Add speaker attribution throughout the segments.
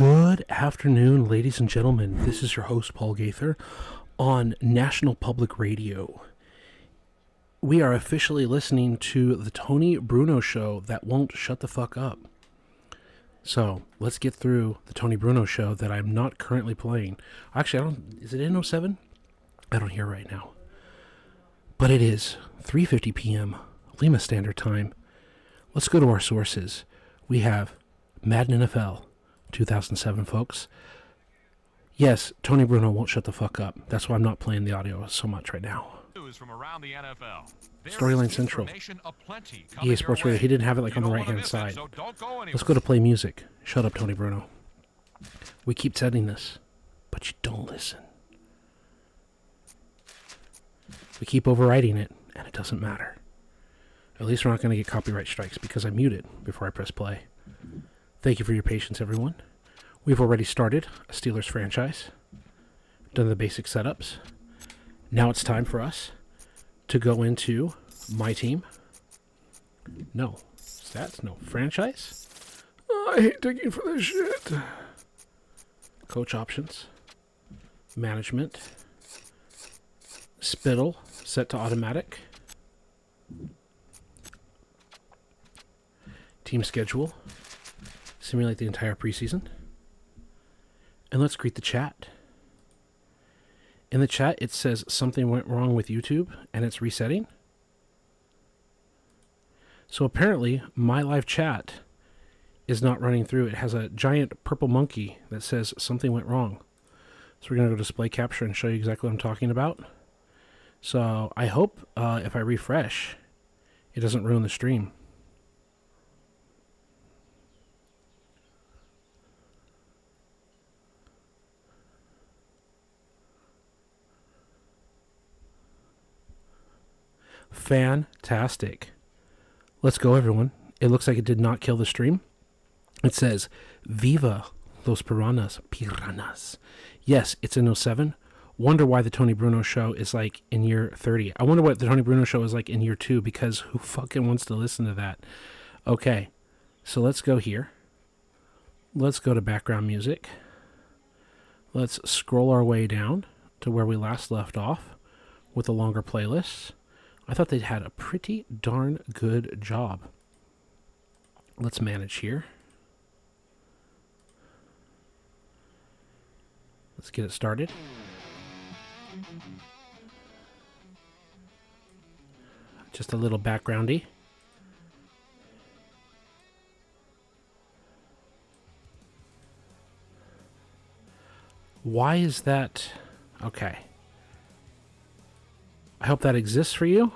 Speaker 1: Good afternoon, ladies and gentlemen. This is your host, Paul Gaither, on National Public Radio. We are officially listening to the Tony Bruno show that won't shut the fuck up. So, let's get through the Tony Bruno show that I'm not currently playing. Actually, is it in 07? I don't hear right now. But it is 3:50 p.m. Lima Standard Time. Let's go to our sources. We have Madden NFL 2007, folks. Yes, Tony Bruno won't shut the fuck up. That's why I'm not playing the audio so much right now.
Speaker 2: News from around the NFL.
Speaker 1: Storyline Central. EA Sports Radio. He didn't have it like on the right-hand side. Let's go to play music. Shut up, Tony Bruno. We keep setting this, but you don't listen. We keep overriding it, and it doesn't matter. At least we're not going to get copyright strikes because I muted before I press play. Thank you for your patience, everyone. We've already started a Steelers franchise. Done the basic setups. Now it's time for us to go into my team. No. Stats? No. Franchise? Oh, I hate digging for this shit. Coach options. Management. Spittle. Set to automatic. Team schedule. Simulate the entire preseason. And let's greet the chat. In the chat, it says something went wrong with YouTube, and it's resetting. So apparently, my live chat is not running through. It has a giant purple monkey that says something went wrong. So we're going to go display capture and show you exactly what I'm talking about. So I hope if I refresh, it doesn't ruin the stream. Fantastic. Let's go, everyone. It looks like it did not kill the stream. It says, Viva los piranhas. Yes, it's in 07. Wonder why the Tony Bruno show is like in year 30. I wonder what the Tony Bruno show is like in year 2, because who fucking wants to listen to that? Okay, so let's go here. Let's go to background music. Let's scroll our way down to where we last left off with the longer playlists. I thought they'd had a pretty darn good job. Let's manage here. Let's get it started. Just a little backgroundy. Why is that? Okay. I hope that exists for you,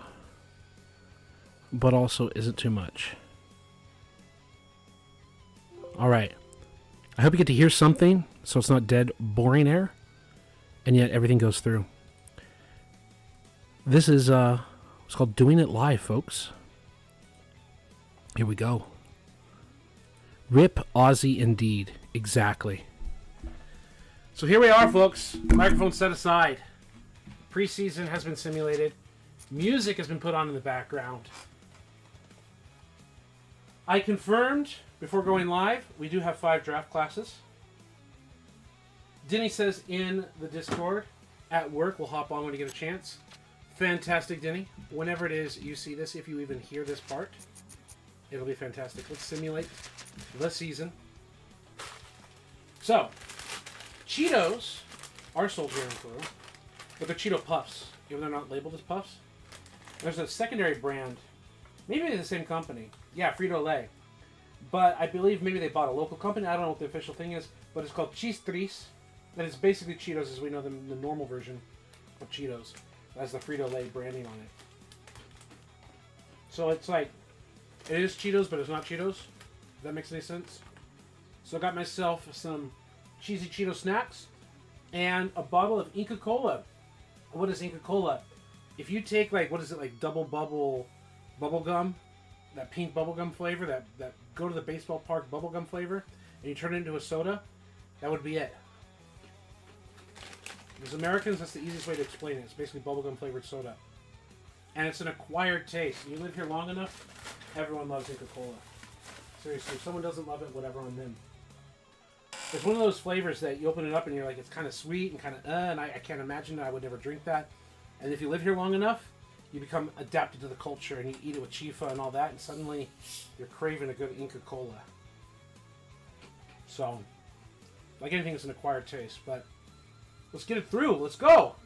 Speaker 1: but also isn't too much. All right. I hope you get to hear something, so it's not dead, boring air, and yet everything goes through. This is it's called Doing It Live, folks. Here we go. Rip Aussie indeed. Exactly. So here we are, folks. Microphone set aside. Preseason has been simulated. Music has been put on in the background. I confirmed before going live, we do have 5 draft classes. Denny says in the Discord, at work, we'll hop on when you get a chance. Fantastic, Denny. Whenever it is you see this, if you even hear this part, it'll be fantastic. Let's simulate the season. So, Cheetos are sold here in Peru. But they're Cheeto Puffs, even though they're not labeled as Puffs. There's a secondary brand, maybe they're the same company. Yeah, Frito-Lay. But I believe maybe they bought a local company. I don't know what the official thing is, but it's called Cheese Tris. And it's basically Cheetos as we know them, the normal version of Cheetos. It has the Frito-Lay branding on it. So it's like, it is Cheetos, but it's not Cheetos. If that makes any sense. So I got myself some cheesy Cheeto snacks and a bottle of Inca Cola. What is Inca Cola? If you take like, what is it, like double bubble gum, that pink bubblegum flavor, that go to the baseball park bubblegum flavor, and you turn it into a soda, that would be it. As Americans, that's the easiest way to explain it. It's basically bubblegum flavored soda. And it's an acquired taste. You live here long enough, everyone loves Inca Cola. Seriously, if someone doesn't love it, whatever on them. It's one of those flavors that you open it up and you're like, it's kind of sweet and kind of, and I can't imagine that I would never drink that. And if you live here long enough, you become adapted to the culture and you eat it with chifa and all that, and suddenly you're craving a good Inca Cola. So, like anything, it's an acquired taste, but let's get it through. Let's go.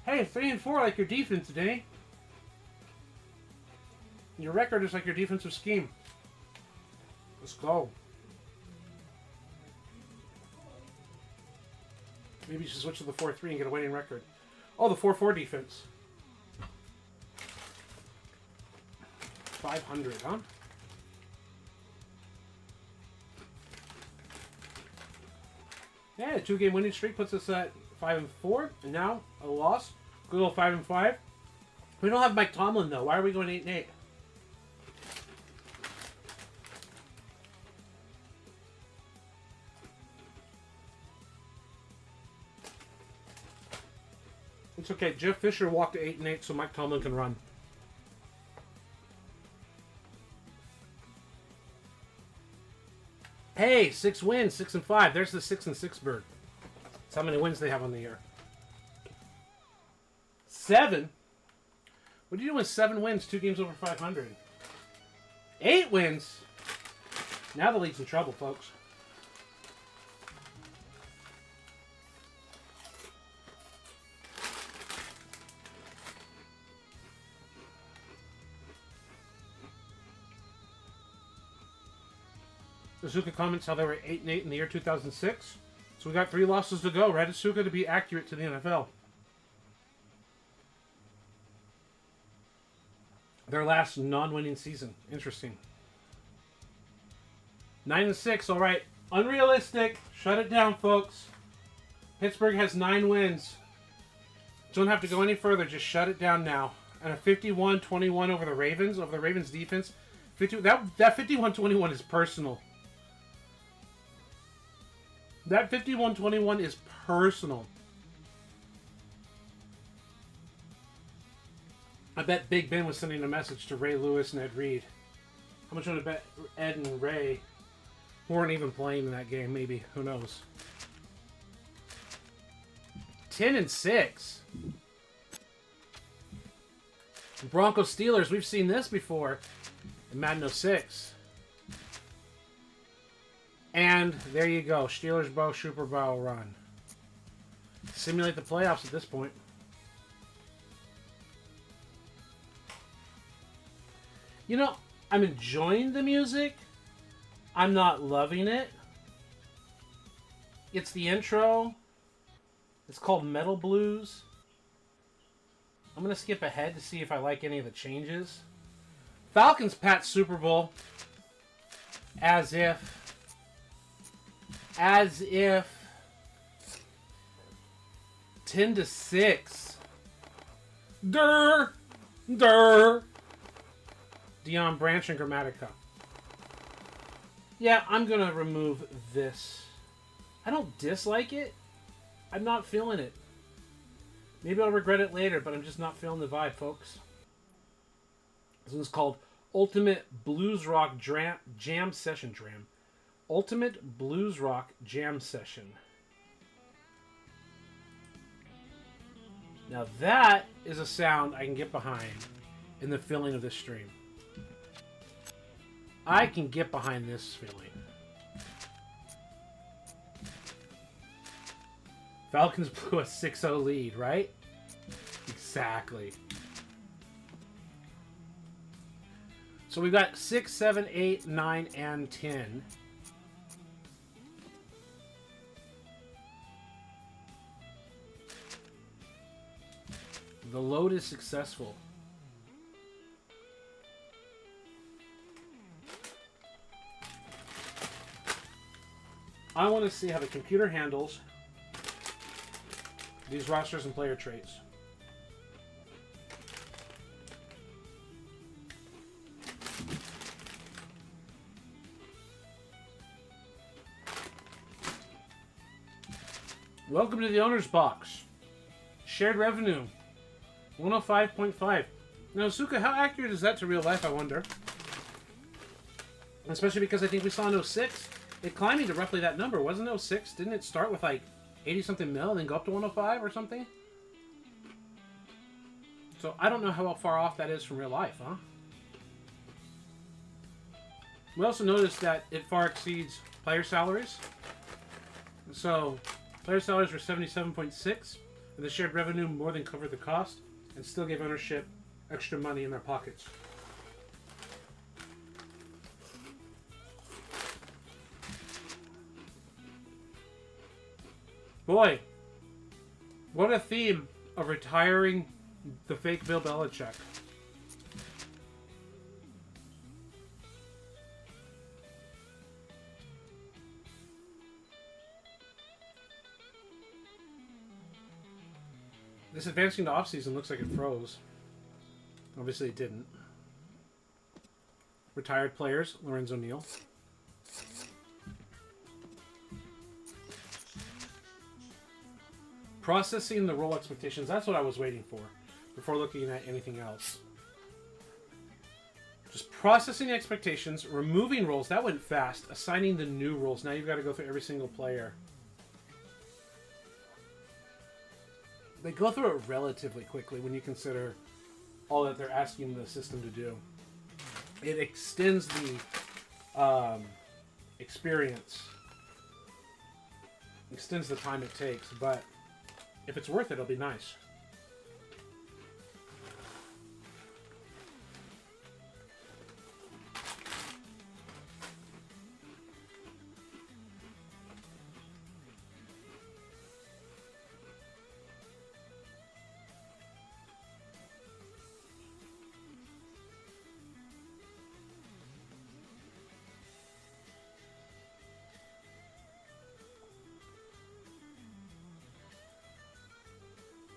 Speaker 1: Hey, 3-4 like your defense today. Your record is like your defensive scheme. Let's go. Maybe you should switch to the 4-3 and get a winning record. Oh, the 4-4 defense. 500, huh? Yeah, a 2-game winning streak puts us at 5-4, and now a loss. Good old 5-5. We don't have Mike Tomlin though. Why are we going 8-8? It's okay. Jeff Fisher walked to 8-8, so Mike Tomlin can run. Hey, 6 wins, 6-5. There's the 6-6 bird. That's how many wins they have on the year. 7. What do you do with 7 wins, 2 games over 500? 8 wins. Now the league's in trouble, folks. Asuka comments how they were 8-8 in the year 2006. So we got 3 losses to go. Right, Asuka, to be accurate to the NFL. Their last non-winning season. Interesting. 9-6. All right. Unrealistic. Shut it down, folks. Pittsburgh has 9 wins. Don't have to go any further. Just shut it down now. And a 51-21 over the Ravens. Over the Ravens defense. That 51-21 is personal. That 51-21 is personal. I bet Big Ben was sending a message to Ray Lewis and Ed Reed. How much would I bet Ed and Ray weren't even playing in that game? Maybe. Who knows? 10-6. Broncos Steelers. We've seen this before in Madden 06. And there you go. Steelers Bowl, Super Bowl run. Simulate the playoffs at this point. You know, I'm enjoying the music. I'm not loving it. It's the intro. It's called Metal Blues. I'm going to skip ahead to see if I like any of the changes. Falcons Pats Super Bowl. As if 10-6. Durr. Deion Branch and Grammatica. Yeah, I'm going to remove this. I don't dislike it. I'm not feeling it. Maybe I'll regret it later, but I'm just not feeling the vibe, folks. This one's called Ultimate Blues Rock Jam Session. Ultimate Blues Rock Jam Session. Now that is a sound I can get behind in the feeling of this stream. I can get behind this feeling. Falcons blew a 6-0 lead, right? Exactly. So we've got 6, 7, 8, 9, and 10. The load is successful. I want to see how the computer handles these rosters and player traits. Welcome to the owner's box. Shared revenue. 105.5. Now, Suka, how accurate is that to real life, I wonder? Especially because I think we saw in 06 it climbing to roughly that number. Wasn't it 06? Didn't it start with like 80-something mil and then go up to 105 or something? So I don't know how far off that is from real life, huh? We also noticed that it far exceeds player salaries. So player salaries were 77.6, and the shared revenue more than covered the cost and still gave ownership extra money in their pockets. Boy, what a theme of retiring the fake Bill Belichick. This advancing to offseason looks like it froze. Obviously it didn't. Retired players, Lorenzo Neal. Processing the role expectations. That's what I was waiting for before looking at anything else. Just processing the expectations, removing roles. That went fast. Assigning the new roles. Now you've got to go through every single player. They go through it relatively quickly when you consider all that they're asking the system to do. It extends the experience. Extends the time it takes, but if it's worth it, it'll be nice.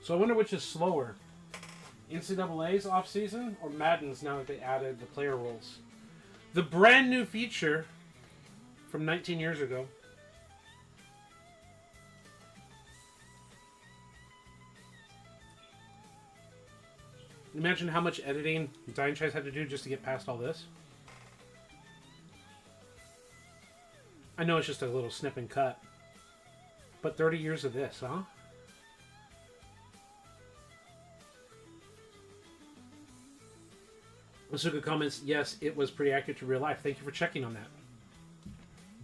Speaker 1: So I wonder which is slower. NCAA's off-season or Madden's now that they added the player roles. The brand new feature from 19 years ago. Imagine how much editing Franchise had to do just to get past all this. I know it's just a little snip and cut. But 30 years of this, huh? Masuka comments, yes, it was pretty accurate to real life. Thank you for checking on that.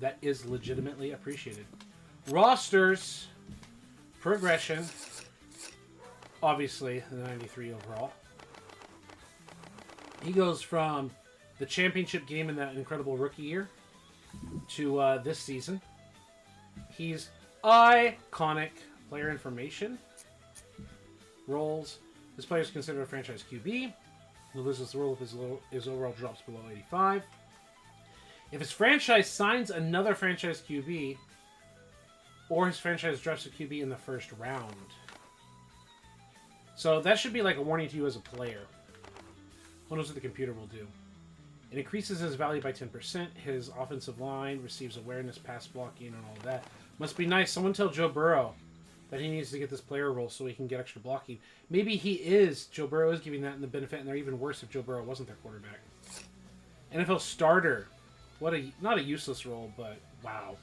Speaker 1: That is legitimately appreciated. Rosters, progression, obviously the 93 overall. He goes from the championship game in that incredible rookie year to this season. He's iconic. Player information. Roles. This player is considered a franchise QB. He loses the role if his overall drops below 85. If his franchise signs another franchise QB, or his franchise drafts a QB in the first round. So that should be like a warning to you as a player. Who knows what the computer will do? It increases his value by 10%. His offensive line receives awareness, pass blocking, and all of that. Must be nice. Someone tell Joe Burrow that he needs to get this player role so he can get extra blocking. Maybe Joe Burrow is giving that in the benefit, and they're even worse if Joe Burrow wasn't their quarterback. NFL starter. Not a useless role, but wow.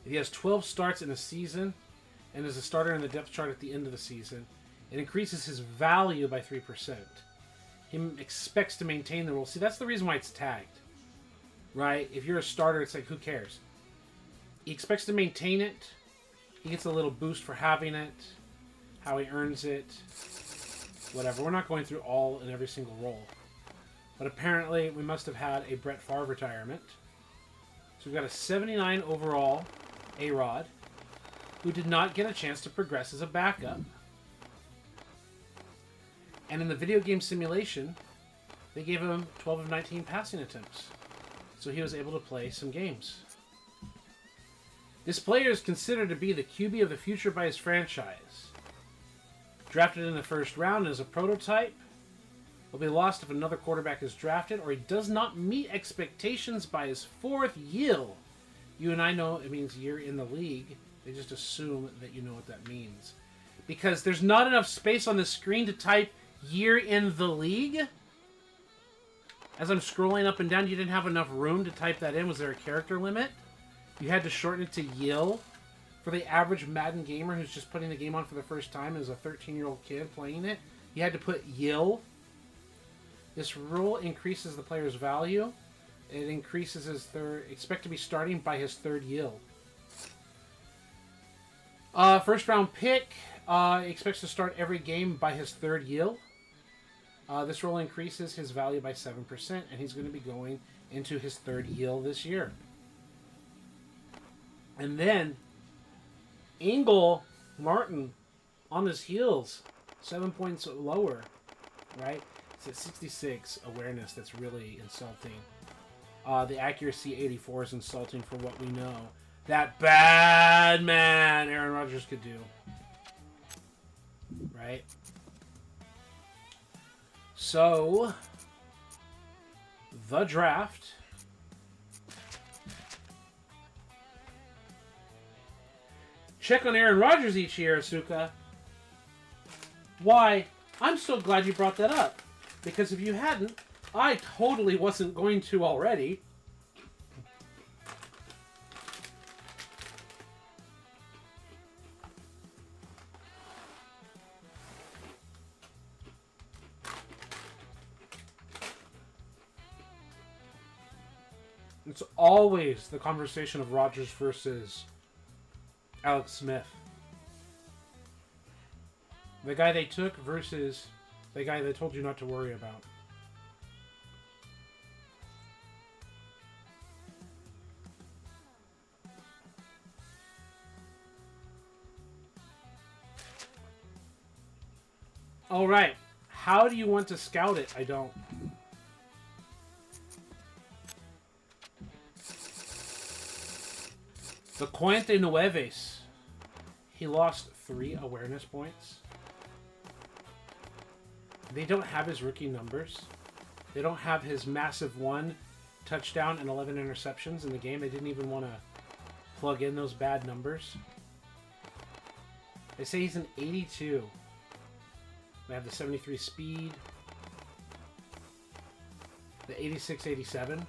Speaker 1: If he has 12 starts in a season, and is a starter in the depth chart at the end of the season, it increases his value by 3%. He expects to maintain the role. See, that's the reason why it's tagged. Right? If you're a starter, it's like, who cares? He expects to maintain it. He gets a little boost for having it, how he earns it, whatever. We're not going through all and every single role. But apparently, we must have had a Brett Favre retirement. So we've got a 79 overall A-Rod, who did not get a chance to progress as a backup. And in the video game simulation, they gave him 12 of 19 passing attempts. So he was able to play some games. This player is considered to be the QB of the future by his franchise. Drafted in the first round as a prototype, will be lost if another quarterback is drafted or he does not meet expectations by his fourth year. You and I know it means year in the league. They just assume that you know what that means. Because there's not enough space on the screen to type year in the league. As I'm scrolling up and down, you didn't have enough room to type that in. Was there a character limit? You had to shorten it to Yill. For the average Madden gamer who's just putting the game on for the first time as a 13-year-old kid playing it, you had to put Yill. This rule increases the player's value. It increases his third... Expect to be starting by his third Yill. First round pick. Expects to start every game by his third Yill. This rule increases his value by 7%, and he's going to be going into his third Yill this year. And then, Engel Martin on his heels, 7 points lower, right? It's at 66 awareness. That's really insulting. The accuracy 84 is insulting for what we know that bad man Aaron Rodgers could do, right? So, the draft. Check on Aaron Rodgers each year, Asuka. Why? I'm so glad you brought that up. Because if you hadn't, I totally wasn't going to already. It's always the conversation of Rodgers versus Alex Smith. The guy they took versus the guy they told you not to worry about. All right. How do you want to scout it? I don't. The Cuente Nueves. He lost 3 awareness points. They don't have his rookie numbers. They don't have his massive 1 touchdown and 11 interceptions in the game. They didn't even want to plug in those bad numbers. They say he's an 82. They have the 73 speed. The 86-87.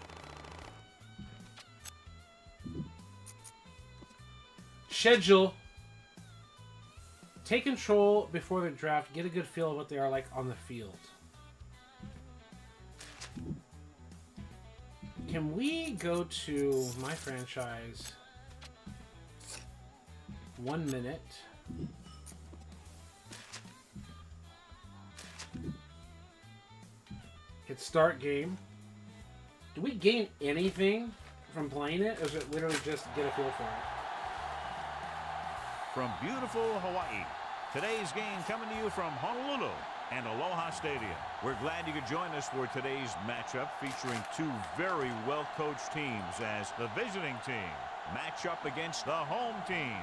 Speaker 1: Schedule. Take control before the draft. Get a good feel of what they are like on the field. Can we go to my franchise? 1 minute. Hit start game. Do we gain anything from playing it? Or is it literally just get a feel for it?
Speaker 2: From beautiful Hawaii, today's game coming to you from Honolulu and Aloha Stadium. We're glad you could join us for today's matchup featuring 2 very well-coached teams as the visiting team match up against the home team.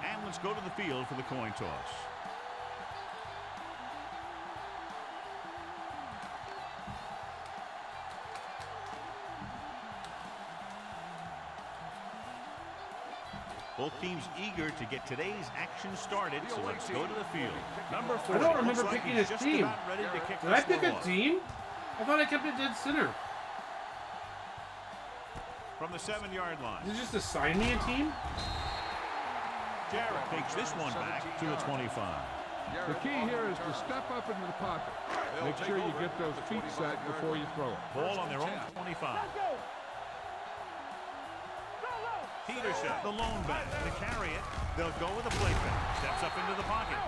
Speaker 2: And let's go to the field for the coin toss. Both teams eager to get today's action started, so let's go to the field. Number 4.
Speaker 1: I don't remember picking a team. Did I pick a team? I thought I kept it dead center.
Speaker 2: From the 7-yard line.
Speaker 1: Did you just assign me a team?
Speaker 2: Jarrett takes this one back to the 25.
Speaker 3: The key here is to step up into the pocket. Make sure you get those feet set before you throw it.
Speaker 2: Ball on their own 25. Peterson, the lone back, to carry it. They'll go with a play back. Steps up into the pocket.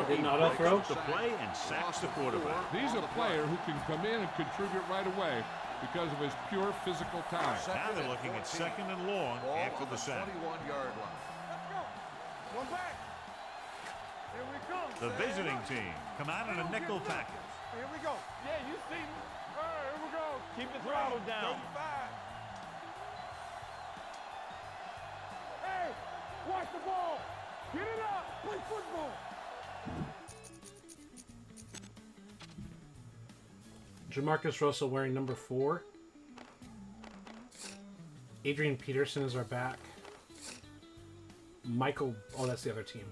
Speaker 1: Did not throw
Speaker 2: the play and sacks the quarterback.
Speaker 3: He's a player who can come in and contribute right away because of his pure physical talent.
Speaker 2: Now they're looking at 2nd and long after the sack.
Speaker 4: 21-yard line. One back. Here we come.
Speaker 2: The visiting team come out in a nickel package.
Speaker 4: Here we go. Yeah, you see me. All right, here we go. Keep the throttle down. 35. Hey, watch the ball. Get it up. Play football.
Speaker 1: Jamarcus Russell wearing number 4. Adrian Peterson is our back. Michael, oh, that's the other team.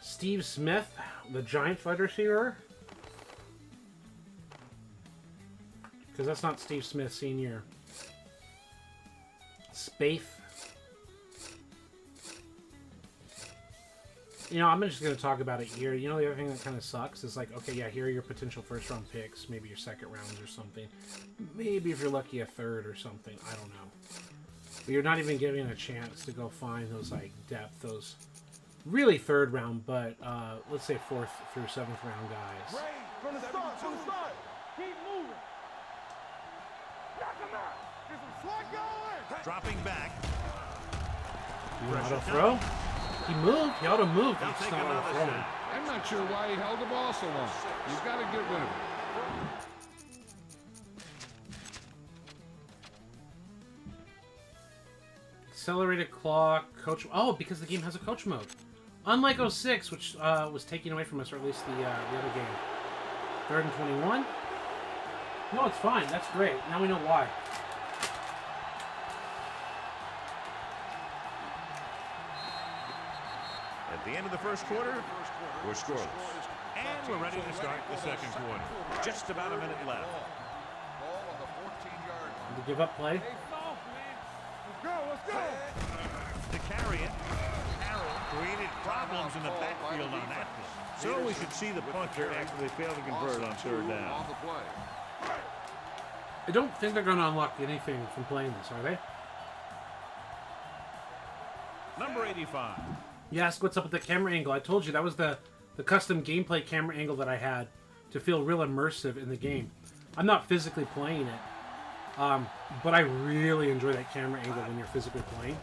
Speaker 1: Steve Smith, the Giants wide receiver. because that's not Steve Smith Sr. Spaeth. You know, I'm just going to talk about it here. You know, the other thing that kind of sucks is like, okay, yeah, here are your potential first-round picks, maybe your second rounds or something. Maybe if you're lucky, a third or something. I don't know. But you're not even giving a chance to go find those, like, depth, those really third round, but let's say 4th through 7th round guys.
Speaker 4: From the start, keep moving. Knock him out. Get some slack going.
Speaker 2: Dropping back.
Speaker 1: You auto throw? He moved. He ought to move.
Speaker 2: They'll
Speaker 1: He's
Speaker 2: take
Speaker 1: not
Speaker 2: another
Speaker 1: auto throwing.
Speaker 2: shot.
Speaker 3: I'm not sure why he held the ball so long. He's got to get rid of it.
Speaker 1: Accelerated clock, coach. Oh, because the game has a coach mode. Unlike 06, which was taken away from us, or at least the other game. 3rd and 21. No, it's fine. That's great. Now we know why.
Speaker 2: At the end of the first quarter, we're scoreless. And we're ready to start the second quarter. Just about a minute left.
Speaker 1: To give up play.
Speaker 4: Let's go.
Speaker 2: To carry it. Carroll created problems in the backfield on that play. So we should see the punter after they fail to convert on 3rd down.
Speaker 1: I don't think they're going to unlock anything from playing this, are they?
Speaker 2: Number 85.
Speaker 1: You ask what's up with the camera angle. I told you that was the custom gameplay camera angle that I had to feel real immersive in the game. I'm not physically playing it, but I really enjoy that camera angle when you're physically playing.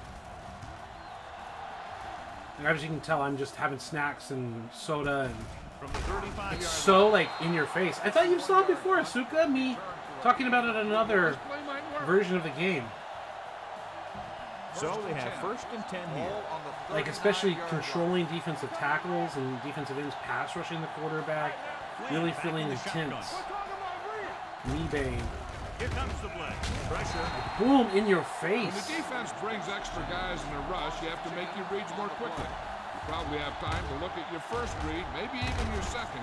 Speaker 1: And as you can tell, I'm just having snacks and soda, and
Speaker 2: From the 35-yard
Speaker 1: it's so like in your face. I thought you saw it before, Asuka, me talking about it in another version of the game.
Speaker 2: So they have 1st and 10 here.
Speaker 1: Like especially controlling defensive tackles and defensive ends, pass rushing the quarterback, really feeling intense. Knee bang.
Speaker 2: Here comes the play. Pressure.
Speaker 1: Boom, in your
Speaker 3: When the
Speaker 1: face.
Speaker 3: defense brings extra guys in a rush, you have to make your reads more quickly. You probably have time to look at your first read, maybe even your second,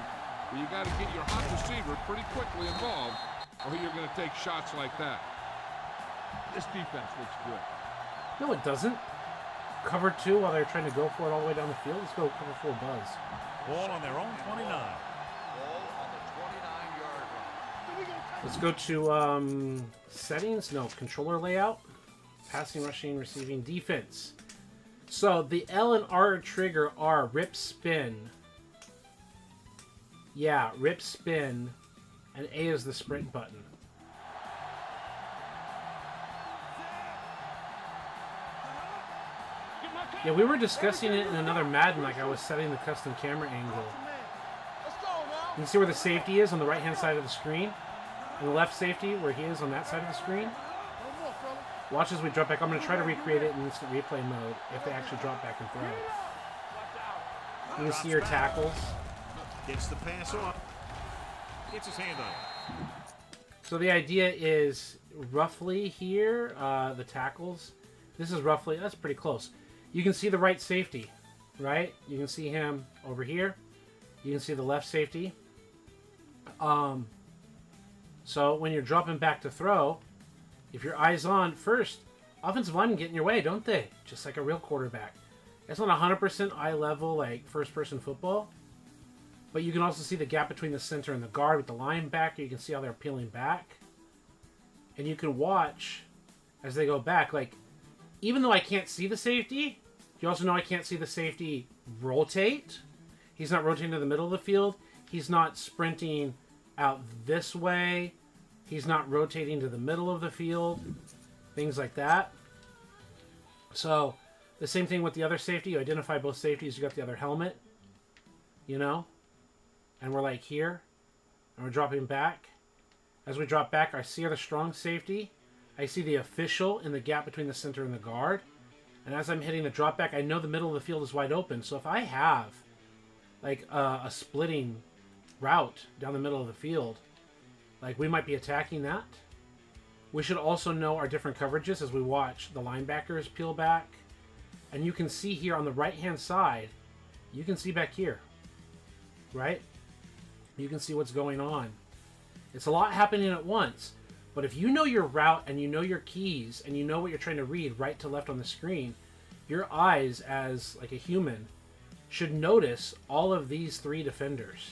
Speaker 3: but you got to get your hot receiver pretty quickly involved, or you're going to take shots like that. This defense looks good.
Speaker 1: No, it doesn't. Cover 2 while they're trying to go for it all the way down the field. Let's go cover 4 buzz.
Speaker 2: Ball on their own 29.
Speaker 1: Let's go to settings. No, controller layout. Passing, rushing, receiving, defense. So the L and R trigger are rip spin. Yeah, rip spin. And A is the sprint button. Yeah, we were discussing it in another Madden, like I was setting the custom camera angle. You can see where the safety is on the right-hand side of the screen. And the left safety, where he is on that side of the screen. Watch as we drop back. I'm going to try to recreate it in instant replay mode if they actually drop back and throw. You can see your tackles.
Speaker 2: Gets the pass off. Gets his hand on it.
Speaker 1: So the idea is roughly here, the tackles. This is roughly, that's pretty close. You can see the right safety, right? You can see him over here. You can see the left safety. So when you're dropping back to throw, if your eye's on, first, offensive linemen get in your way, don't they? Just like a real quarterback. It's not 100% eye level, like first-person football. But you can also see the gap between the center and the guard with the linebacker. You can see how they're peeling back. And you can watch as they go back. Like, even though I can't see the safety, you also know I can't see the safety rotate. He's not rotating to the middle of the field. He's not sprinting out this way. He's not rotating to the middle of the field. Things like that. So, the same thing with the other safety. You identify both safeties. You got the other helmet. You know? And we're like here. And we're dropping back. As we drop back, I see the strong safety. I see the official in the gap between the center and the guard. And as I'm hitting the drop back, I know the middle of the field is wide open. So if I have like a splitting route down the middle of the field, like we might be attacking that. We should also know our different coverages as we watch the linebackers peel back. And you can see here on the right-hand side, you can see back here, right? You can see what's going on. It's a lot happening at once. But if you know your route and you know your keys and you know what you're trying to read right to left on the screen, your eyes as like a human should notice all of these 3 defenders.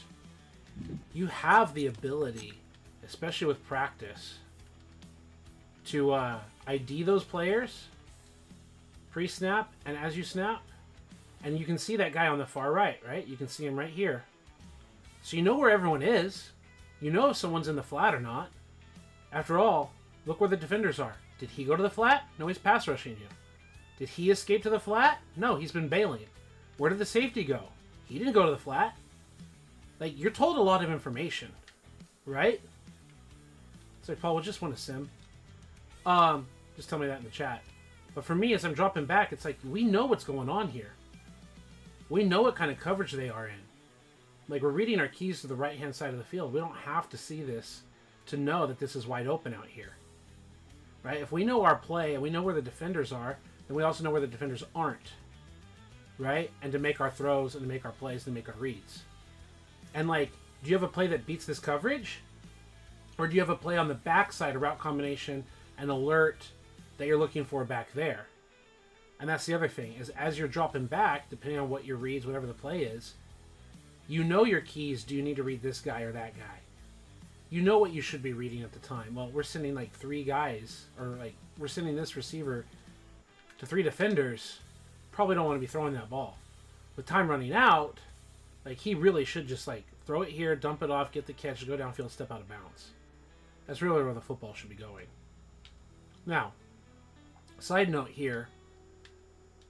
Speaker 1: You have the ability, especially with practice, to ID those players pre-snap and as you snap. And you can see that guy on the far right? You can see him right here. So you know where everyone is. You know if someone's in the flat or not. After all, look where the defenders are. Did he go to the flat? No, he's pass rushing you. Did he escape to the flat? No, he's been bailing. Where did the safety go? He didn't go to the flat. Like, you're told a lot of information, right? It's like, Paul, we just want to sim. Just tell me that in the chat. But for me, as I'm dropping back, it's like, we know what's going on here. We know what kind of coverage they are in. Like, we're reading our keys to the right-hand side of the field. We don't have to see this to know that this is wide open out here. Right? If we know our play and we know where the defenders are, then we also know where the defenders aren't. Right? And to make our throws and to make our plays and to make our reads. And, like, do you have a play that beats this coverage? Or do you have a play on the backside, a route combination, an alert that you're looking for back there? And that's the other thing, is as you're dropping back, depending on what your reads, whatever the play is, you know your keys. Do you need to read this guy or that guy? You know what you should be reading at the time. Well, we're sending like 3 guys, or like we're sending this receiver to 3 defenders. Probably don't want to be throwing that ball. With time running out, like he really should just like throw it here, dump it off, get the catch, go downfield, step out of bounds. That's really where the football should be going. Now, side note here,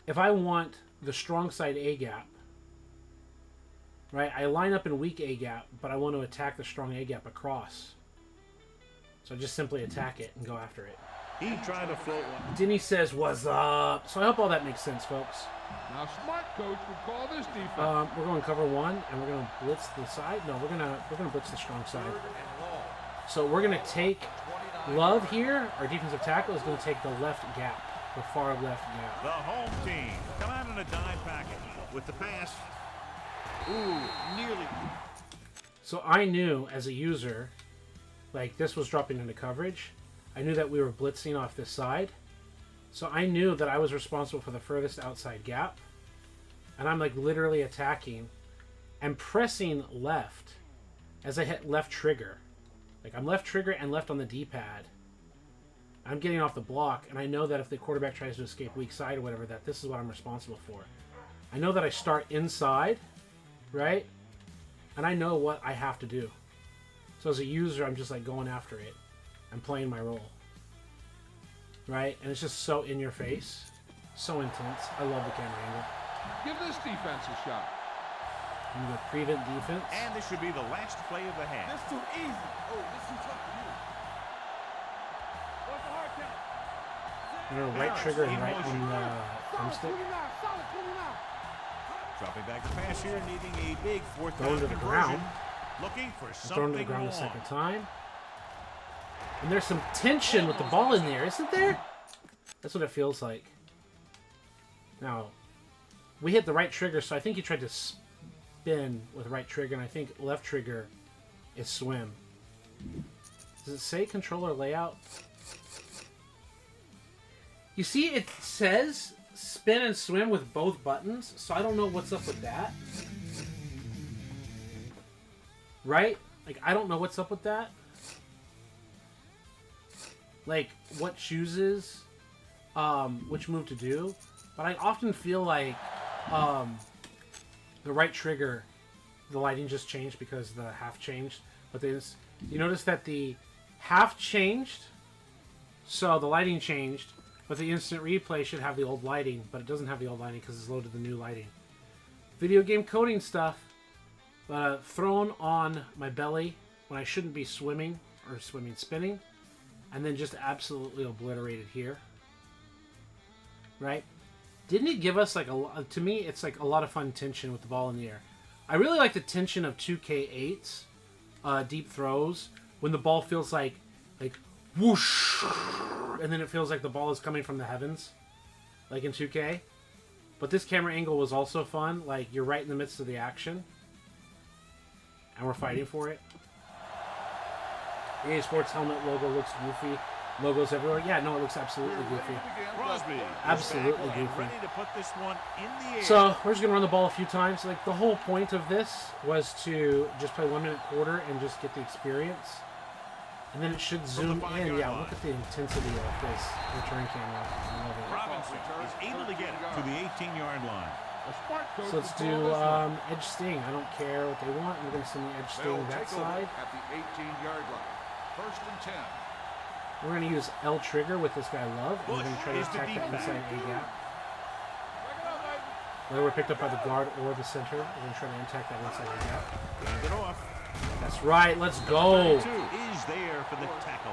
Speaker 1: if I want the strong side A gap, right, I line up in weak A gap, but I want to attack the strong A gap across. So I just simply attack it and go after it.
Speaker 2: He tried to float one.
Speaker 1: Denny says, "What's up?" So I hope all that makes sense, folks.
Speaker 3: Now, smart coach would call this defense.
Speaker 1: We're going cover 1, and we're going to blitz the side. No, we're gonna blitz the strong side. So we're going to take Love here. Our defensive tackle is going to take the left gap, the far left gap.
Speaker 2: The home team come out in a dime package with the pass. Ooh, nearly.
Speaker 1: So I knew as a user, like this was dropping into coverage. I knew that we were blitzing off this side. So I knew that I was responsible for the furthest outside gap. And I'm like literally attacking and pressing left as I hit left trigger. Like I'm left trigger and left on the D-pad. I'm getting off the block, and I know that if the quarterback tries to escape weak side or whatever, that this is what I'm responsible for. I know that I start inside, right? And I know what I have to do. So as a user, I'm just like going after it. I'm playing my role. Right? And it's just so in your face. So intense. I love the camera angle.
Speaker 3: Give this defense a shot.
Speaker 1: And the prevent defense.
Speaker 2: And this should be the last play of the half.
Speaker 4: That's too easy. Oh, this too tough for you. What's the hard count?
Speaker 1: You know, right trigger and right on the thumbstick.
Speaker 4: 29, solid 29.
Speaker 2: Dropping back to pass here, needing a big fourth
Speaker 1: Thrown
Speaker 2: down
Speaker 1: to the
Speaker 2: conversion.
Speaker 1: ground.
Speaker 2: Looking for something
Speaker 1: Thrown to the ground
Speaker 2: more.
Speaker 1: a second time. And there's some tension with the ball in there, isn't there? That's what it feels like. Now, we hit the right trigger, so I think he tried to spin with right trigger, and I think left trigger is swim. Does it say controller layout? You see, it says spin and swim with both buttons, so I don't know what's up with that. Right? Like, I don't know what's up with that. Like, what chooses which move to do. But I often feel like the right trigger, the lighting just changed because the half changed. But there's, you notice that the half changed, so the lighting changed, but the instant replay should have the old lighting, but it doesn't have the old lighting because it's loaded the new lighting. Video game coding stuff. Thrown on my belly when I shouldn't be swimming, or spinning, and then just absolutely obliterated here. Right? Didn't it give us like to me it's like a lot of fun tension with the ball in the air. I really like the tension of 2K8's deep throws when the ball feels like whoosh, and then it feels like the ball is coming from the heavens, like in 2K. But this camera angle was also fun. Like you're right in the midst of the action, and we're fighting for it. EA Sports helmet logo looks goofy. Logos everywhere. Yeah, no, it looks absolutely goofy.
Speaker 2: Crosby
Speaker 1: Absolutely
Speaker 2: is back and
Speaker 1: goofy.
Speaker 2: ready to put this one in the air.
Speaker 1: So we're just gonna run the ball a few times. Like the whole point of this was to just play 1 minute quarter and just get the experience. And then it should zoom in. Yeah, look at the intensity of this return camera. I love it.
Speaker 2: Robinson is able to get it to the 18-yard line.
Speaker 1: So let's do edge sting. I don't care what they want. I'm going to send the edge sting that side.
Speaker 3: At the 18-yard line. 1st and 10.
Speaker 1: We're going to use L trigger with this guy Love. And we're going to try to attack that inside A gap. Whether we're picked up by the guard or the center, we're going to try to attack that inside A gap.
Speaker 2: Hand it off.
Speaker 1: That's right. Let's go.
Speaker 2: Is there for the tackle.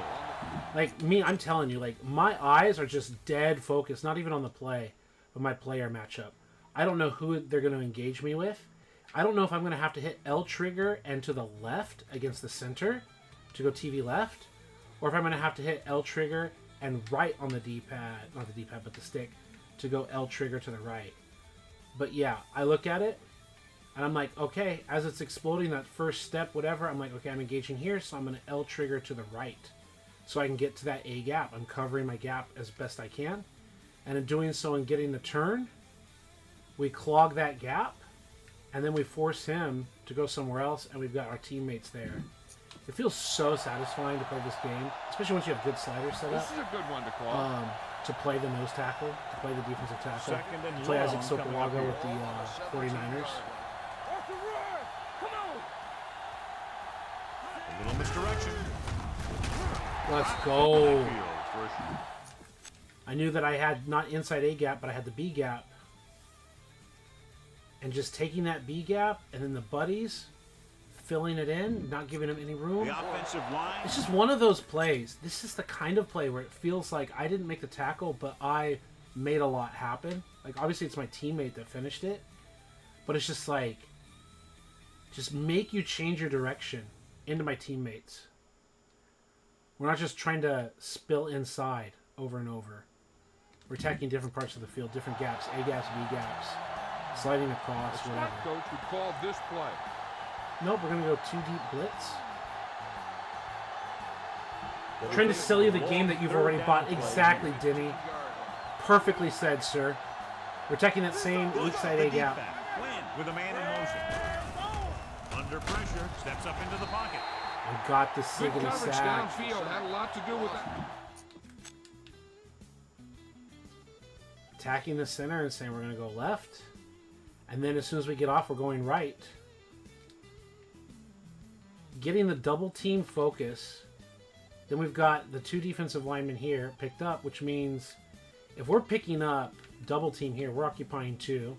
Speaker 1: Like me, I'm telling you, like my eyes are just dead focused, not even on the play, but my player matchup. I don't know who they're going to engage me with. I don't know if I'm going to have to hit L trigger and to the left against the center to go TV left, or if I'm going to have to hit L trigger and right on the D-pad, not the D-pad, but the stick, to go L trigger to the right. But yeah, I look at it, and I'm like, okay, as it's exploding, that first step, whatever, I'm like, okay, I'm engaging here, so I'm going to L trigger to the right so I can get to that A gap. I'm covering my gap as best I can. And in doing so and getting the turn, we clog that gap, and then we force him to go somewhere else, and we've got our teammates there. It feels so satisfying to play this game, especially once you have good sliders set up.
Speaker 3: This is a good one to call.
Speaker 1: To play the nose tackle, to play the defensive tackle,
Speaker 2: Second and
Speaker 1: to play Isaac
Speaker 2: long coming up
Speaker 1: Sopalaga
Speaker 2: here.
Speaker 1: with the 49ers.
Speaker 4: Watch the run! Come on!
Speaker 2: A little misdirection.
Speaker 1: Let's go.
Speaker 2: Field for a shoot.
Speaker 1: I knew that I had not inside A gap, but I had the B gap. And just taking that B gap and then the buddies, filling it in, not giving them any room.
Speaker 2: The offensive line.
Speaker 1: It's just one of those plays. This is the kind of play where it feels like I didn't make the tackle, but I made a lot happen. Like, obviously, it's my teammate that finished it. But it's just like, just make you change your direction into my teammates. We're not just trying to spill inside over and over. We're attacking different parts of the field, different gaps, A gaps, B gaps, sliding across,
Speaker 3: The
Speaker 1: whatever.
Speaker 3: spot coach would call this play.
Speaker 1: Nope, we're going to go 2 deep blitz. Trying to sell you the game that you've already bought. Exactly, Denny. Perfectly said, sir. We're attacking that same weak side A gap.
Speaker 2: Flynn with a man in motion. Under pressure, steps up into the pocket.
Speaker 1: We got the
Speaker 3: Good
Speaker 1: siggity
Speaker 3: coverage
Speaker 1: sack.
Speaker 3: downfield had a lot to do with that.
Speaker 1: Attacking the center and saying we're going to go left. And then as soon as we get off, we're going right. Getting the double team focus. Then we've got the 2 defensive linemen here picked up, which means if we're picking up double team here, we're occupying 2.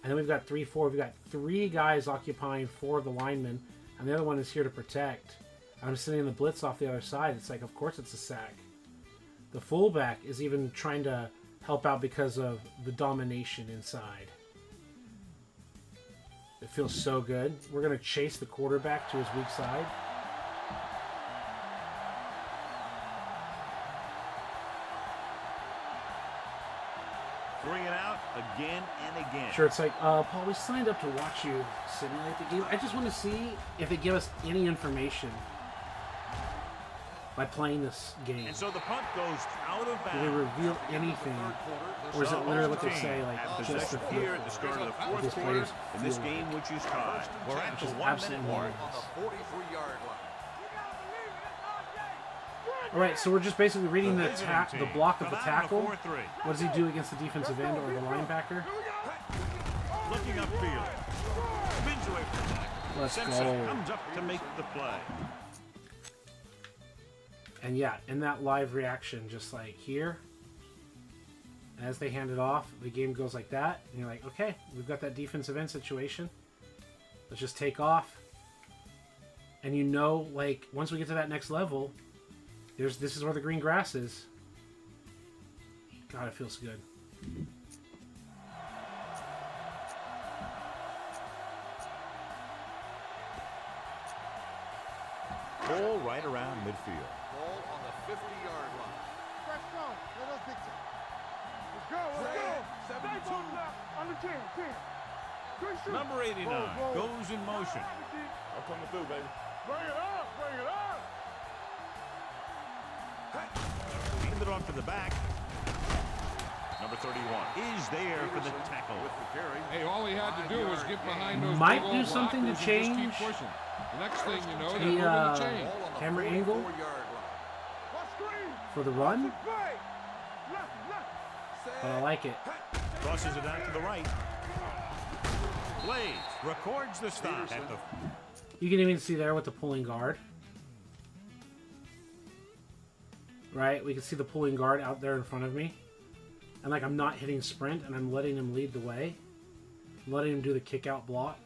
Speaker 1: And then we've got 3, 4. We've got 3 guys occupying 4 of the linemen. And the other one is here to protect. I'm sitting in the blitz off the other side. It's like, of course it's a sack. The fullback is even trying to help out because of the domination inside. It feels so good. We're going to chase the quarterback to his weak side.
Speaker 2: Three and out again and again.
Speaker 1: Sure, it's like, Paul, we signed up to watch you simulate the game. I just want to see if it gives us any information by playing this game.
Speaker 2: And so the punt goes out of
Speaker 1: Do they
Speaker 2: bounds.
Speaker 1: reveal anything? Or is it literally what they say, like,
Speaker 2: Have
Speaker 1: just the
Speaker 2: possession here at the
Speaker 1: feel?
Speaker 2: start of the
Speaker 1: These
Speaker 2: fourth quarter
Speaker 1: players
Speaker 2: in this
Speaker 1: feel
Speaker 2: game, which is tied. We're at
Speaker 1: Which
Speaker 2: the
Speaker 1: is
Speaker 2: 1 minute
Speaker 1: absolutely
Speaker 2: mark.
Speaker 1: marvelous.
Speaker 3: 43-yard line.
Speaker 1: All right, so we're just basically reading the
Speaker 2: visiting team
Speaker 1: block of
Speaker 2: come
Speaker 1: the
Speaker 2: out in a
Speaker 1: tackle.
Speaker 2: 4-3.
Speaker 1: What does he do against the defensive end or the linebacker?
Speaker 2: Looking upfield. Spins away from the tackle.
Speaker 1: Let's
Speaker 2: Simpson
Speaker 1: go.
Speaker 2: comes up to make the play.
Speaker 1: And yeah, in that live reaction, just like here, as they hand it off, the game goes like that. And you're like, okay, we've got that defensive end situation. Let's just take off. And you know, like, once we get to that next level, this is where the green grass is. God, it feels good.
Speaker 2: Ball right around midfield.
Speaker 3: Ball on the 50-yard line.
Speaker 4: Fresh start. Let us dictate. Let's go. Let's go. Stay pumped up. Under 10. 10. Good shoot.
Speaker 2: Number 89
Speaker 4: Roll.
Speaker 2: goes in motion.
Speaker 4: I'm coming through, baby. Bring it up. Bring it up.
Speaker 2: Hand it off to the back. Number 31 is there for the tackle.
Speaker 3: Hey, all he had to do was get behind those
Speaker 1: Might
Speaker 3: big
Speaker 1: do
Speaker 3: old
Speaker 1: something to
Speaker 3: blockers and just keep
Speaker 1: change
Speaker 3: pushing. The next thing you know, they're
Speaker 1: the
Speaker 3: moving the chain.
Speaker 1: camera angle
Speaker 4: Watch screen.
Speaker 1: for the run,
Speaker 4: Play. Left.
Speaker 1: but I like it.
Speaker 2: Crosses it out to the right. Plays. Records the stop at the...
Speaker 1: You can even see there with the pulling guard. Right? We can see the pulling guard out there in front of me. And like I'm not hitting sprint and I'm letting him lead the way. I'm letting him do the kick out block.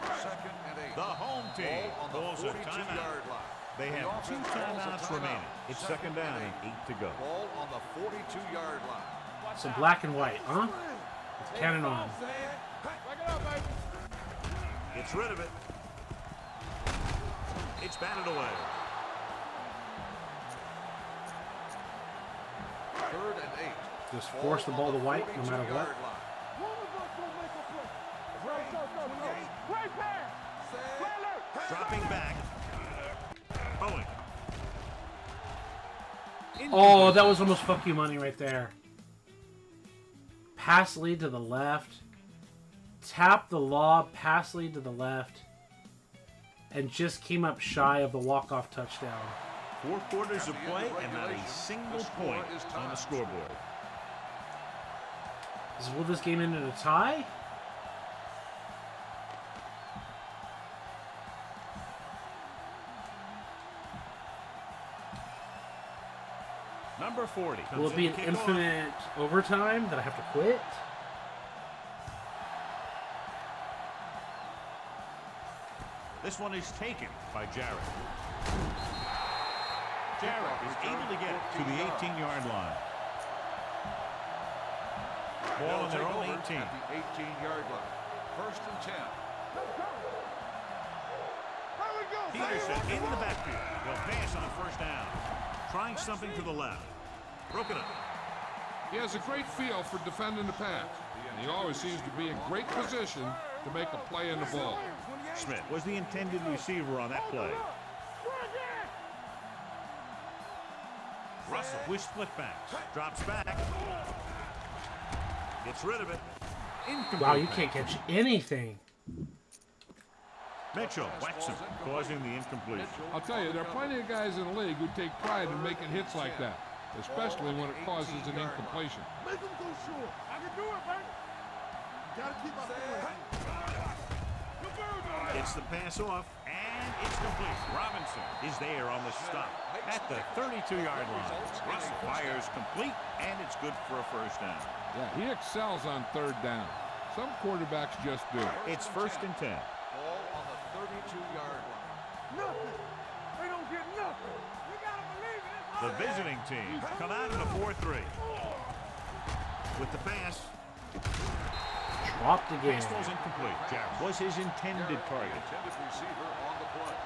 Speaker 5: Second and 8.
Speaker 2: The home team
Speaker 5: Ball on
Speaker 2: pulls
Speaker 5: the
Speaker 2: a
Speaker 5: 42
Speaker 2: timeout.
Speaker 5: yard line.
Speaker 2: They
Speaker 5: The
Speaker 2: have 2
Speaker 5: offense calls a
Speaker 2: timeouts
Speaker 5: timeout.
Speaker 2: remaining. It's second down and 8 to go.
Speaker 5: Ball on the 42 yard line.
Speaker 1: So black and white, huh? It's cannon on.
Speaker 4: Back it up, baby.
Speaker 2: Gets rid of it. It's batted away.
Speaker 5: Third and 8.
Speaker 1: Just force the ball to white no matter what.
Speaker 4: One of us gonna make a play. Go. Play pass. Play alert.
Speaker 2: Dropping back. Bowen.
Speaker 1: Oh, that was almost fuck you money right there. Pass lead to the left. Tap the lob, pass lead to the left. And just came up shy of the walk-off touchdown.
Speaker 2: 4 quarters of play and not a single point on the scoreboard.
Speaker 1: Will this game end in a tie?
Speaker 2: Number 40.
Speaker 1: Will it be an infinite overtime that I have to quit?
Speaker 2: This one is taken by Jarrett. Jarrett is able to get it to the 18-yard line. Ball on their own 18.
Speaker 5: At the 18-yard line. First and 10.
Speaker 2: Peterson in the backfield. Will pass on first down. Trying something to the left. Broken up.
Speaker 3: He has a great feel for defending the pass, and he always seems to be in great position to make a play in the ball.
Speaker 2: Smith was the intended receiver on that play. Russell with split backs. Drops back. Gets rid of it. Incomplete.
Speaker 1: Wow, you can't catch anything.
Speaker 2: Mitchell whacks him, causing the incompletion.
Speaker 3: I'll tell you, there are plenty of guys in the league who take pride in making hits like that, especially when it causes an incompletion.
Speaker 4: Make him go short. I can do it, baby. Gotta keep my foot.
Speaker 2: Gets the pass off, and it's complete. Robinson is there on the stop at the 32-yard line. Russell fires complete, and it's good for a first down.
Speaker 3: Yeah, he excels on third down. Some quarterbacks just do.
Speaker 2: It's first and 10.
Speaker 5: Ball on the 32-yard line.
Speaker 4: Nothing. They don't get nothing. You gotta believe it.
Speaker 2: The visiting team come out in a 4-3. With the pass,
Speaker 1: Dropped again.
Speaker 2: pass was incomplete. Jarrett was his intended target.
Speaker 5: Intended receiver on the play.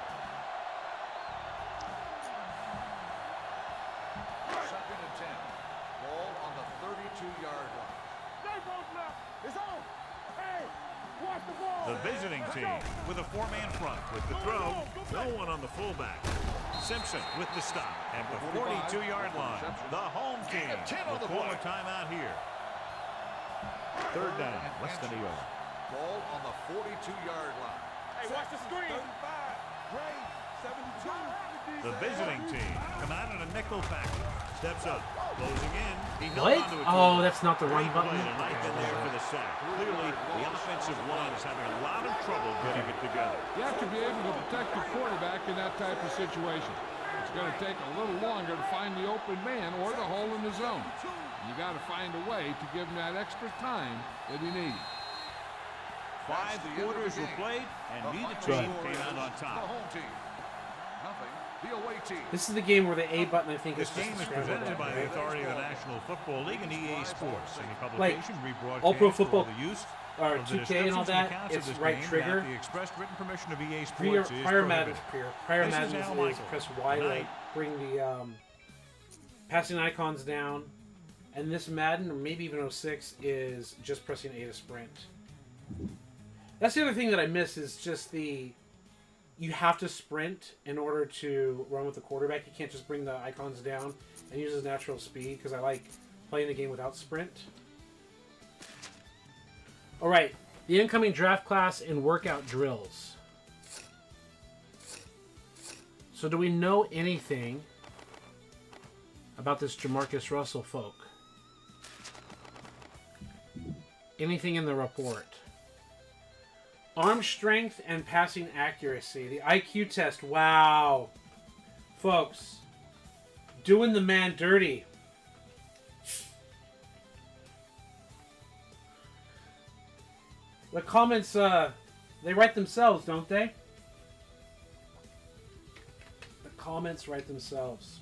Speaker 5: Second and 10. Ball on the 32-yard line.
Speaker 4: Stay both left. It's on. Hey, watch the ball.
Speaker 2: The visiting team with a 4-man front with the throw. No one on the fullback. Simpson with the stop at the 42-yard line. The home team will call a timeout here. Third down, less than a yard.
Speaker 5: Ball on the 42-yard line.
Speaker 4: Hey, watch the screen. 35. Grade 72.
Speaker 2: The visiting team come out in a nickel package. Steps up, closing in. He held
Speaker 1: What?
Speaker 2: onto it.
Speaker 1: Oh, that's not the run
Speaker 2: Great
Speaker 1: button.
Speaker 2: play tonight in there for the sack. Clearly, the offensive line is having a lot of trouble getting it together.
Speaker 3: You have to be able to protect your quarterback in that type of situation. It's going to take a little longer to find the open man or the hole in the zone. You got to find a way to give him that extra time that he needs.
Speaker 2: 5 quarters were played, and neither team came out on
Speaker 5: The
Speaker 2: top.
Speaker 5: home team. Nothing. The away team.
Speaker 1: This is the game where the A button, I think,
Speaker 2: This
Speaker 1: is
Speaker 2: game
Speaker 1: just
Speaker 2: is
Speaker 1: a scramble
Speaker 2: presented by
Speaker 1: button,
Speaker 2: the
Speaker 1: right?
Speaker 2: authority of the National Football League and EA Sports. Any
Speaker 1: Like,
Speaker 2: publication, rebroadcast,
Speaker 1: all pro
Speaker 2: or
Speaker 1: football,
Speaker 2: other use
Speaker 1: or
Speaker 2: of the
Speaker 1: 2K and all
Speaker 2: descriptions
Speaker 1: that,
Speaker 2: accounts of
Speaker 1: it's
Speaker 2: this
Speaker 1: right
Speaker 2: game
Speaker 1: trigger.
Speaker 2: without the expressed written permission of EA
Speaker 1: Prior,
Speaker 2: Sports is
Speaker 1: prior Madden,
Speaker 2: prohibited.
Speaker 1: prior
Speaker 2: This is
Speaker 1: Madden
Speaker 2: Al
Speaker 1: is
Speaker 2: Michael.
Speaker 1: press Y to
Speaker 2: Tonight.
Speaker 1: bring the passing icons down, and this Madden, or maybe even 06, is just pressing A to sprint. That's the other thing that I miss is just the... You have to sprint in order to run with the quarterback. You can't just bring the icons down and use his natural speed, because I like playing the game without sprint. Alright, the incoming draft class and workout drills. So do we know anything about this Jamarcus Russell folk? Anything in the report? Arm strength and passing accuracy. The IQ test. Wow. Folks, doing the man dirty. The comments, they write themselves, don't they? The comments write themselves.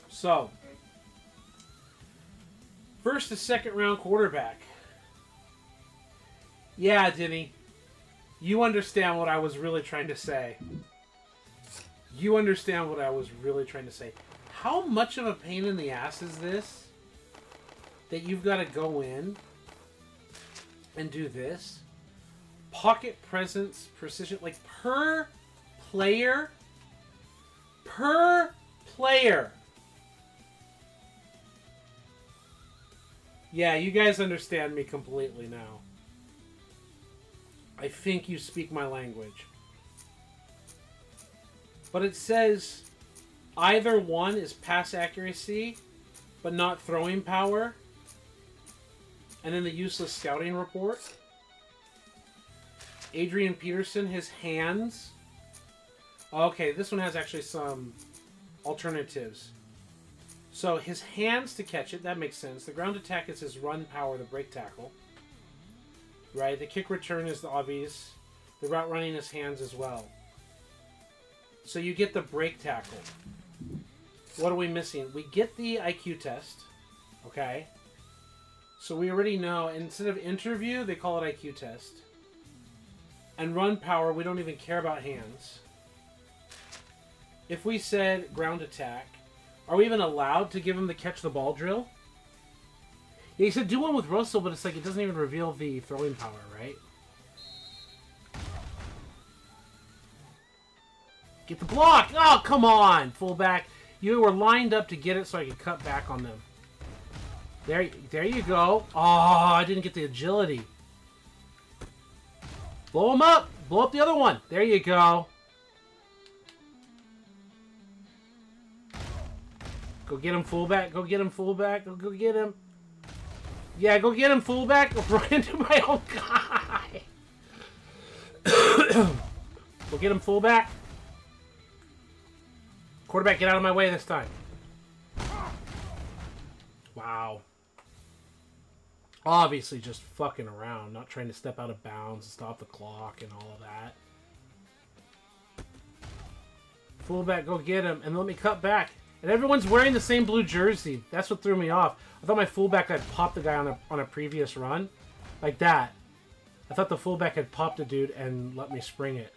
Speaker 1: So, first to second round quarterback. Yeah, Denny. You understand what I was really trying to say. You understand what I was really trying to say. How much of a pain in the ass is this? That you've got to go in and do this? Pocket presence, precision, like per player. Per player. Yeah, you guys understand me completely now. I think you speak my language. But it says either one is pass accuracy, but not throwing power. And then the useless scouting report. Adrian Peterson, his hands. Okay, this one has actually some alternatives. So his hands to catch it, that makes sense. The ground attack is his run power, the break tackle. Right, the kick return is the obvious. The route running is hands as well. So you get the break tackle. What are we missing? We get the IQ test. Okay. So we already know, instead of interview, they call it IQ test. And run power, we don't even care about hands. If we said ground attack, are we even allowed to give him the catch the ball drill? Yeah, he said do one with Russell, but it's like it doesn't even reveal the throwing power, right? Get the block! Oh, come on, fullback. You were lined up to get it so I could cut back on them. There you go. Oh, I didn't get the agility. Blow him up! Blow up the other one. There you go. Go get him, fullback. Go get him, fullback. Go get him. Yeah, go get him, fullback. Go run into my own guy. Go get him, fullback. Quarterback, get out of my way this time. Wow. Obviously just fucking around, not trying to step out of bounds and stop the clock and all of that. Fullback, go get him, and let me cut back. And everyone's wearing the same blue jersey. That's what threw me off. I thought my fullback had popped the guy on a previous run. Like that. I thought the fullback had popped a dude and let me spring it.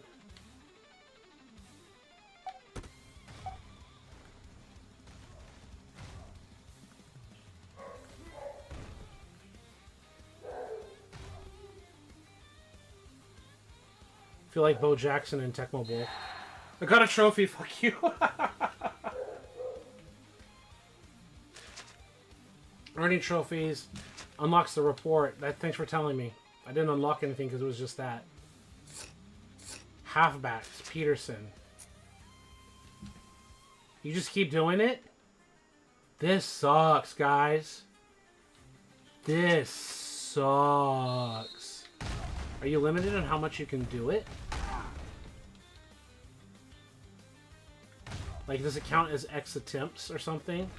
Speaker 1: I feel like Bo Jackson in Tecmo Bowl. I got a trophy, fuck you. Earning trophies unlocks the report. Thanks for telling me. I didn't unlock anything because it was just that. Halfbacks, Peterson. You just keep doing it? This sucks, guys. This sucks. Are you limited on how much you can do it? Like, does it count as X attempts or something?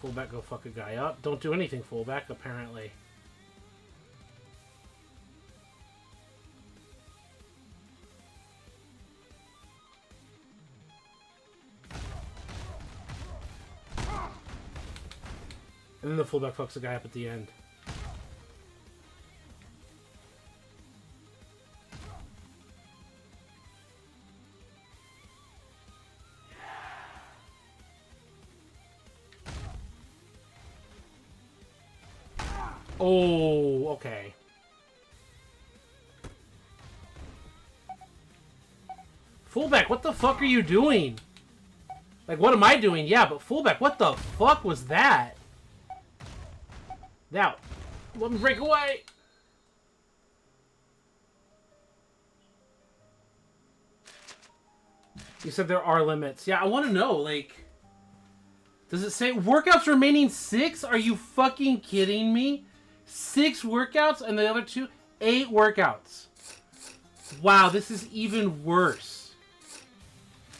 Speaker 1: Fullback, go fuck a guy up. Don't do anything, fullback, apparently. And then the fullback fucks a guy up at the end. Oh, okay. Fullback, what the fuck are you doing? Like, what am I doing? Yeah, but fullback, what the fuck was that? Now, let me break away. You said there are limits. Yeah, I want to know, like... Does it say workouts remaining 6? Are you fucking kidding me? 6 workouts and the other 2? 8 workouts. Wow, this is even worse.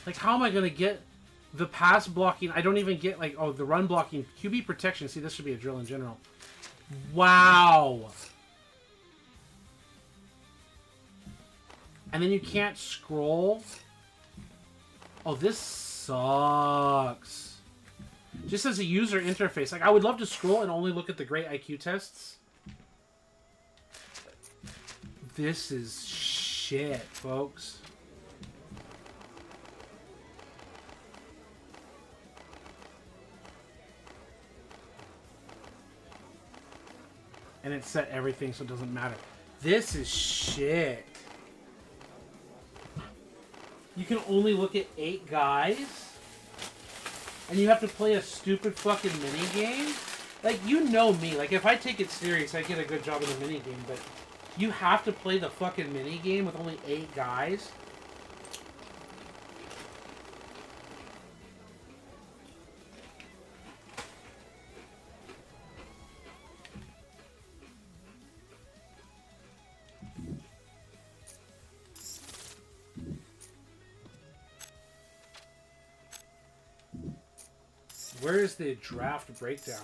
Speaker 1: Like, how am I going to get the pass blocking? I don't even get, like, oh, the run blocking. QB protection. See, this should be a drill in general. Wow. And then you can't scroll. Oh, this sucks. Just as a user interface. Like, I would love to scroll and only look at the great IQ tests. This is shit, folks. And it set everything so it doesn't matter. This is shit. You can only look at 8 guys? And you have to play a stupid fucking minigame? Like, you know me. Like, if I take it serious, I get a good job in the minigame. But you have to play the fucking minigame with only 8 guys? Where is the draft breakdown?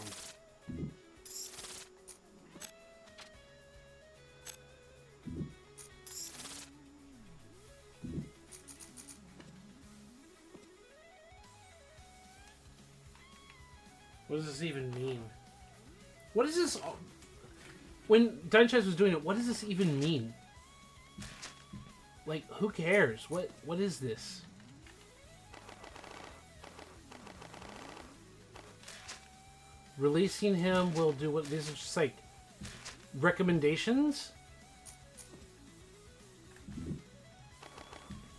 Speaker 1: What does this even mean? What is this? When Dunchaz was doing it, what does this even mean? Like, who cares? What is this? Releasing him will do what? These are just like recommendations?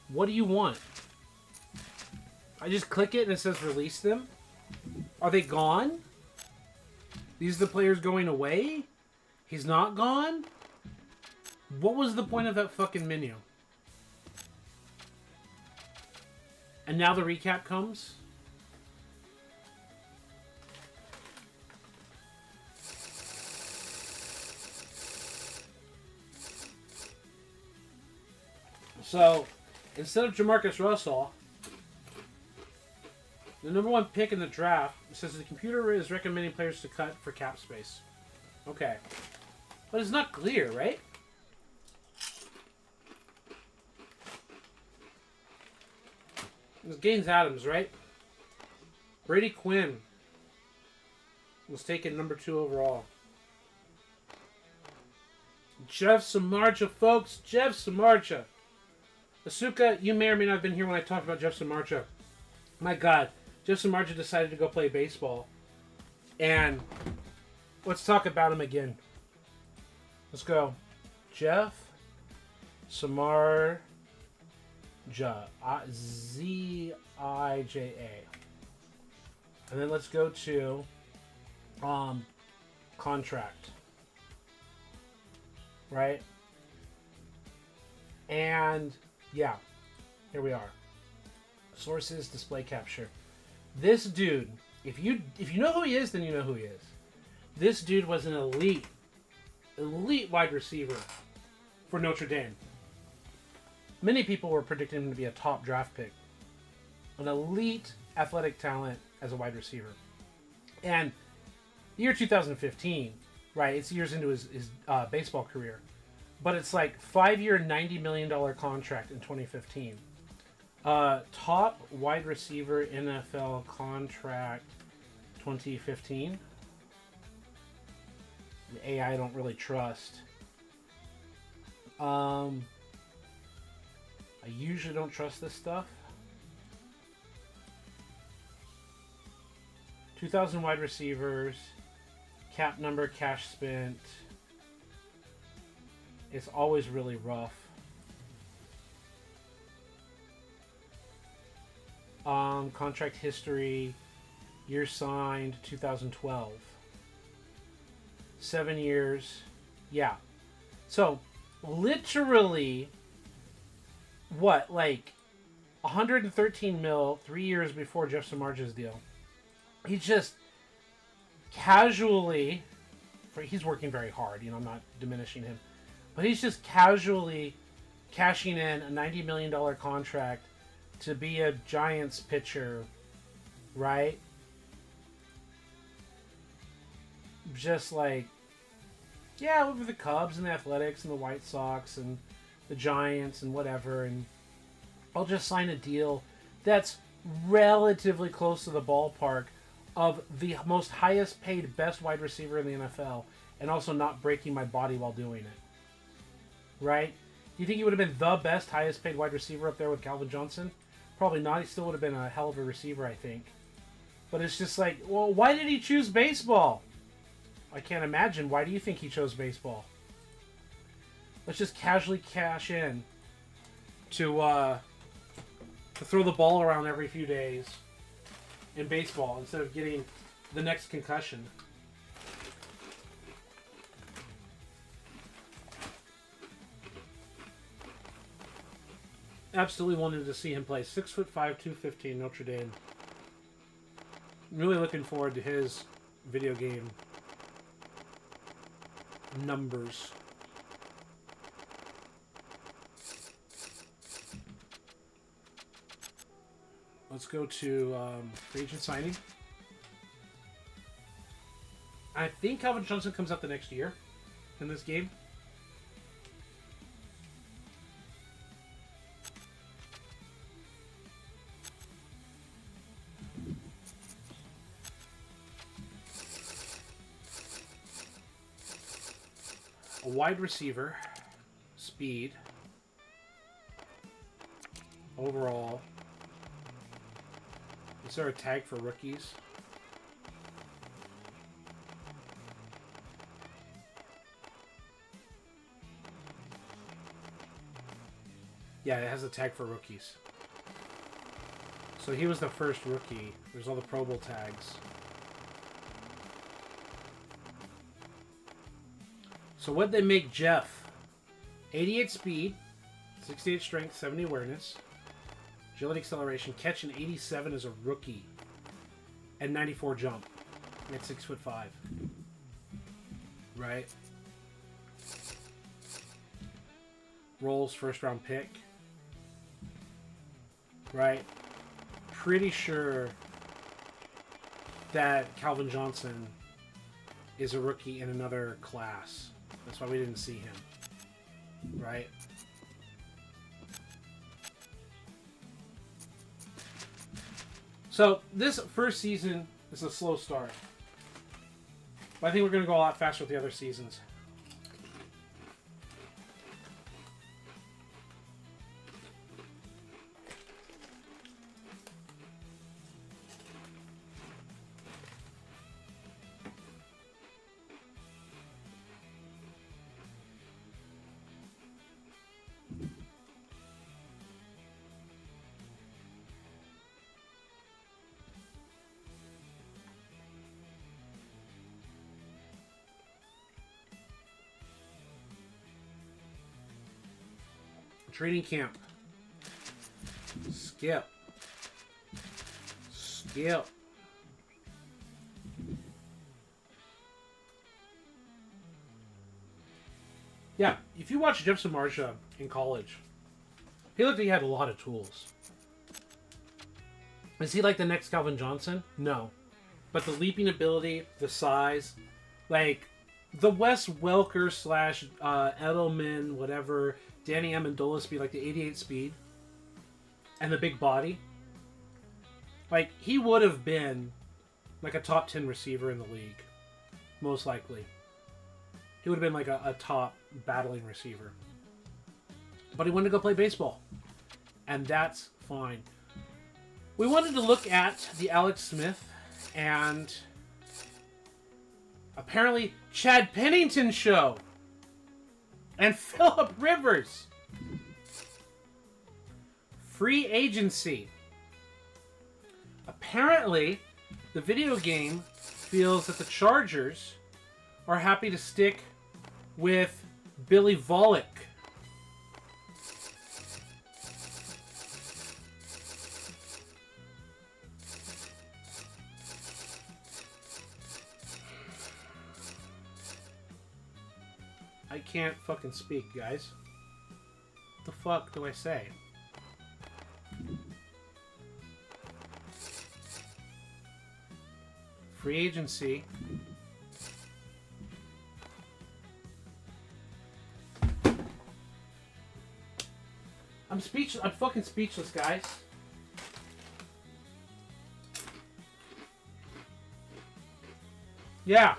Speaker 1: What do you want? I just click it and it says release them? Are they gone? These are the players going away? He's not gone? What was the point of that fucking menu? And now the recap comes? So, instead of Jamarcus Russell, the number 1 pick in the draft says the computer is recommending players to cut for cap space. Okay. But it's not clear, right? It's Gaines Adams, right? Brady Quinn was taken number 2 overall. Jeff Samardzija, folks. Jeff Samardzija. Asuka, you may or may not have been here when I talked about Jeff Samardzija. My God. Jeff Samardzija decided to go play baseball. And let's talk about him again. Let's go. Jeff Samardzija. Z-I-J-A. And then let's go to contract. Right? And yeah, here we are. Sources, display capture. This dude, if you know who he is, then you know who he is. This dude was an elite wide receiver for Notre Dame. Many people were predicting him to be a top draft pick. An elite athletic talent as a wide receiver. And the year 2015, right, it's years into his baseball career. But it's like 5-year, $90 million contract in 2015. Top wide receiver NFL contract 2015. The AI I don't really trust. I usually don't trust this stuff. 2000 wide receivers, Cap number, cash spent. It's always really rough. Contract history, year signed, 2012. 7 years. Yeah. So, literally, what, like, 113 mil 3 years before Jeff Samardzij's deal. He's just casually, he's working very hard, I'm not diminishing him, but he's just casually cashing in a $90 million contract to be a Giants pitcher, right? Just like, yeah, over the Cubs and the Athletics and the White Sox and the Giants and whatever, and I'll just sign a deal that's relatively close to the ballpark of the most highest paid best wide receiver in the NFL, and also not breaking my body while doing it. Right? Do you think he would have been the best highest paid wide receiver up there with Calvin Johnson? Probably not. He still would have been a hell of a receiver, I think. But it's just like, well, why did he choose baseball? I can't imagine. Why do you think he chose baseball? Let's just casually cash in to throw the ball around every few days in baseball instead of getting the next concussion. Absolutely wanted to see him play. 6'5", 215, Notre Dame. Really looking forward to his video game numbers. Let's go to free agent signing. I think Calvin Johnson comes up the next year in this game. A wide receiver, speed, overall. Is there a tag for rookies? Yeah, it has a tag for rookies. So he was the first rookie. There's all the Pro Bowl tags. So what'd they make Jeff? 88 speed, 68 strength, 70 awareness, agility, acceleration, catch an 87 as a rookie, and 94 jump at 6'5". Right? Rolls first round pick. Right? Pretty sure that Calvin Johnson is a rookie in another class. That's why we didn't see him. Right? So, this first season is a slow start. But I think we're going to go a lot faster with the other seasons. Training camp. Skip. Skip. Yeah, if you watch Jeff Samardzija in college, he looked like he had a lot of tools. Is he like the next Calvin Johnson? No. But the leaping ability, the size, like the Wes Welker slash Edelman, whatever, Danny Amendola speed, like the 88 speed, and the big body. Like, he would have been like a top 10 receiver in the league, most likely. He would have been like a top battling receiver. But he wanted to go play baseball, and that's fine. We wanted to look at the Alex Smith and Apparently, Chad Pennington show. And Phillip Rivers. Free agency. Apparently, the video game feels that the Chargers are happy to stick with Billy Volek. I can't fucking speak, guys. What the fuck do I say? Free agency. I'm speechless. I'm fucking speechless, guys. Yeah.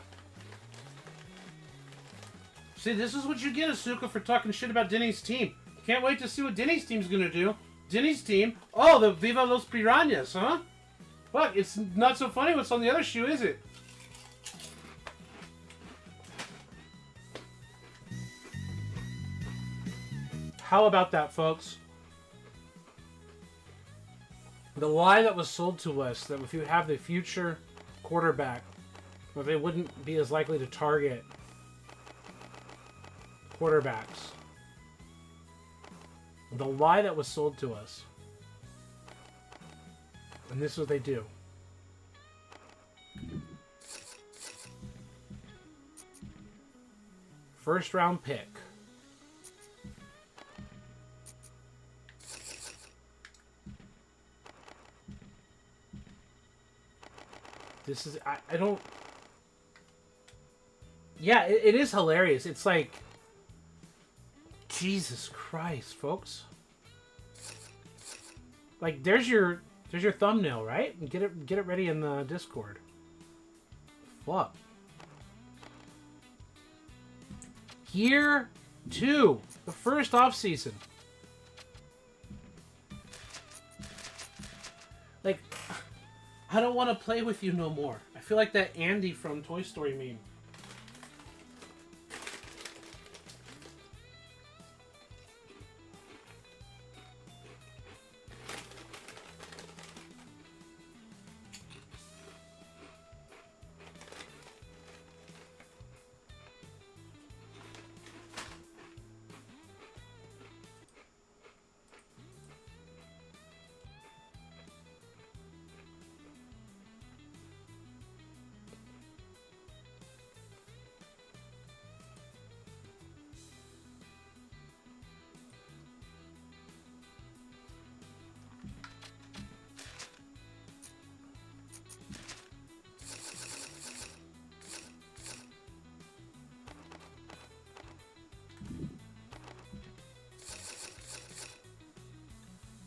Speaker 1: See, this is what you get, Asuka, for talking shit about Denny's team. Can't wait to see what Denny's team's gonna do. Denny's team. Oh, the Viva Los Piranhas, huh? Fuck, it's not so funny what's on the other shoe, is it? How about that, folks? The lie that was sold to us that if you have the future quarterback, well, they wouldn't be as likely to target quarterbacks. The lie that was sold to us. And this is what they do. First round pick. This is, I don't, yeah, it is hilarious. It's like, Jesus Christ, folks. Like, there's your thumbnail, right? And get it ready in the Discord. Fuck. Year 2, the first off season. Like, I don't want to play with you no more. I feel like that Andy from Toy Story meme.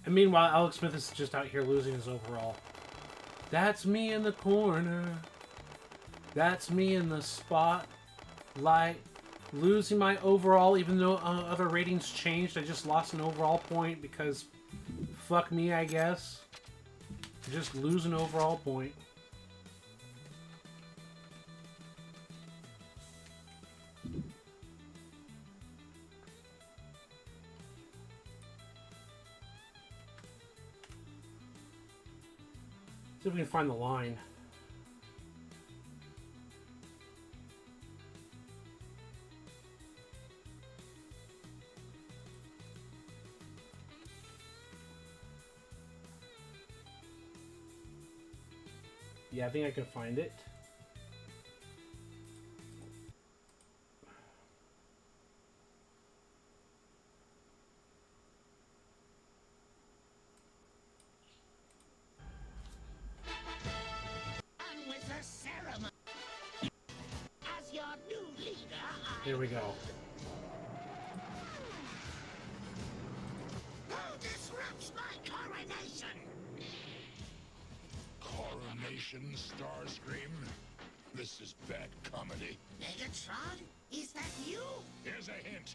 Speaker 1: And meanwhile, Alex Smith is just out here losing his overall. That's me in the corner. That's me in the spotlight. Losing my overall, even though other ratings changed. I just lost an overall point because fuck me, I guess. Just lose an overall point. See if we can find the line. Yeah, I think I can find it. Here we go.
Speaker 6: Who disrupts my coronation?
Speaker 7: Coronation, Starscream? This is bad comedy.
Speaker 6: Megatron? Is that you?
Speaker 7: Here's a hint.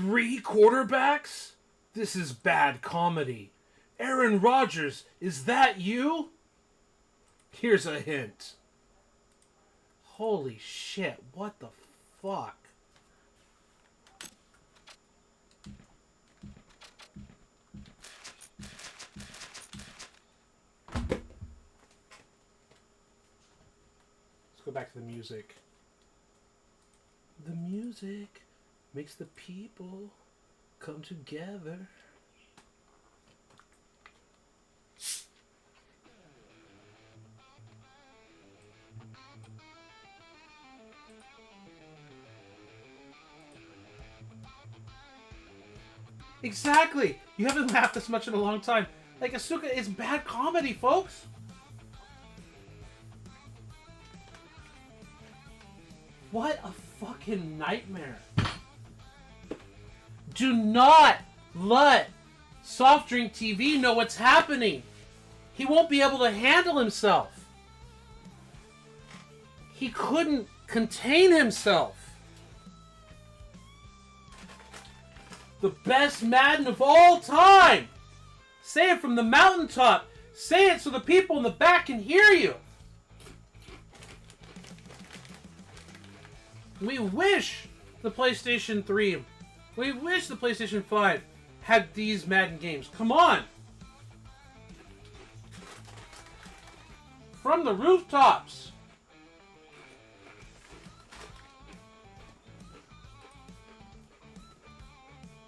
Speaker 1: 3 quarterbacks? This is bad comedy. Aaron Rodgers, is that you? Here's a hint. Holy shit, what the fuck? Let's go back to the music. The music makes the people come together. Exactly! You haven't laughed this much in a long time. Like, Asuka, it's bad comedy, folks! What a fucking nightmare. Do not let Soft Drink TV know what's happening. He won't be able to handle himself. He couldn't contain himself. The best Madden of all time. Say it from the mountaintop. Say it so the people in the back can hear you. We wish the PlayStation 3, we wish the PlayStation 5 had these Madden games. Come on! From the rooftops!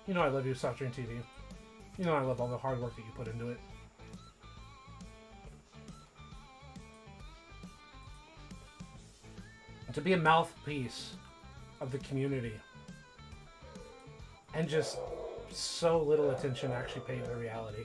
Speaker 1: You know I love you, Soft Drink TV. You know I love all the hard work that you put into it. To be a mouthpiece of the community and just so little attention actually paid to reality.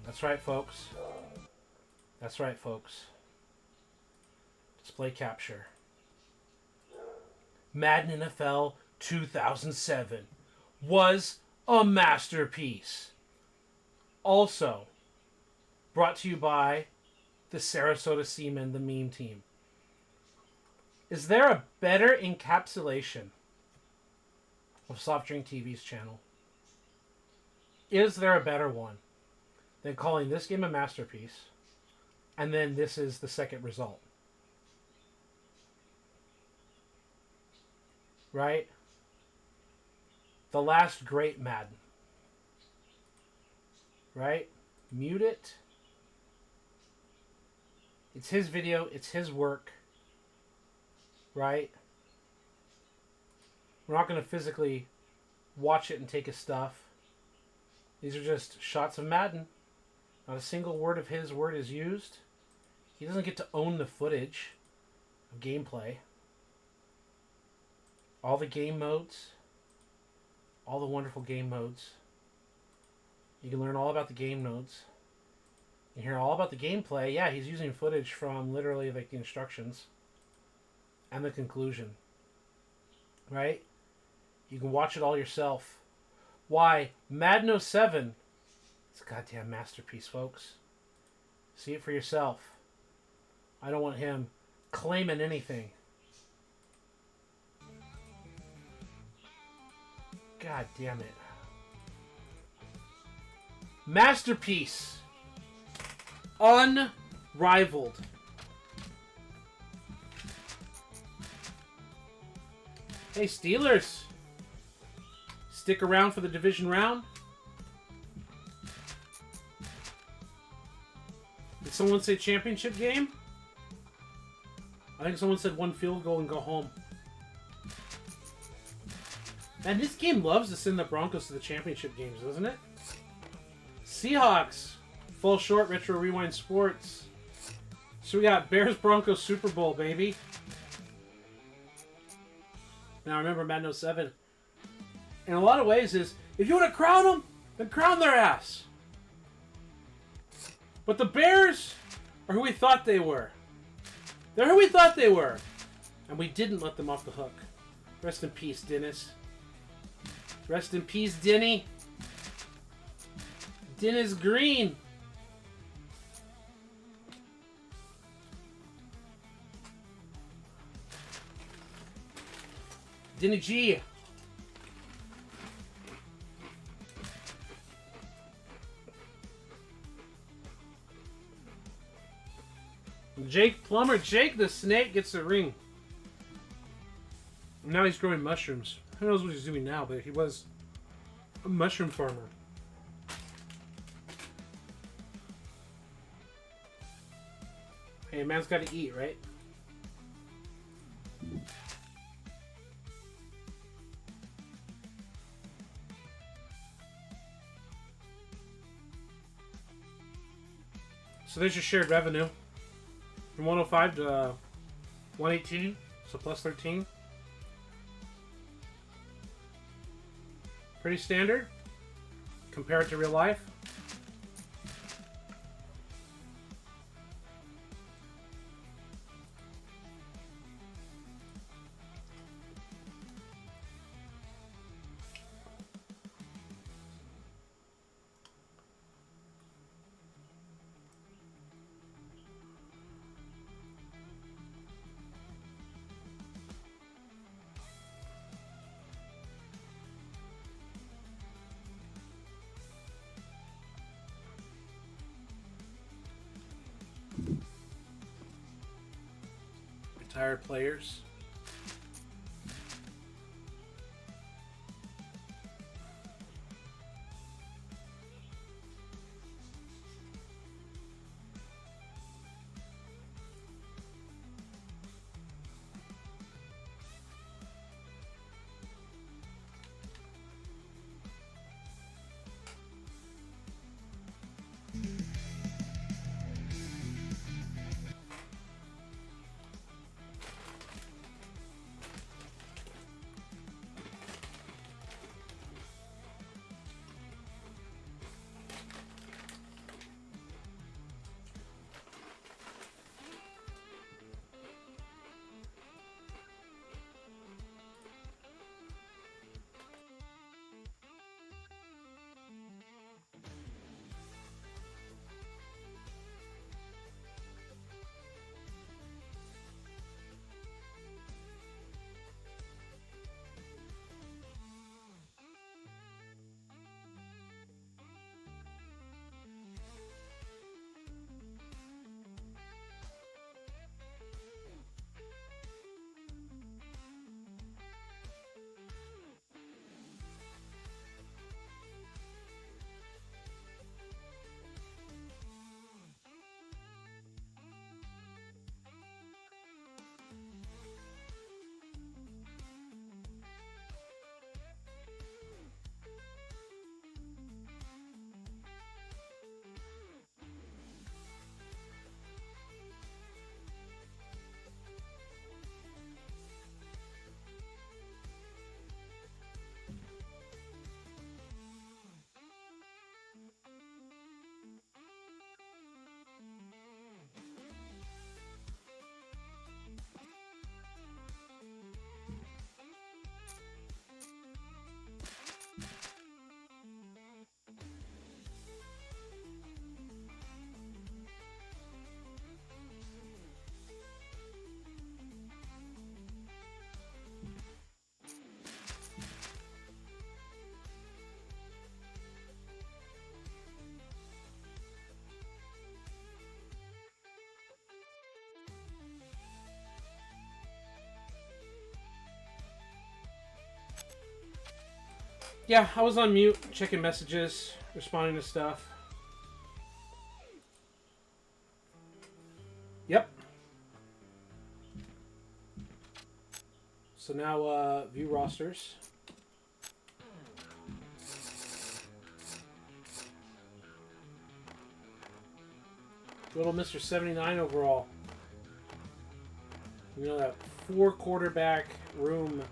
Speaker 1: That's right, folks. That's right, folks. Display capture. Madden NFL 2007 was a masterpiece. Also, brought to you by the Sarasota Seamen, the meme team. Is there a better encapsulation of Soft Drink TV's channel? Is there a better one than calling this game a masterpiece, and then this is the second result? Right? The last great Madden. Right? Mute it. It's his video. It's his work. Right? We're not going to physically watch it and take his stuff. These are just shots of Madden. Not a single word of his word is used. He doesn't get to own the footage of gameplay. All the game modes. All the wonderful game modes. You can learn all about the game modes. You hear all about the gameplay. Yeah, he's using footage from literally like the instructions and the conclusion. Right? You can watch it all yourself. Why? Madden 07. It's a goddamn masterpiece, folks. See it for yourself. I don't want him claiming anything. God damn it. Masterpiece. Unrivaled. Hey, Steelers. Stick around for the division round. Did someone say championship game? I think someone said 1 field goal and go home. And this game loves to send the Broncos to the championship games, doesn't it? Seahawks. Fall short, Retro Rewind Sports. So we got Bears-Broncos Super Bowl, baby. Now remember Madden 07. In a lot of ways is, if you want to crown them, then crown their ass. But the Bears are who we thought they were. They're who we thought they were. And we didn't let them off the hook. Rest in peace, Dennis. Rest in peace, Denny. Dennis Green. Denny G. Jake Plummer. Jake the Snake gets the ring. Now he's growing mushrooms. Who knows what he's doing now, but he was a mushroom farmer. Hey, man's got to eat, right? So there's your shared revenue. From 105 to 118, so plus 13. Pretty standard compared to real life. Retired players. Yeah, I was on mute, checking messages, responding to stuff. Yep. So now, view rosters. Little Mr. 79 overall. You know, that 4 quarterback room.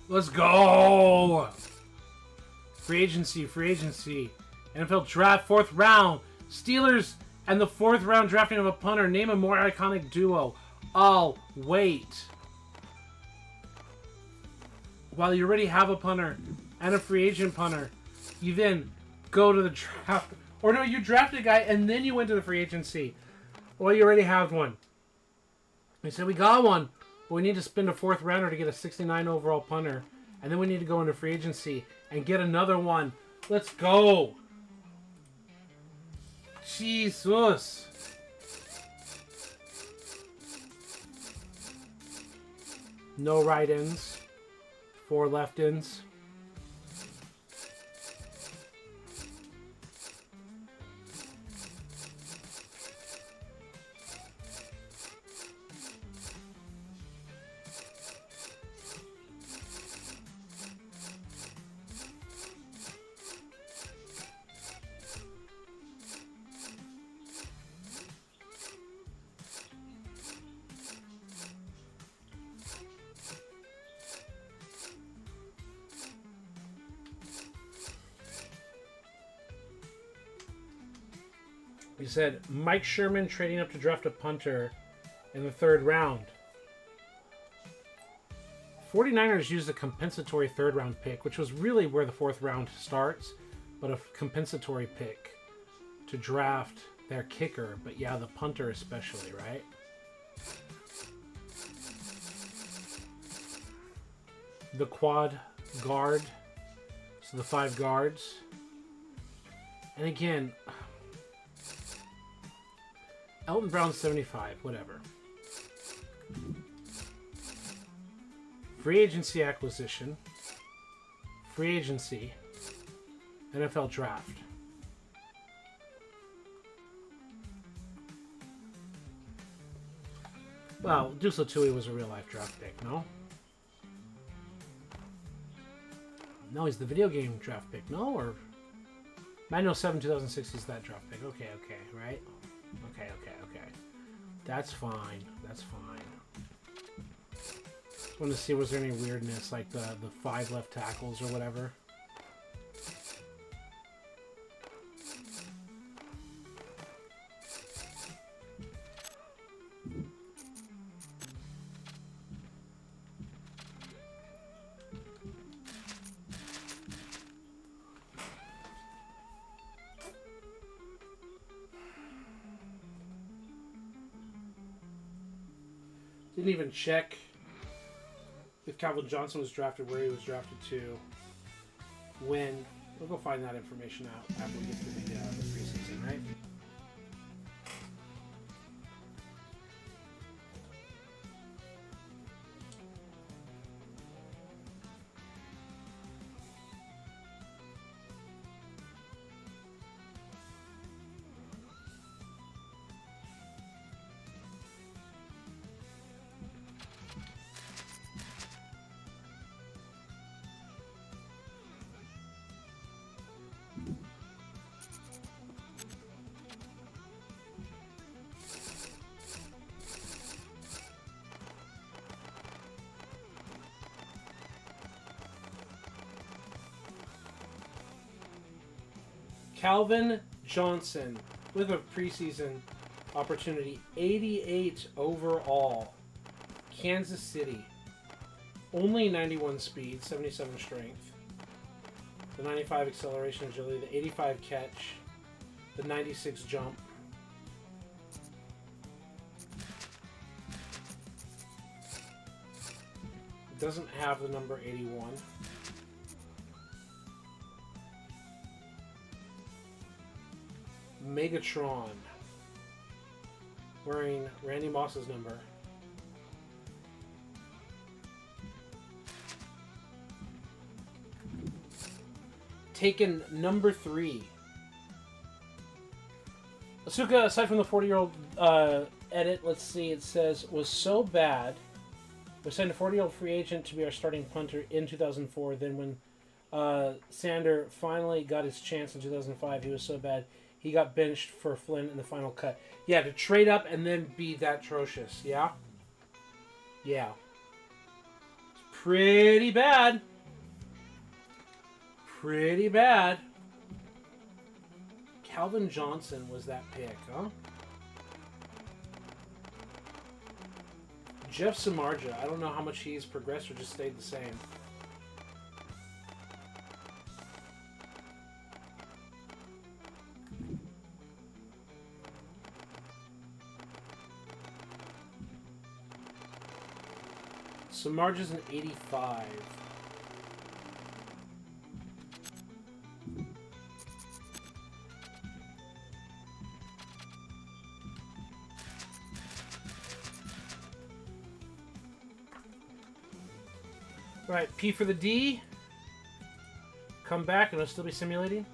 Speaker 1: Let's go! Free agency. NFL draft, 4th round. Steelers and the 4th round drafting of a punter. Name a more iconic duo. Oh, wait. While you already have a punter and a free agent punter, you then go to the draft. Or no, you draft a guy and then you went to the free agency. Well, you already have one. They said, we got one, but we need to spend a 4th rounder to get a 69 overall punter. And then we need to go into free agency and get another one. Let's go. Jesus. No right ends. 4 left ends. He said, Mike Sherman trading up to draft a punter in the 3rd round. 49ers used a compensatory 3rd round pick, which was really where the 4th round starts, but a compensatory pick to draft their kicker. But yeah, the punter especially, right? The quad guard. So the 5 guards. And again, Elton Brown 75, whatever. Free agency acquisition. Free agency. NFL draft. Well, Deuce Tui was a real life draft pick, no? No, he's the video game draft pick, no? Or Madden 07 2006 is that draft pick. Okay, right? Okay. That's fine. Just wanted to see, was there any weirdness, like the 5 left tackles or whatever? Didn't even check if Calvin Johnson was drafted, where he was drafted to, when. We'll go find that information out after we get to the preseason, right? Calvin Johnson with a preseason opportunity, 88 overall. Kansas City. Only 91 speed, 77 strength. The 95 acceleration agility, the 85 catch, the 96 jump. It doesn't have the number 81. Megatron, wearing Randy Moss's number. Taken number 3. Asuka, aside from the 40-year-old edit, let's see, it says, was so bad. We signed a 40-year-old free agent to be our starting punter in 2004. Then when Sander finally got his chance in 2005, he was so bad he got benched for Flynn in the final cut. Yeah, to trade up and then be that atrocious. Yeah? Yeah. It's Pretty bad. Pretty bad. Calvin Johnson was that pick, huh? Jeff Samardzija. I don't know how much he's progressed or just stayed the same. Samardzija's an 85. Right, P for the D. Come back and it'll still be simulating.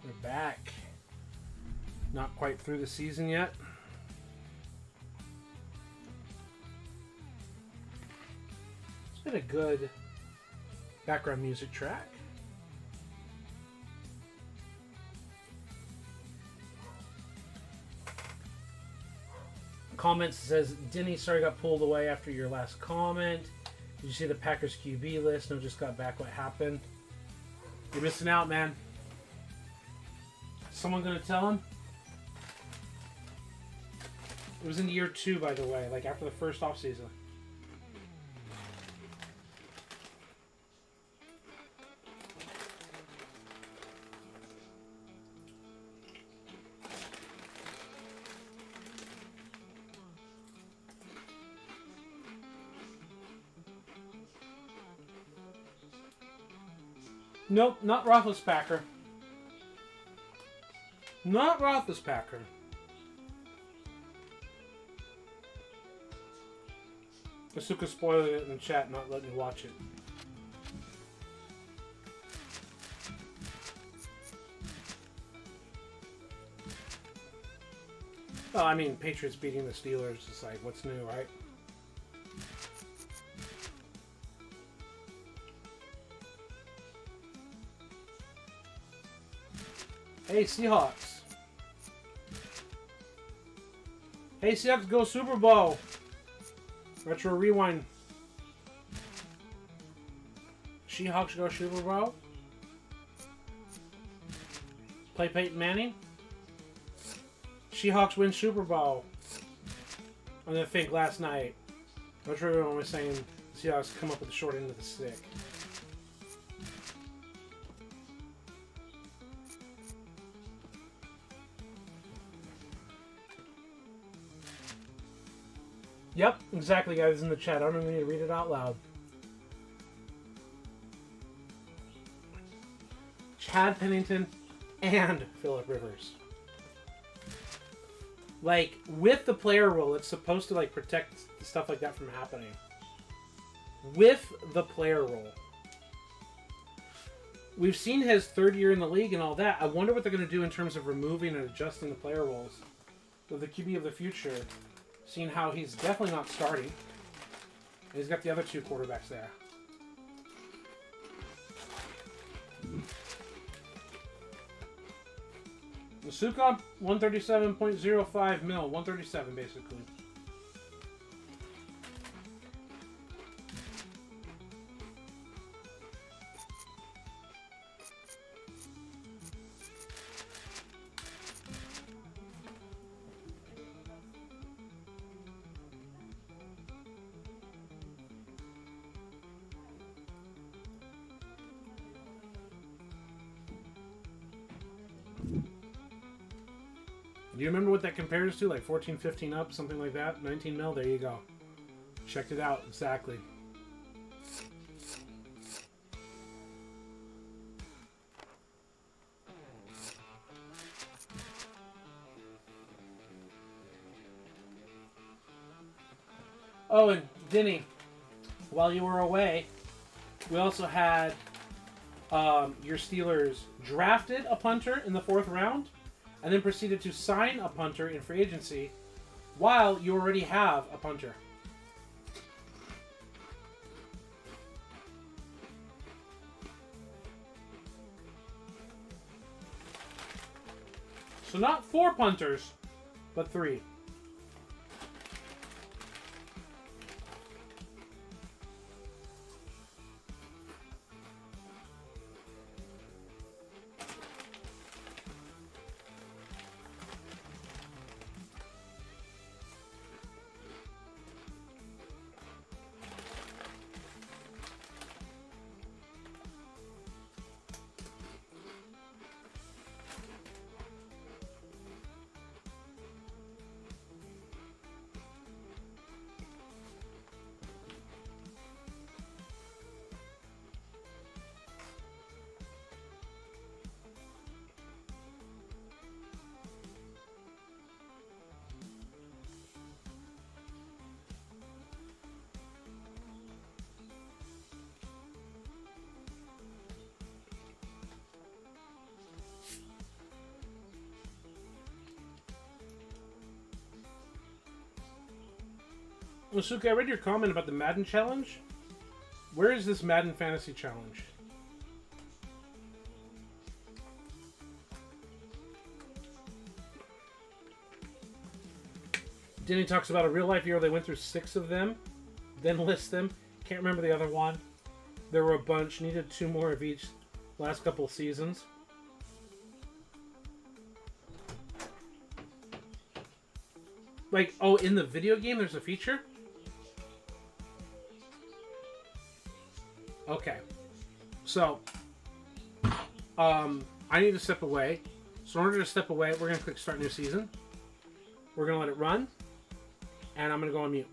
Speaker 1: We're back. Not quite through the season yet. It's been a good background music track. Comments says, Denny, sorry got pulled away after your last comment. Did you see the Packers QB list? No, just got back. What happened? You're missing out, man. Someone gonna tell him? It was in year 2, by the way, like after the first offseason. Nope, not Roethlisberger. Not Roethlisberger. Asuka spoiled it in the chat, not letting me watch it. Well, I mean, Patriots beating the Steelers is like, what's new, right? Hey, Seahawks. Hey, Seahawks, go Super Bowl. Retro Rewind. Seahawks go Super Bowl. Play Peyton Manning. Seahawks win Super Bowl. I didn't think last night. Retro Rewind was saying Seahawks come up with the short end of the stick. Yep, exactly, guys, in the chat. I don't even need to read it out loud. Chad Pennington and Phillip Rivers. Like, with the player rule, it's supposed to, like, protect stuff like that from happening. With the player rule. We've seen his third year in the league and all that. I wonder what they're going to do in terms of removing and adjusting the player rules with the QB of the future, seeing how he's definitely not starting. And he's got the other two quarterbacks there. Masuka, 137.05 mil. 137, basically. Do you remember what that compares to? Like 14, 15 up, something like that? 19 mil? There you go. Checked it out. Exactly. Oh, and Denny, while you were away, we also had your Steelers drafted a punter in the 4th round and then proceeded to sign a punter in free agency while you already have a punter. So not 4 punters, but 3. Masuke, I read your comment about the Madden challenge. Where is this Madden Fantasy Challenge? Denny talks about a real life year. They went through 6 of them, then list them. Can't remember the other one. There were a bunch. Needed 2 more of each last couple of seasons. Like, oh, in the video game there's a feature? Okay. So, I need to step away. So in order to step away, we're going to click Start New Season. We're going to let it run. And I'm going to go on mute.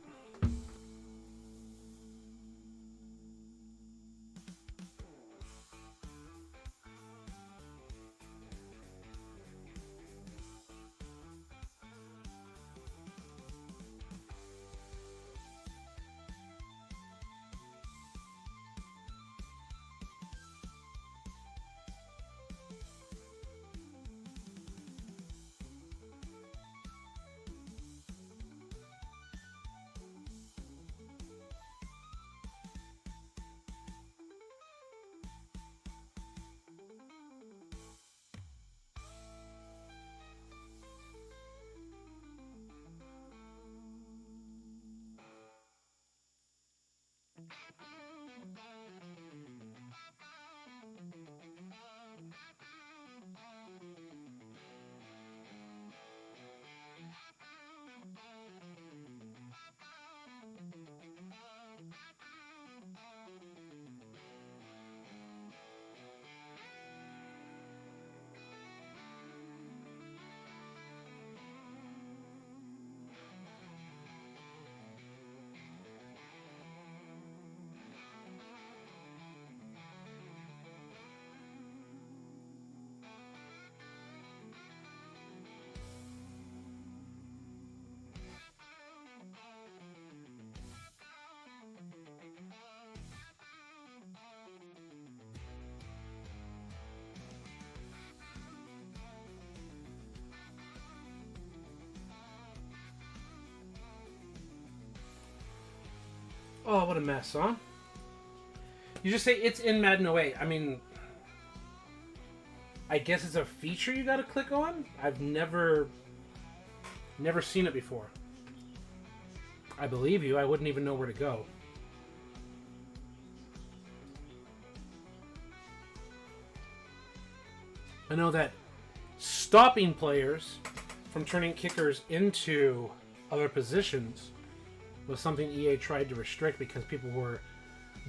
Speaker 1: Oh, what a mess, huh? You just say it's in Madden 08. I mean, I guess it's a feature you gotta click on? I've never seen it before. I believe you. I wouldn't even know where to go. I know that stopping players from turning kickers into other positions was something EA tried to restrict because people were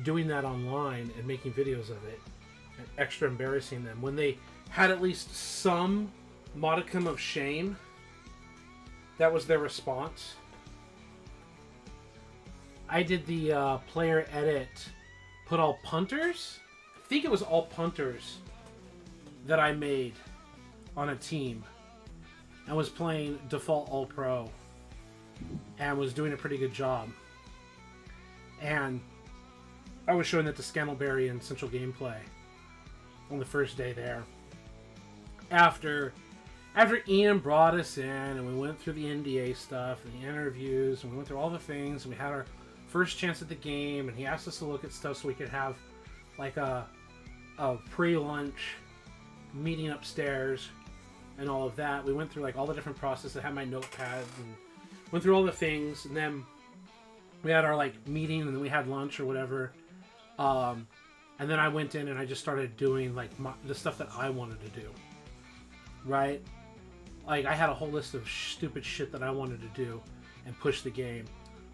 Speaker 1: doing that online and making videos of it and extra embarrassing them. When they had at least some modicum of shame, that was their response. I did the player edit, put all punters. I think it was all punters that I made on a team. I was playing default All-Pro and was doing a pretty good job. And I was showing that to Scantleberry in Central Gameplay on the first day there. After Ian brought us in and we went through the NDA stuff and the interviews and we went through all the things and we had our first chance at the game and he asked us to look at stuff so we could have like a pre-lunch meeting upstairs and all of that. We went through like all the different processes. I had my notepad and went through all the things, and then we had our like meeting and then we had lunch or whatever. And then I went in and I just started doing like the stuff that I wanted to do. Right? Like I had a whole list of stupid shit that I wanted to do and push the game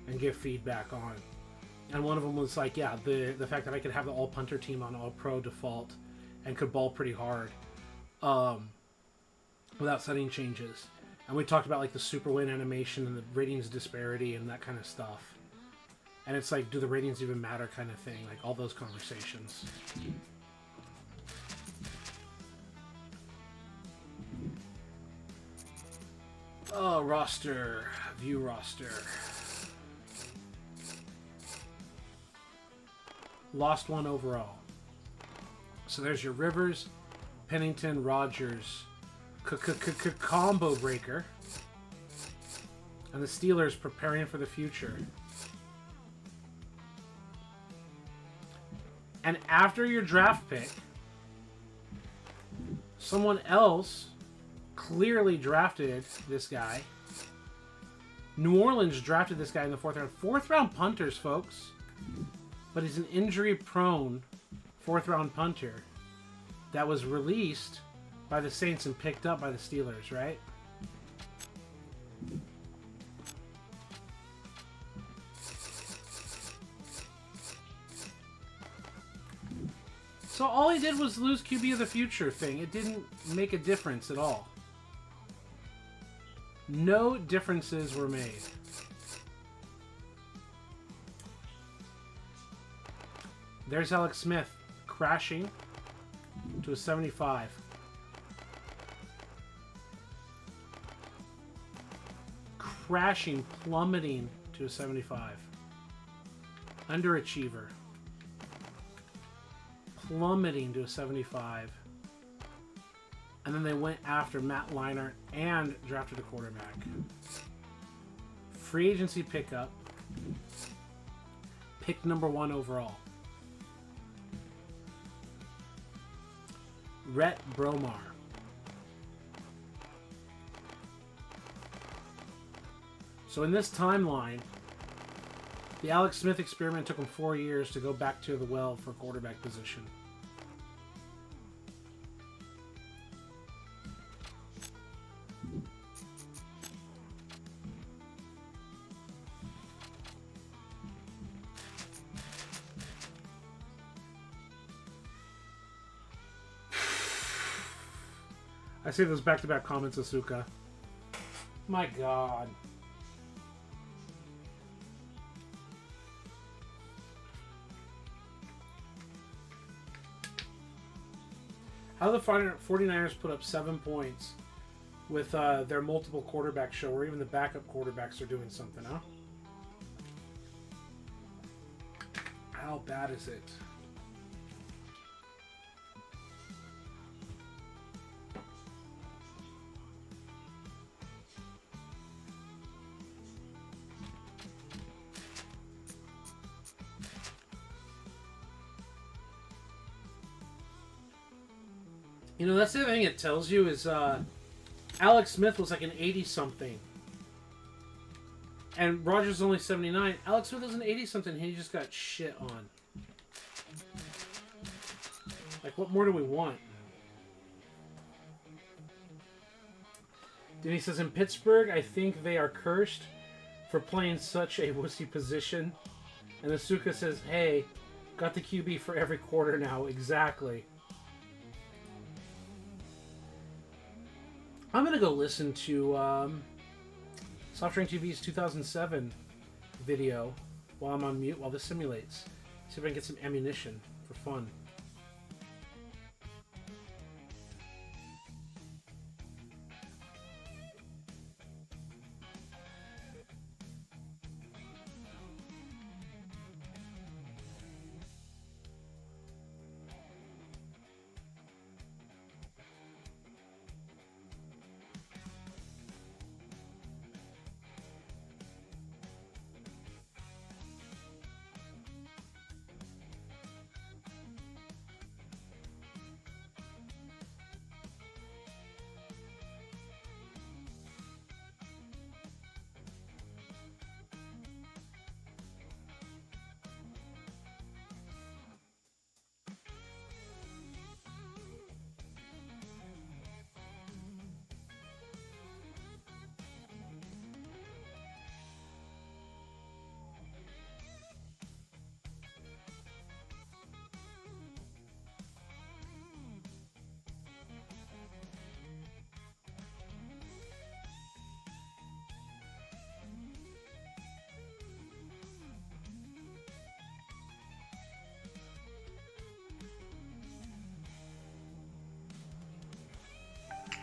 Speaker 1: and give feedback on. And one of them was like, yeah, the fact that I could have the all punter team on all pro default and could ball pretty hard without setting changes. And we talked about like the super win animation and the ratings disparity and that kind of stuff. And it's like, do the ratings even matter kind of thing, like all those conversations. Oh, roster. View roster. Lost one overall. So there's your Rivers, Pennington, Rodgers, combo breaker. And the Steelers preparing for the future. And after your draft pick, someone else clearly drafted this guy. New Orleans drafted this guy in the 4th round. 4th round punters, folks. But he's an injury-prone 4th round punter that was released by the Saints and picked up by the Steelers, right? So all he did was lose QB of the future thing. It didn't make a difference at all. No differences were made. There's Alex Smith crashing to a 75. Crashing, plummeting to a 75. Underachiever. Plummeting to a 75. And then they went after Matt Leinart and drafted a quarterback. Free agency pickup. Pick number 1 overall. Rhett Bromar. So in this timeline, the Alex Smith experiment took him 4 years to go back to the well for quarterback position. I see those back-to-back comments, Asuka. My God. How do the 49ers put up 7 points with their multiple quarterback show, or even the backup quarterbacks are doing something, huh? How bad is it? You know, that's the other thing it tells you is Alex Smith was like an 80-something. And Rodgers is only 79. Alex Smith was an 80-something and he just got shit on. Like, what more do we want? Then he says, in Pittsburgh, I think they are cursed for playing such a wussy position. And Asuka says, hey, got the QB for every quarter now. Exactly. I'm going to go listen to Soft Drink TV's 2007 video while I'm on mute, while this simulates. See if I can get some ammunition for fun.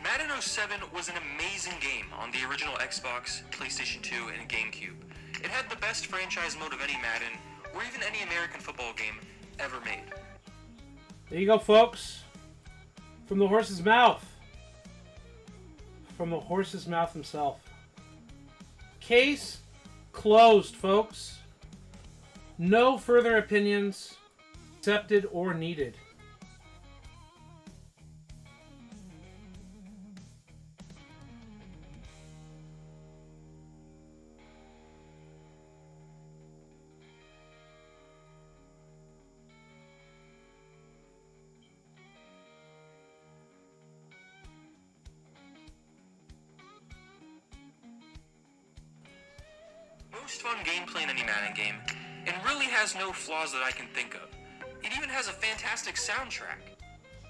Speaker 8: Madden 07 was an amazing game on the original Xbox, PlayStation 2, and GameCube. It had the best franchise mode of any Madden, or even any American football game ever made.
Speaker 1: There you go, folks. From the horse's mouth. From the horse's mouth himself. Case closed, folks. No further opinions accepted or needed.
Speaker 8: Most fun gameplay in any Madden game, and really has no flaws that I can think of. It even has a fantastic soundtrack.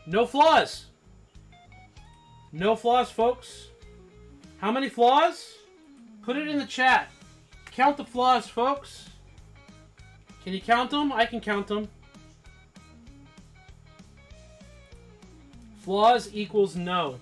Speaker 1: No flaws. No flaws, folks. How many flaws? Put it in the chat. Count the flaws, folks. Can you count them? I can count them. Flaws equals no.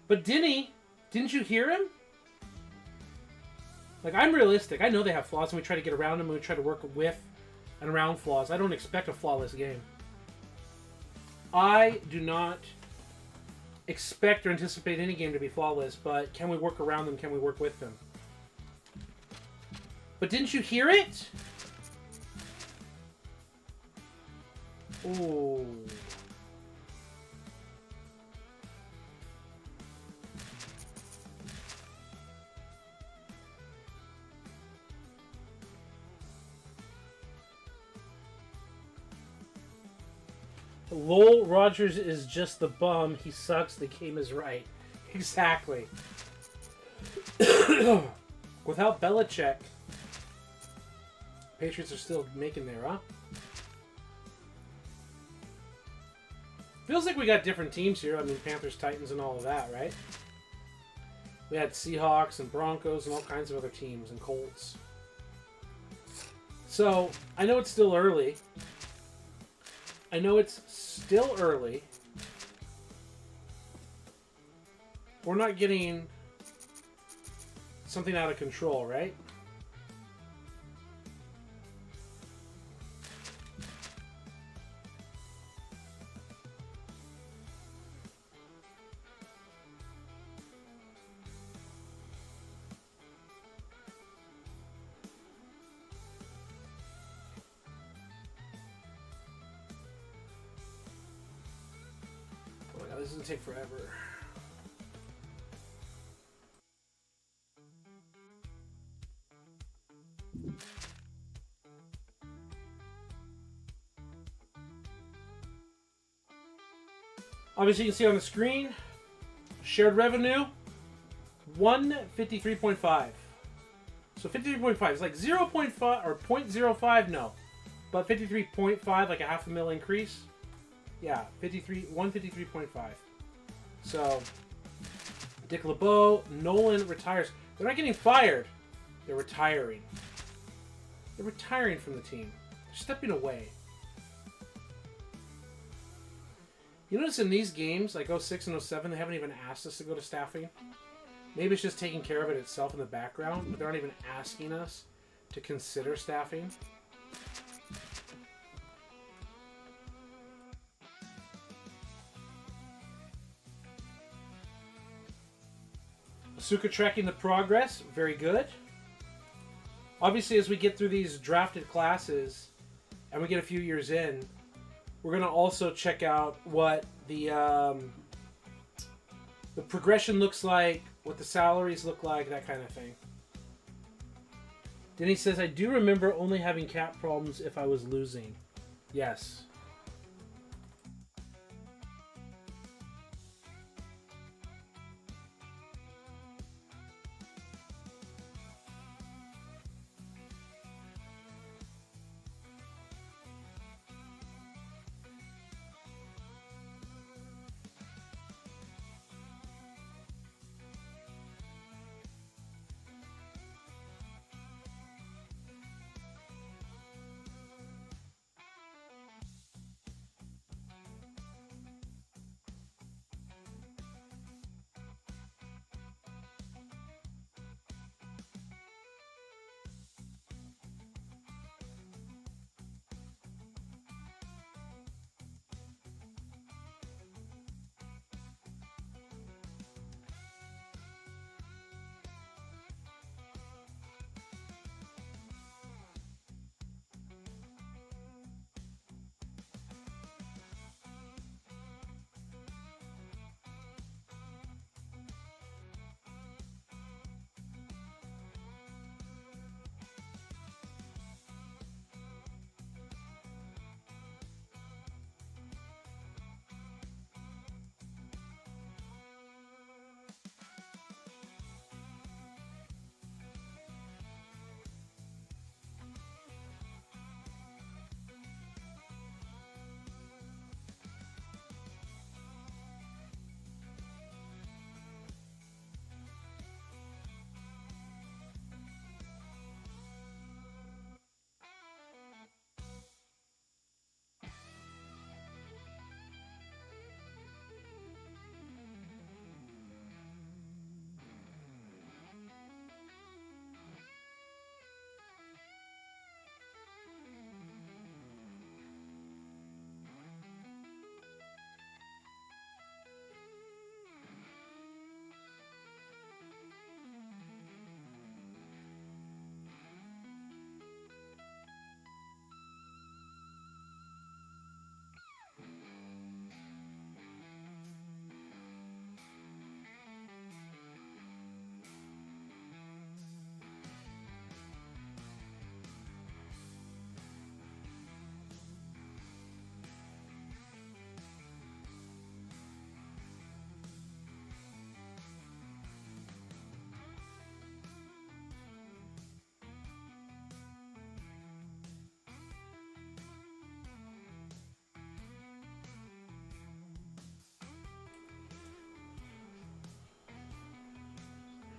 Speaker 1: But didn't you hear him? Like, I'm realistic. I know they have flaws, and we try to get around them, and we try to work with and around flaws. I don't expect a flawless game. I do not expect or anticipate any game to be flawless, but can we work around them? Can we work with them? But didn't you hear it? Ooh. Lowell Rodgers is just the bum. He sucks. The game is right. Exactly. Without Belichick, Patriots are still making there, huh? Feels like we got different teams here. I mean, Panthers, Titans, and all of that, right? We had Seahawks and Broncos and all kinds of other teams and Colts. So, I know it's still early. We're not getting something out of control, right? Oh my God, this is gonna take forever. Obviously, you can see on the screen, shared revenue, 153.5. So 53.5 is like 0.5 or 0.05, no, but 53.5, like a half a mil increase. Yeah, 153.5. So Dick LeBeau, Nolan retires. They're not getting fired. They're retiring. They're retiring from the team. They're stepping away. You notice in these games, like 06 and 07, they haven't even asked us to go to staffing. Maybe it's just taking care of it itself in the background, but they're not even asking us to consider staffing. Asuka tracking the progress, very good. Obviously, as we get through these drafted classes and we get a few years in, we're going to also check out what the progression looks like, what the salaries look like, that kind of thing. Denny says, I do remember only having cap problems if I was losing. Yes.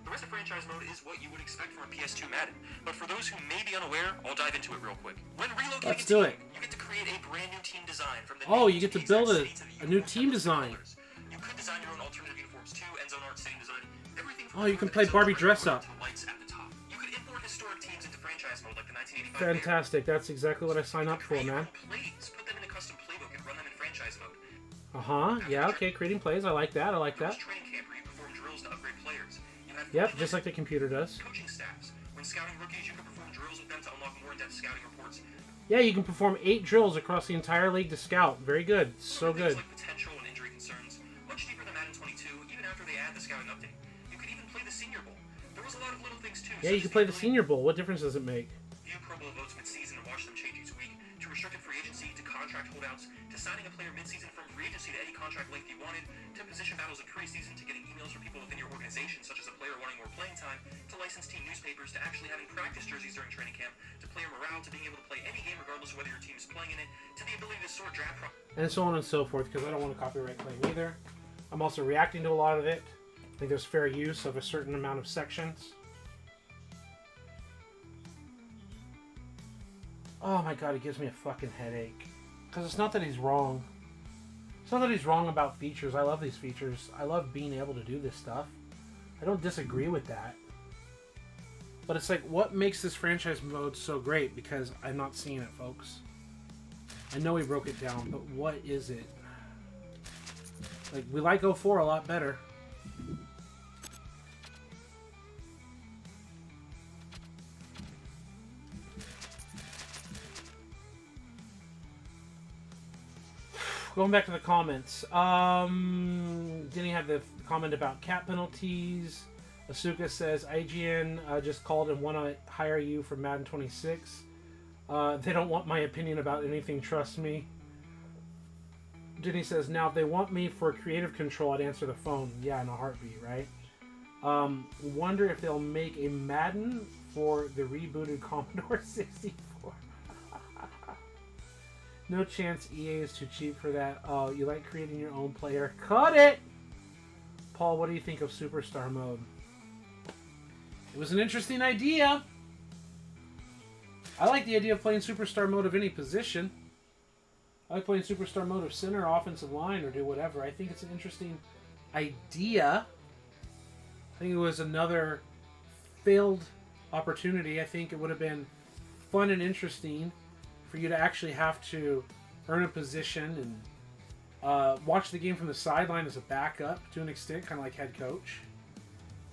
Speaker 8: The rest of franchise mode is what you would expect from a PS2 Madden, but for those who may be unaware, I'll dive into it real quick. When relocating
Speaker 1: Let's
Speaker 8: a
Speaker 1: do
Speaker 8: team,
Speaker 1: it.
Speaker 8: you get to create a brand new team design from the
Speaker 1: Oh,
Speaker 8: names
Speaker 1: you get to
Speaker 8: the
Speaker 1: build
Speaker 8: exact states of the
Speaker 1: a new
Speaker 8: uniform
Speaker 1: team
Speaker 8: to the
Speaker 1: design.
Speaker 8: colors. You could design your own alternative uniforms too, end zone art, setting design, everything from
Speaker 1: Oh, you can
Speaker 8: the
Speaker 1: play
Speaker 8: zone
Speaker 1: Barbie
Speaker 8: to
Speaker 1: dress
Speaker 8: the
Speaker 1: up.
Speaker 8: lights teams into franchise mode like the 1985
Speaker 1: Fantastic. That's exactly what I signed up for,
Speaker 8: Create your
Speaker 1: man.
Speaker 8: own plays, put them in a custom playbook, and run them in franchise mode.
Speaker 1: Yeah, okay, creating plays. I like that. I like
Speaker 8: There
Speaker 1: that.
Speaker 8: was training camp where you perform drills to upgrade players. You had
Speaker 1: Yep, just like the computer does.
Speaker 8: coaching staffs. When scouting rookies, you could perform drills with them to unlock more in-depth scouting reports.
Speaker 1: Yeah, you can perform 8 drills across the entire league to scout. Very good. So good.
Speaker 8: Things like potential and injury concerns, much deeper than Madden 22, even after they add the scouting update. You could even play the Senior Bowl. There was a lot of little things too.
Speaker 1: Yeah, you can play the Senior Bowl. What difference does it make?
Speaker 8: View Pro Bowl votes mid-season and watch them change each week. To restricted free agency, to contract holdouts, to signing a player mid-season from free agency to any contract length you wanted, to position battles in preseason, to getting emails from people within your organization, such as a player wanting more playing time, to licensed team newspapers, to actually having practice jerseys during training camp, to player morale, to being able to play any game regardless of whether your team is playing in it, to the ability to sort draft
Speaker 1: And so on and so forth, because I don't want to copyright claim either. I'm also reacting to a lot of it. I think there's fair use of a certain amount of sections. Oh my god, it gives me a fucking headache. Because it's not that he's wrong. It's not that he's wrong about features. I love these features. I love being able to do this stuff. I don't disagree with that. But it's like, what makes this franchise mode so great? Because I'm not seeing it, folks. I know he broke it down, but what is it? Like, we like 04 a lot better. Going back to the comments. Then he had the comment about cap penalties. Asuka says, IGN just called and want to hire you for Madden 26. They don't want my opinion about anything, trust me. Jenny says, now if they want me for creative control, I'd answer the phone. Yeah, in a heartbeat, right? Wonder if they'll make a Madden for the rebooted Commodore 64. No chance EA is too cheap for that. Oh, you like creating your own player? Cut it! Paul, what do you think of Superstar Mode? It was an interesting idea. I like the idea of playing Superstar Mode of any position. I like playing Superstar Mode of center, offensive line, or do whatever. I think it's an interesting idea. I think it was another failed opportunity. I think it would have been fun and interesting for you to actually have to earn a position and watch the game from the sideline as a backup to an extent, kind of like head coach.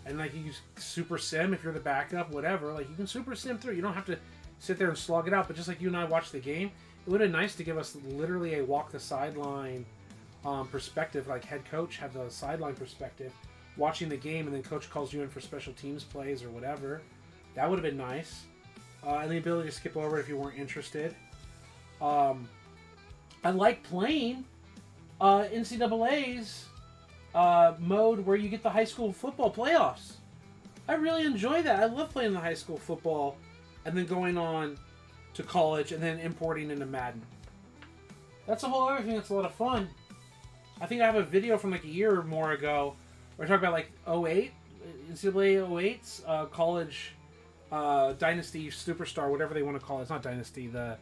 Speaker 1: And like you use super sim if you're the backup, whatever. Like you can super sim through. You don't have to sit there and slog it out. But just like you and I watch the game, it would have been nice to give us literally a walk the sideline perspective, like head coach have the sideline perspective, watching the game, and then coach calls you in for special teams plays or whatever. That would have been nice. And the ability to skip over if you weren't interested. I like playing NCAA's mode where you get the high school football playoffs. I really enjoy that. I love playing the high school football and then going on to college and then importing into Madden. That's a whole other thing that's a lot of fun. I think I have a video from like a year or more ago where I talk about like 08, NCAA 08's college Dynasty Superstar, whatever they want to call it. It's not Dynasty, the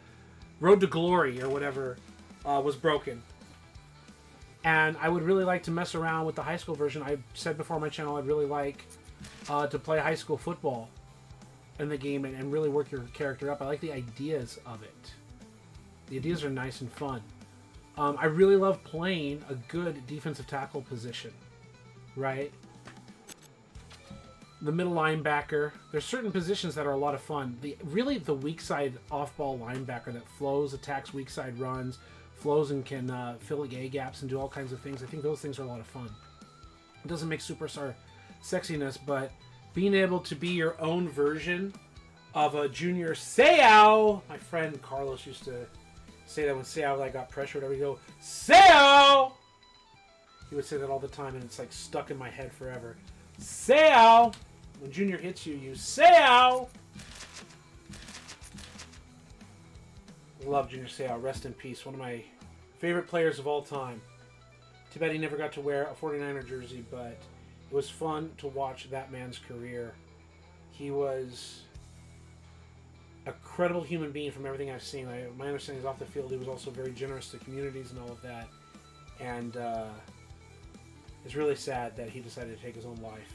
Speaker 1: Road to Glory or whatever was broken. And I would really like to mess around with the high school version. I said before on my channel I'd really like to play high school football in the game and really work your character up. I like the ideas of it. The ideas are nice and fun. I really love playing a good defensive tackle position, right? The middle linebacker. There's certain positions that are a lot of fun. Really the weak side off-ball linebacker that flows, attacks weak side runs, flows and can fill A gaps and do all kinds of things. I think those things are a lot of fun. It doesn't make superstar sexiness, but being able to be your own version of a Junior Seau. My friend Carlos used to say that when Seau like got pressured, I would go, Seau! He would say that all the time, and it's like stuck in my head forever. Seau! When Junior hits you, you Seau! Love Junior Seau. Rest in peace. One of my favorite players of all time. Too bad he never got to wear a 49er jersey, but it was fun to watch that man's career. He was a credible human being from everything I've seen. My understanding is off the field, he was also very generous to communities and all of that. And it's really sad that he decided to take his own life.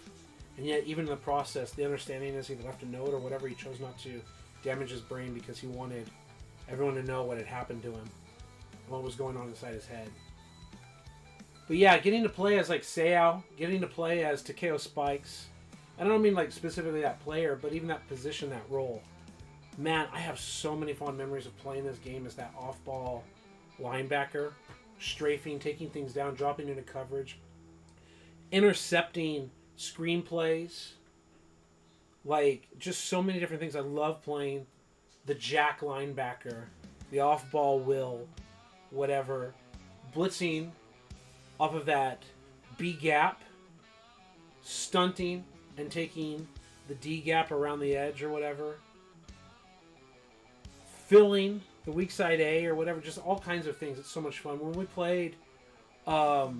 Speaker 1: And yet, even in the process, the understanding is he left a note or whatever, he chose not to damage his brain because he wanted everyone to know what had happened to him and what was going on inside his head. But yeah, getting to play as like Seau, getting to play as Takeo Spikes. I don't mean like specifically that player, but even that position, that role. Man, I have so many fond memories of playing this game as that off-ball linebacker, strafing, taking things down, dropping into coverage, intercepting screenplays, like just so many different things. I love playing the jack linebacker, the off-ball will, whatever, blitzing off of that B gap, stunting and taking the D gap around the edge or whatever, filling the weak side A or whatever, just all kinds of things. It's so much fun. When we played, what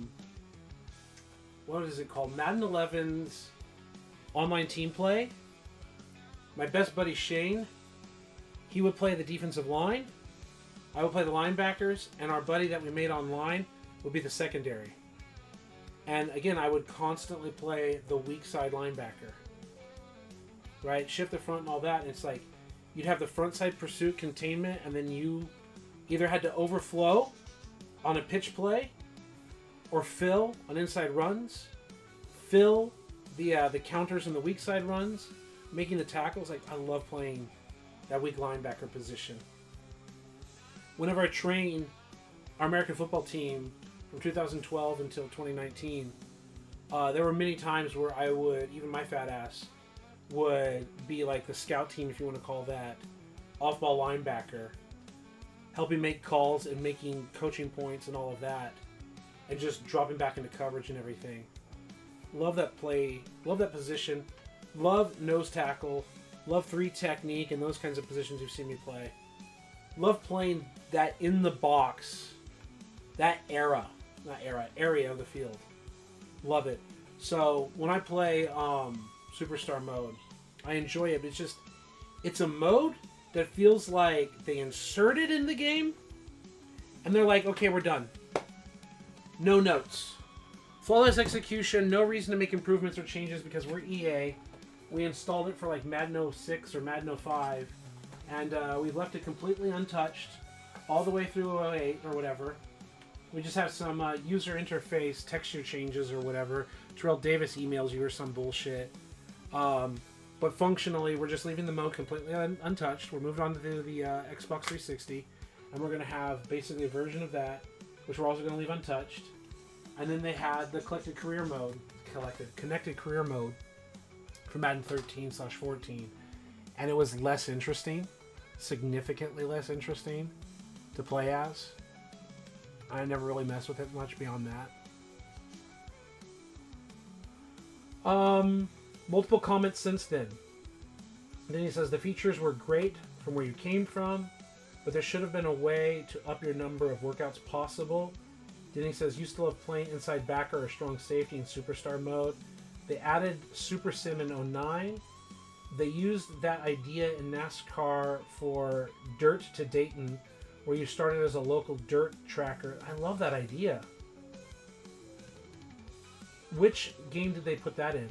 Speaker 1: is it called? Madden 11's online team play. My best buddy Shane, he would play the defensive line. I would play the linebackers, and our buddy that we made online would be the secondary. And again, I would constantly play the weak side linebacker. Right? Shift the front and all that. And it's like, you'd have the front side pursuit containment, and then you either had to overflow on a pitch play or fill on inside runs, fill the counters and the weak side runs, making the tackles. Like, I love playing that weak linebacker position. Whenever I train our American football team from 2012 until 2019, there were many times where I would, even my fat ass, would be like the scout team, if you want to call that, off-ball linebacker, helping make calls and making coaching points and all of that, and just dropping back into coverage and everything. Love that play, love that position, love nose tackle, love 3 technique and those kinds of positions you've seen me play. Love playing that in the box, that area of the field. Love it. So when I play Superstar mode, I enjoy it. But it's a mode that feels like they inserted in the game, and they're like, okay, we're done. No notes. Flawless execution, no reason to make improvements or changes because we're EA. We installed it for like Madden 06 or Madden 05, and we've left it completely untouched all the way through 08 or whatever. We just have some user interface texture changes or whatever. Terrell Davis emails you or some bullshit. But functionally, we're just leaving the mode completely untouched. We're moving on to the Xbox 360, and we're going to have basically a version of that, which we're also going to leave untouched. And then they had the connected career mode for Madden 13/14, and it was less interesting, significantly less interesting to play as. I never really messed with it much beyond that. Multiple comments since then. And then he says, the features were great from where you came from, but there should have been a way to up your number of workouts possible. Then he says, you still have playing inside backer or strong safety in Superstar mode. They added Super Sim in 09. They used that idea in NASCAR for Dirt to Dayton, where you started as a local dirt tracker. I love that idea. Which game did they put that in?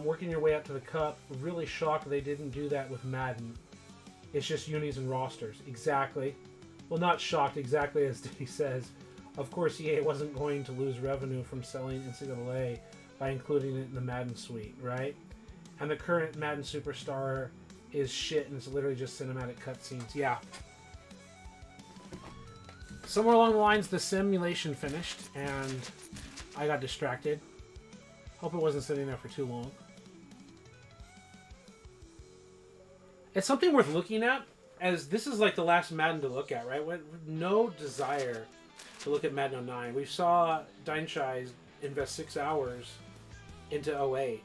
Speaker 1: Working your way up to the cup. Really shocked they didn't do that with Madden. It's just unis and rosters. Exactly. Well, not shocked, exactly as he says. Of course, EA wasn't going to lose revenue from selling NCAA by including it in the Madden suite, right? And the current Madden Superstar is shit, and it's literally just cinematic cutscenes. Yeah. Somewhere along the lines, the simulation finished, and I got distracted. Hope it wasn't sitting there for too long. It's something worth looking at, as this is like the last Madden to look at, right? No desire to look at Madden 09. We saw Dyneshise invest 6 hours into 08.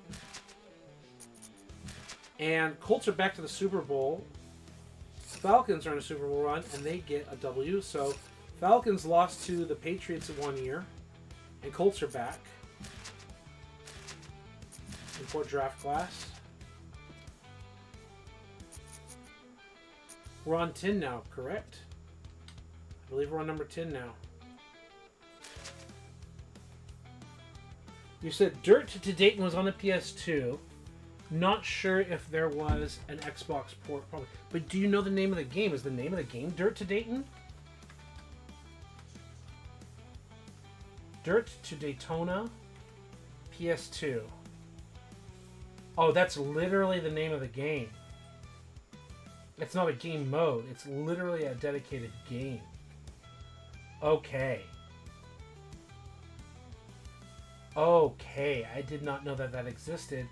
Speaker 1: And Colts are back to the Super Bowl. Falcons are in a Super Bowl run, and they get a W. So Falcons lost to the Patriots in 1 year, and Colts are back. Import draft class. We're on 10 now, correct? I believe we're on number 10 now. You said Dirt to Dayton was on the PS2. Not sure if there was an Xbox port, probably. But do you know the name of the game? Is the name of the game Dirt to Dayton? Dirt to Daytona, PS2. Oh, that's literally the name of the game. It's not a game mode. It's literally a dedicated game. Okay. Okay, I did not know that that existed.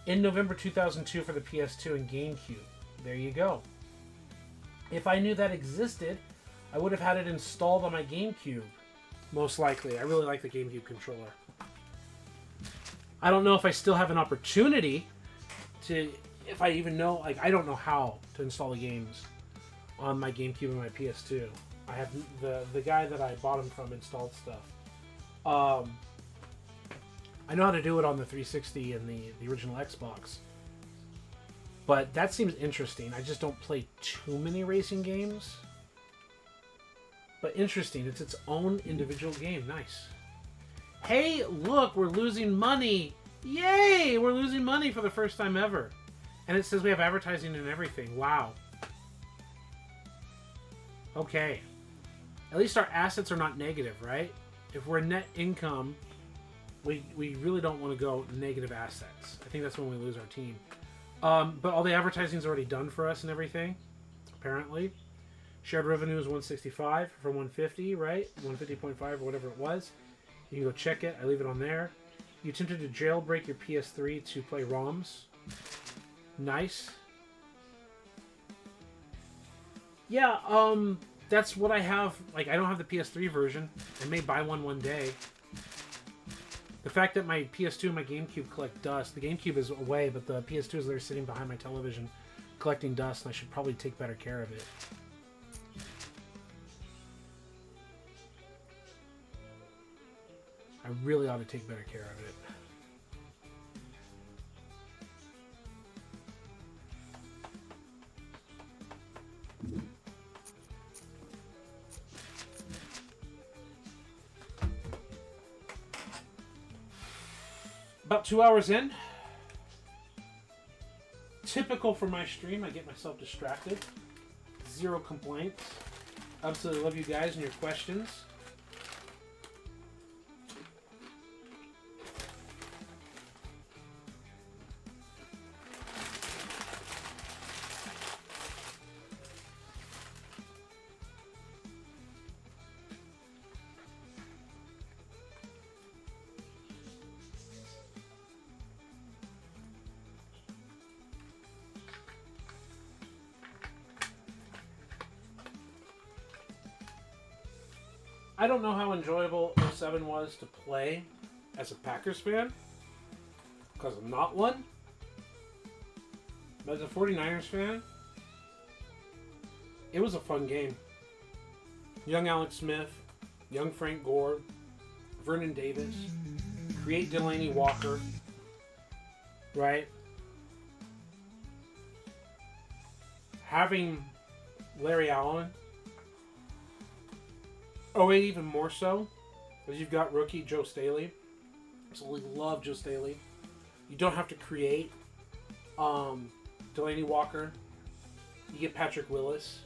Speaker 1: In November 2002 for the PS2 and GameCube. There you go. If I knew that existed, I would have had it installed on my GameCube. Most likely. I really like the GameCube controller. I don't know if I still have an opportunity to... If I even know... Like, I don't know how to install the games on my GameCube and my PS2. I have... The guy that I bought them from installed stuff. I know how to do it on the 360 and the original Xbox. But that seems interesting. I just don't play too many racing games. But interesting. It's its own individual game. Nice. Hey, look, we're losing money. Yay! We're losing money for the first time ever. And it says we have advertising and everything. Wow. Okay. At least our assets are not negative, right? If we're net income... We really don't want to go negative assets. I think that's when we lose our team. But all the advertising's already done for us and everything, apparently. Shared revenue is 165 from 150, right? 150.5 or whatever it was. You can go check it. I leave it on there. You attempted to jailbreak your PS3 to play ROMs. Nice. Yeah, that's what I have. Like, I don't have the PS3 version. I may buy one day. The fact that my PS2 and my GameCube collect dust, the GameCube is away, but the PS2 is there sitting behind my television collecting dust, and I should probably take better care of it. I really ought to take better care of it. About 2 hours in. Typical for my stream, I get myself distracted. Zero complaints. Absolutely love you guys and your questions. I don't know how enjoyable 07 was to play as a Packers fan, because I'm not one. But as a 49ers fan, it was a fun game. Young Alex Smith, young Frank Gore, Vernon Davis, create Delaney Walker, right? Having Larry Allen. Oh, wait, even more so, because you've got rookie Joe Staley. Absolutely love Joe Staley. You don't have to create Delaney Walker. You get Patrick Willis.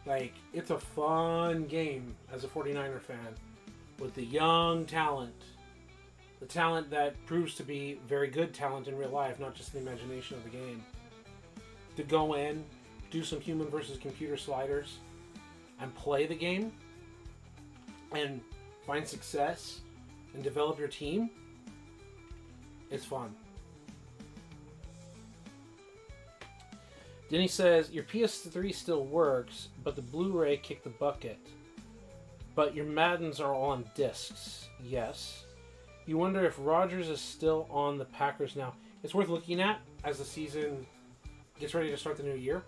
Speaker 1: Like, it's a fun game as a 49er fan with the young talent. The talent that proves to be very good talent in real life, not just the imagination of the game. To go in, do some human versus computer sliders, and play the game, and find success, and develop your team, it's fun. Denny says, your PS3 still works, but the Blu-ray kicked the bucket. But your Maddens are all on discs. Yes. You wonder if Rodgers is still on the Packers now. It's worth looking at as the season gets ready to start the new year.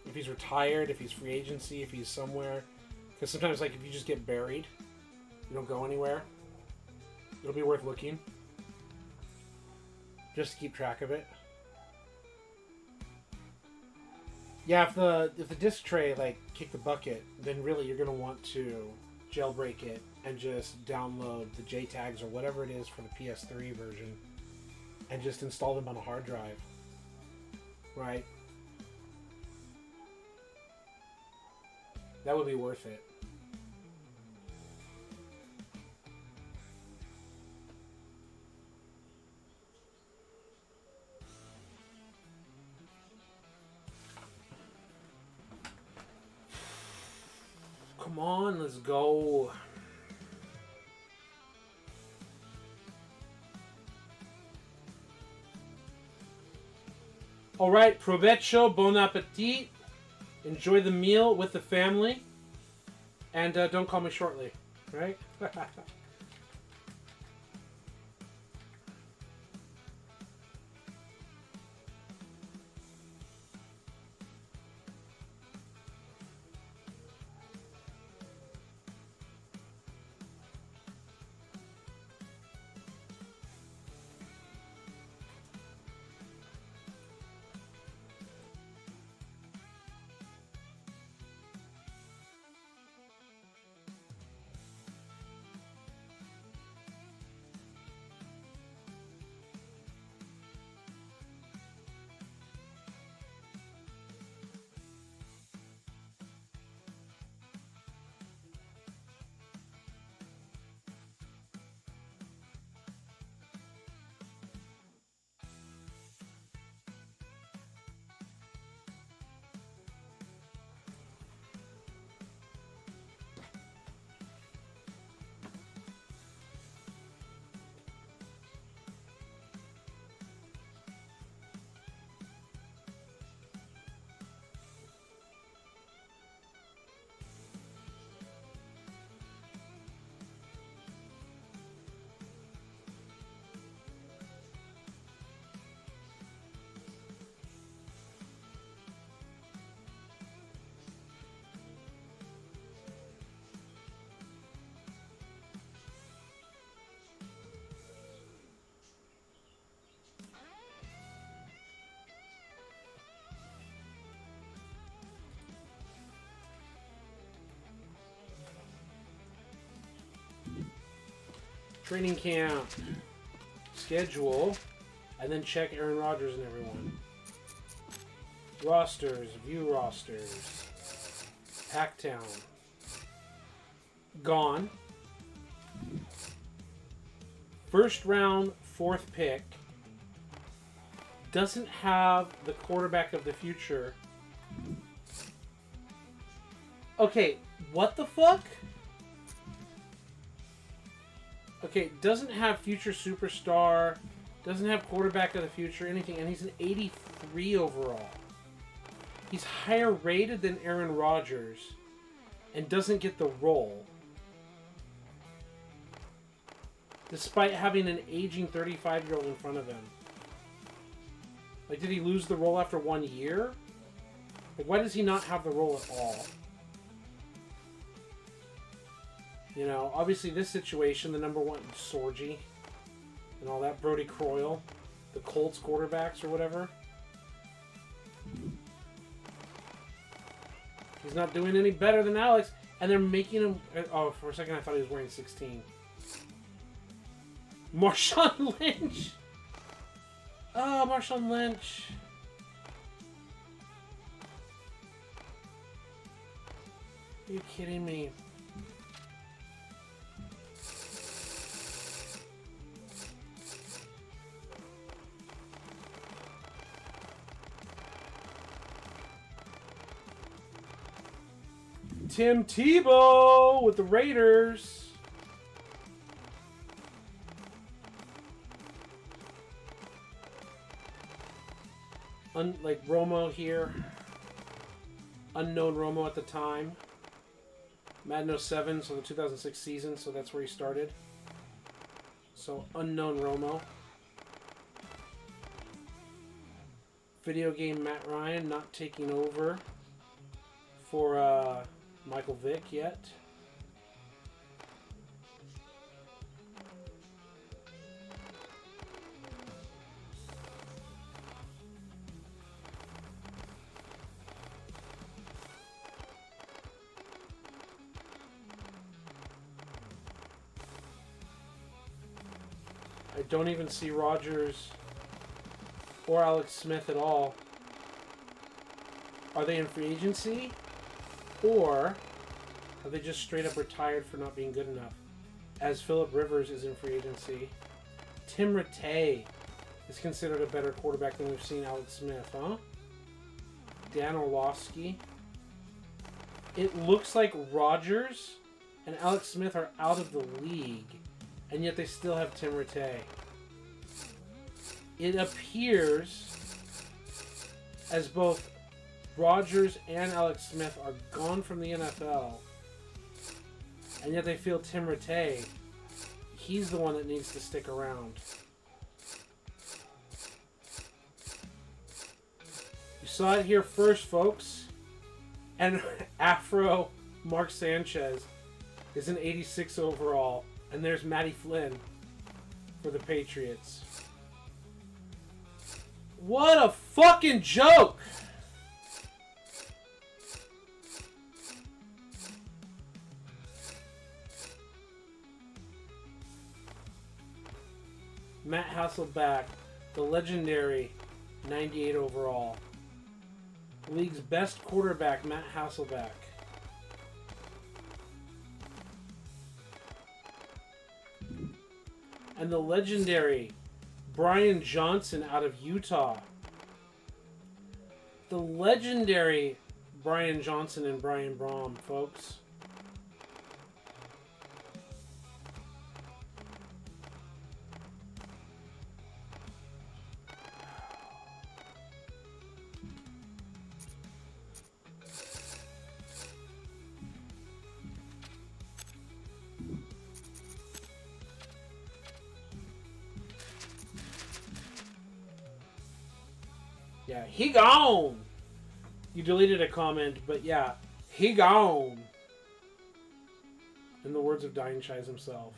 Speaker 1: If he's retired, if he's free agency, if he's somewhere. Because sometimes, like, if you just get buried, you don't go anywhere, it'll be worth looking. Just to keep track of it. Yeah, if the disc tray, like, kicked the bucket, then really you're going to want to jailbreak it and just download the JTags or whatever it is for the PS3 version and just install them on a hard drive. Right? That would be worth it. Come on, let's go. All right, provecho, bon appetit. Enjoy the meal with the family. And don't call me shortly, right? Training camp schedule, and then check Aaron Rodgers and everyone. Rosters, view rosters. Packtown. Gone. First round, fourth pick. Doesn't have the quarterback of the future. Okay, what the fuck? Okay, doesn't have future superstar, doesn't have quarterback of the future, anything, and he's an 83 overall. He's higher rated than Aaron Rodgers and doesn't get the role. Despite having an aging 35-year-old in front of him. Like, did he lose the role after 1 year? Like, why does he not have the role at all? You know, obviously this situation, the number one, Sorgi, and all that, Brody Croyle, the Colts quarterbacks or whatever. He's not doing any better than Alex, and they're making him... Oh, for a second I thought he was wearing 16. Marshawn Lynch! Oh, Marshawn Lynch. Are you kidding me? Tim Tebow with the Raiders. Like Romo here. Unknown Romo at the time. Madden 07, so the 2006 season, so that's where he started. So unknown Romo. Video game Matt Ryan not taking over for Michael Vick yet. don't even see Rodgers or Alex Smith at all. Are they in free agency? Or have they just straight up retired for not being good enough? As Phillip Rivers is in free agency. Tim Rattay is considered a better quarterback than we've seen Alex Smith, huh? Dan Orlovsky. It looks like Rodgers and Alex Smith are out of the league, and yet they still have Tim Rattay. It appears as both Rodgers and Alex Smith are gone from the NFL, and yet they feel Tim Rattay, he's the one that needs to stick around. You saw it here first, folks. And Afro Mark Sanchez is an 86 overall. And there's Matty Flynn for the Patriots. What a fucking joke! Matt Hasselbeck, the legendary 98 overall. The league's best quarterback, Matt Hasselbeck. And the legendary Brian Johnson out of Utah. The legendary Brian Johnson and Brian Braum, folks. Yeah, he gone. You deleted a comment, but yeah, he gone. In the words of Dying Shies himself.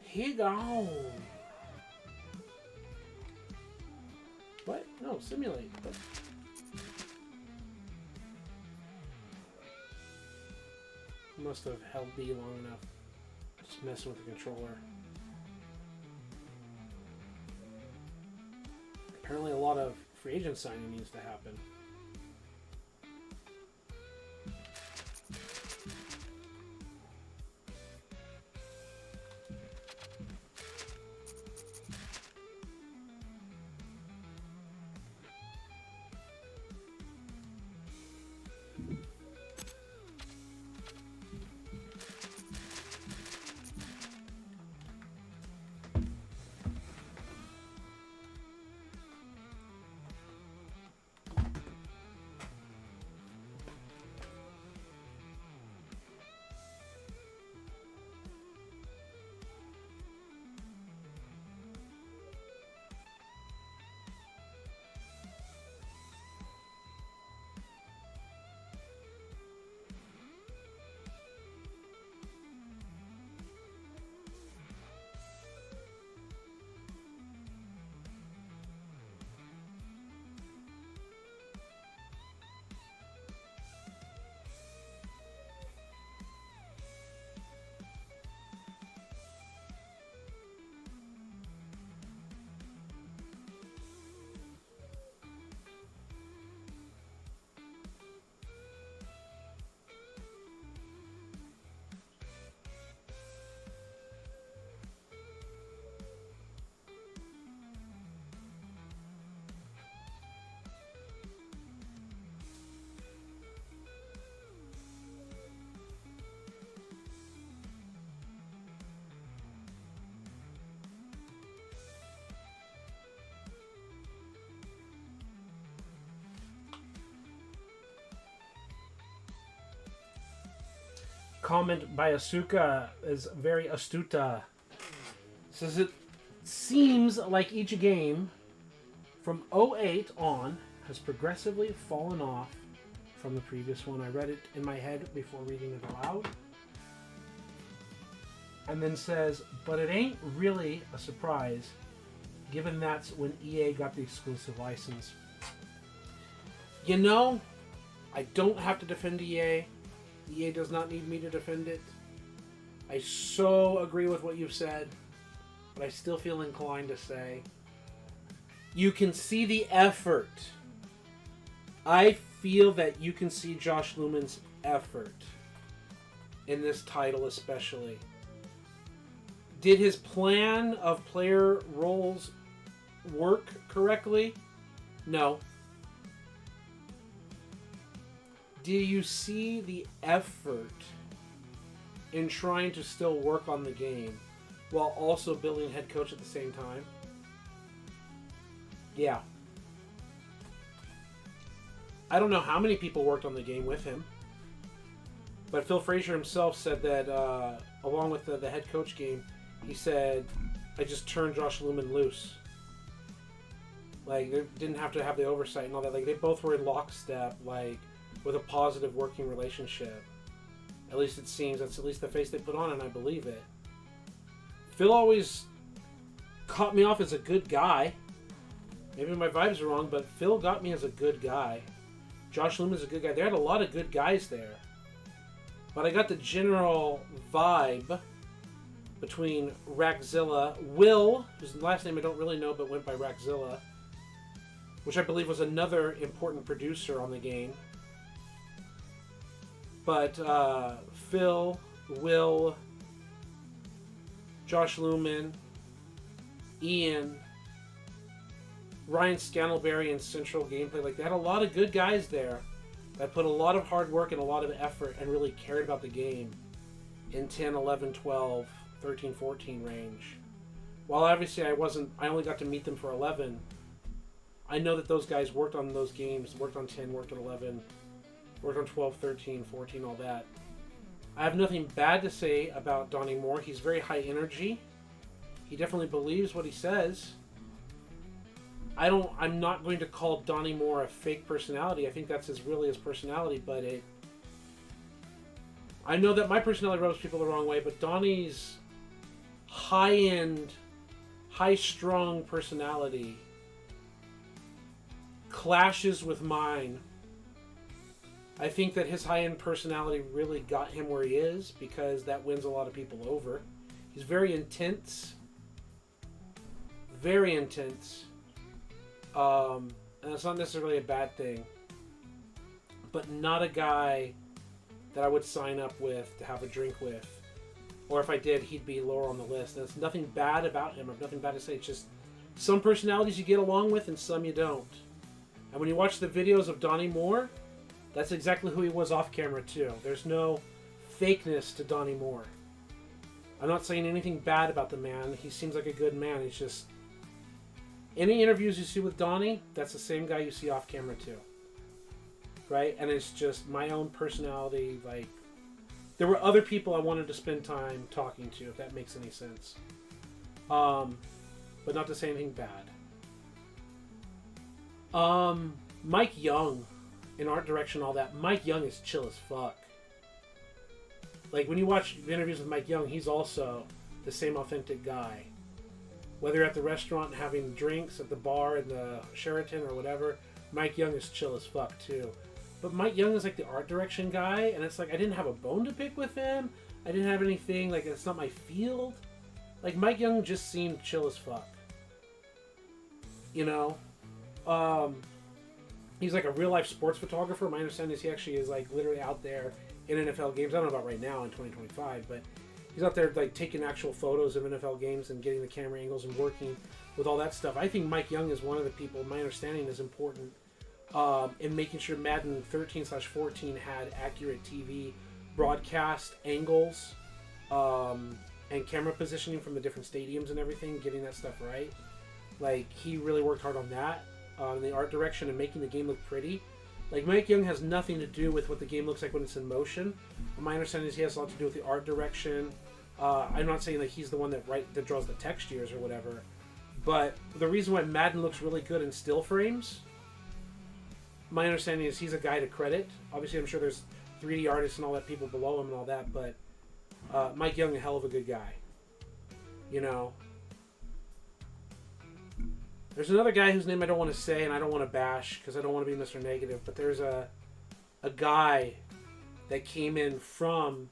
Speaker 1: He gone. What? No, simulate. What? Must have held B long enough. Just messing with the controller. Apparently a lot of free agent signing needs to happen. Comment by Asuka is very astuta. Says it seems like each game from 08 on has progressively fallen off from the previous one. I read it in my head before reading it aloud. And then says, but it ain't really a surprise given that's when EA got the exclusive license. You know, I don't have to defend EA. EA does not need me to defend it. I so agree with what you've said, but I still feel inclined to say you can see the effort. I feel that you can see Josh Lumen's effort in this title especially. Did his plan of player roles work correctly? No. Do you see the effort in trying to still work on the game while also building head coach at the same time? Yeah. I don't know how many people worked on the game with him, but Phil Frazier himself said that along with the head coach game, he said, I just turned Josh Lumen loose. Like, they didn't have to have the oversight and all that. Like, they both were in lockstep, like, with a positive working relationship. At least it seems. That's at least the face they put on, and I believe it. Phil always caught me off as a good guy. Maybe my vibes are wrong, but Phil got me as a good guy. Josh Lumen's a good guy. They had a lot of good guys there. But I got the general vibe between Rackzilla, Will, whose last name I don't really know but went by Rackzilla, which I believe was another important producer on the game. But Phil, Will, Josh Lumen, Ian, Ryan Scantlebury in Central Gameplay, like they had a lot of good guys there that put a lot of hard work and a lot of effort and really cared about the game in 10, 11, 12, 13, 14 range. While obviously I only got to meet them for 11, I know that those guys worked on those games, worked on 10, worked on 11, worked on 12, 13, 14, all that. I have nothing bad to say about Donnie Moore. He's very high energy. He definitely believes what he says. I'm not going to call Donnie Moore a fake personality. I think that's really his personality, but I know that my personality rubs people the wrong way, but Donnie's high-end, high-strung personality clashes with mine. I think that his high-end personality really got him where he is because that wins a lot of people over. He's very intense. Very intense. And it's not necessarily a bad thing. But not a guy that I would sign up with to have a drink with. Or if I did, he'd be lower on the list. There's nothing bad about him. I have nothing bad to say. It's just some personalities you get along with and some you don't. And when you watch the videos of Donnie Moore, that's exactly who he was off camera too. There's no fakeness to Donnie Moore. I'm not saying anything bad about the man. He seems like a good man. He's just... Any interviews you see with Donnie, that's the same guy you see off camera too. Right? And it's just my own personality. Like, there were other people I wanted to spend time talking to, if that makes any sense. But not to say anything bad. Mike Young, in art direction, all that. Mike Young is chill as fuck. Like, when you watch the interviews with Mike Young, he's also the same authentic guy. Whether you're at the restaurant having drinks, at the bar, in the Sheraton, or whatever, Mike Young is chill as fuck, too. But Mike Young is, like, the art direction guy, and it's like, I didn't have a bone to pick with him. I didn't have anything, like, it's not my field. Like, Mike Young just seemed chill as fuck. You know? He's, like, a real-life sports photographer. My understanding is he actually is, like, literally out there in NFL games. I don't know about right now in 2025, but... He's out there like taking actual photos of NFL games and getting the camera angles and working with all that stuff. I think Mike Young is one of the people, my understanding is important in making sure Madden 13/14 had accurate TV broadcast angles and camera positioning from the different stadiums and everything, getting that stuff right. Like, he really worked hard on that, in the art direction and making the game look pretty. Like, Mike Young has nothing to do with what the game looks like when it's in motion. My understanding is he has a lot to do with the art direction. I'm not saying that he's the one that draws the textures or whatever, but the reason why Madden looks really good in still frames, my understanding is he's a guy to credit. Obviously, I'm sure there's 3D artists and all that people below him and all that, but Mike Young, a hell of a good guy. You know? There's another guy whose name I don't want to say, and I don't want to bash because I don't want to be Mr. Negative, but there's a guy that came in from,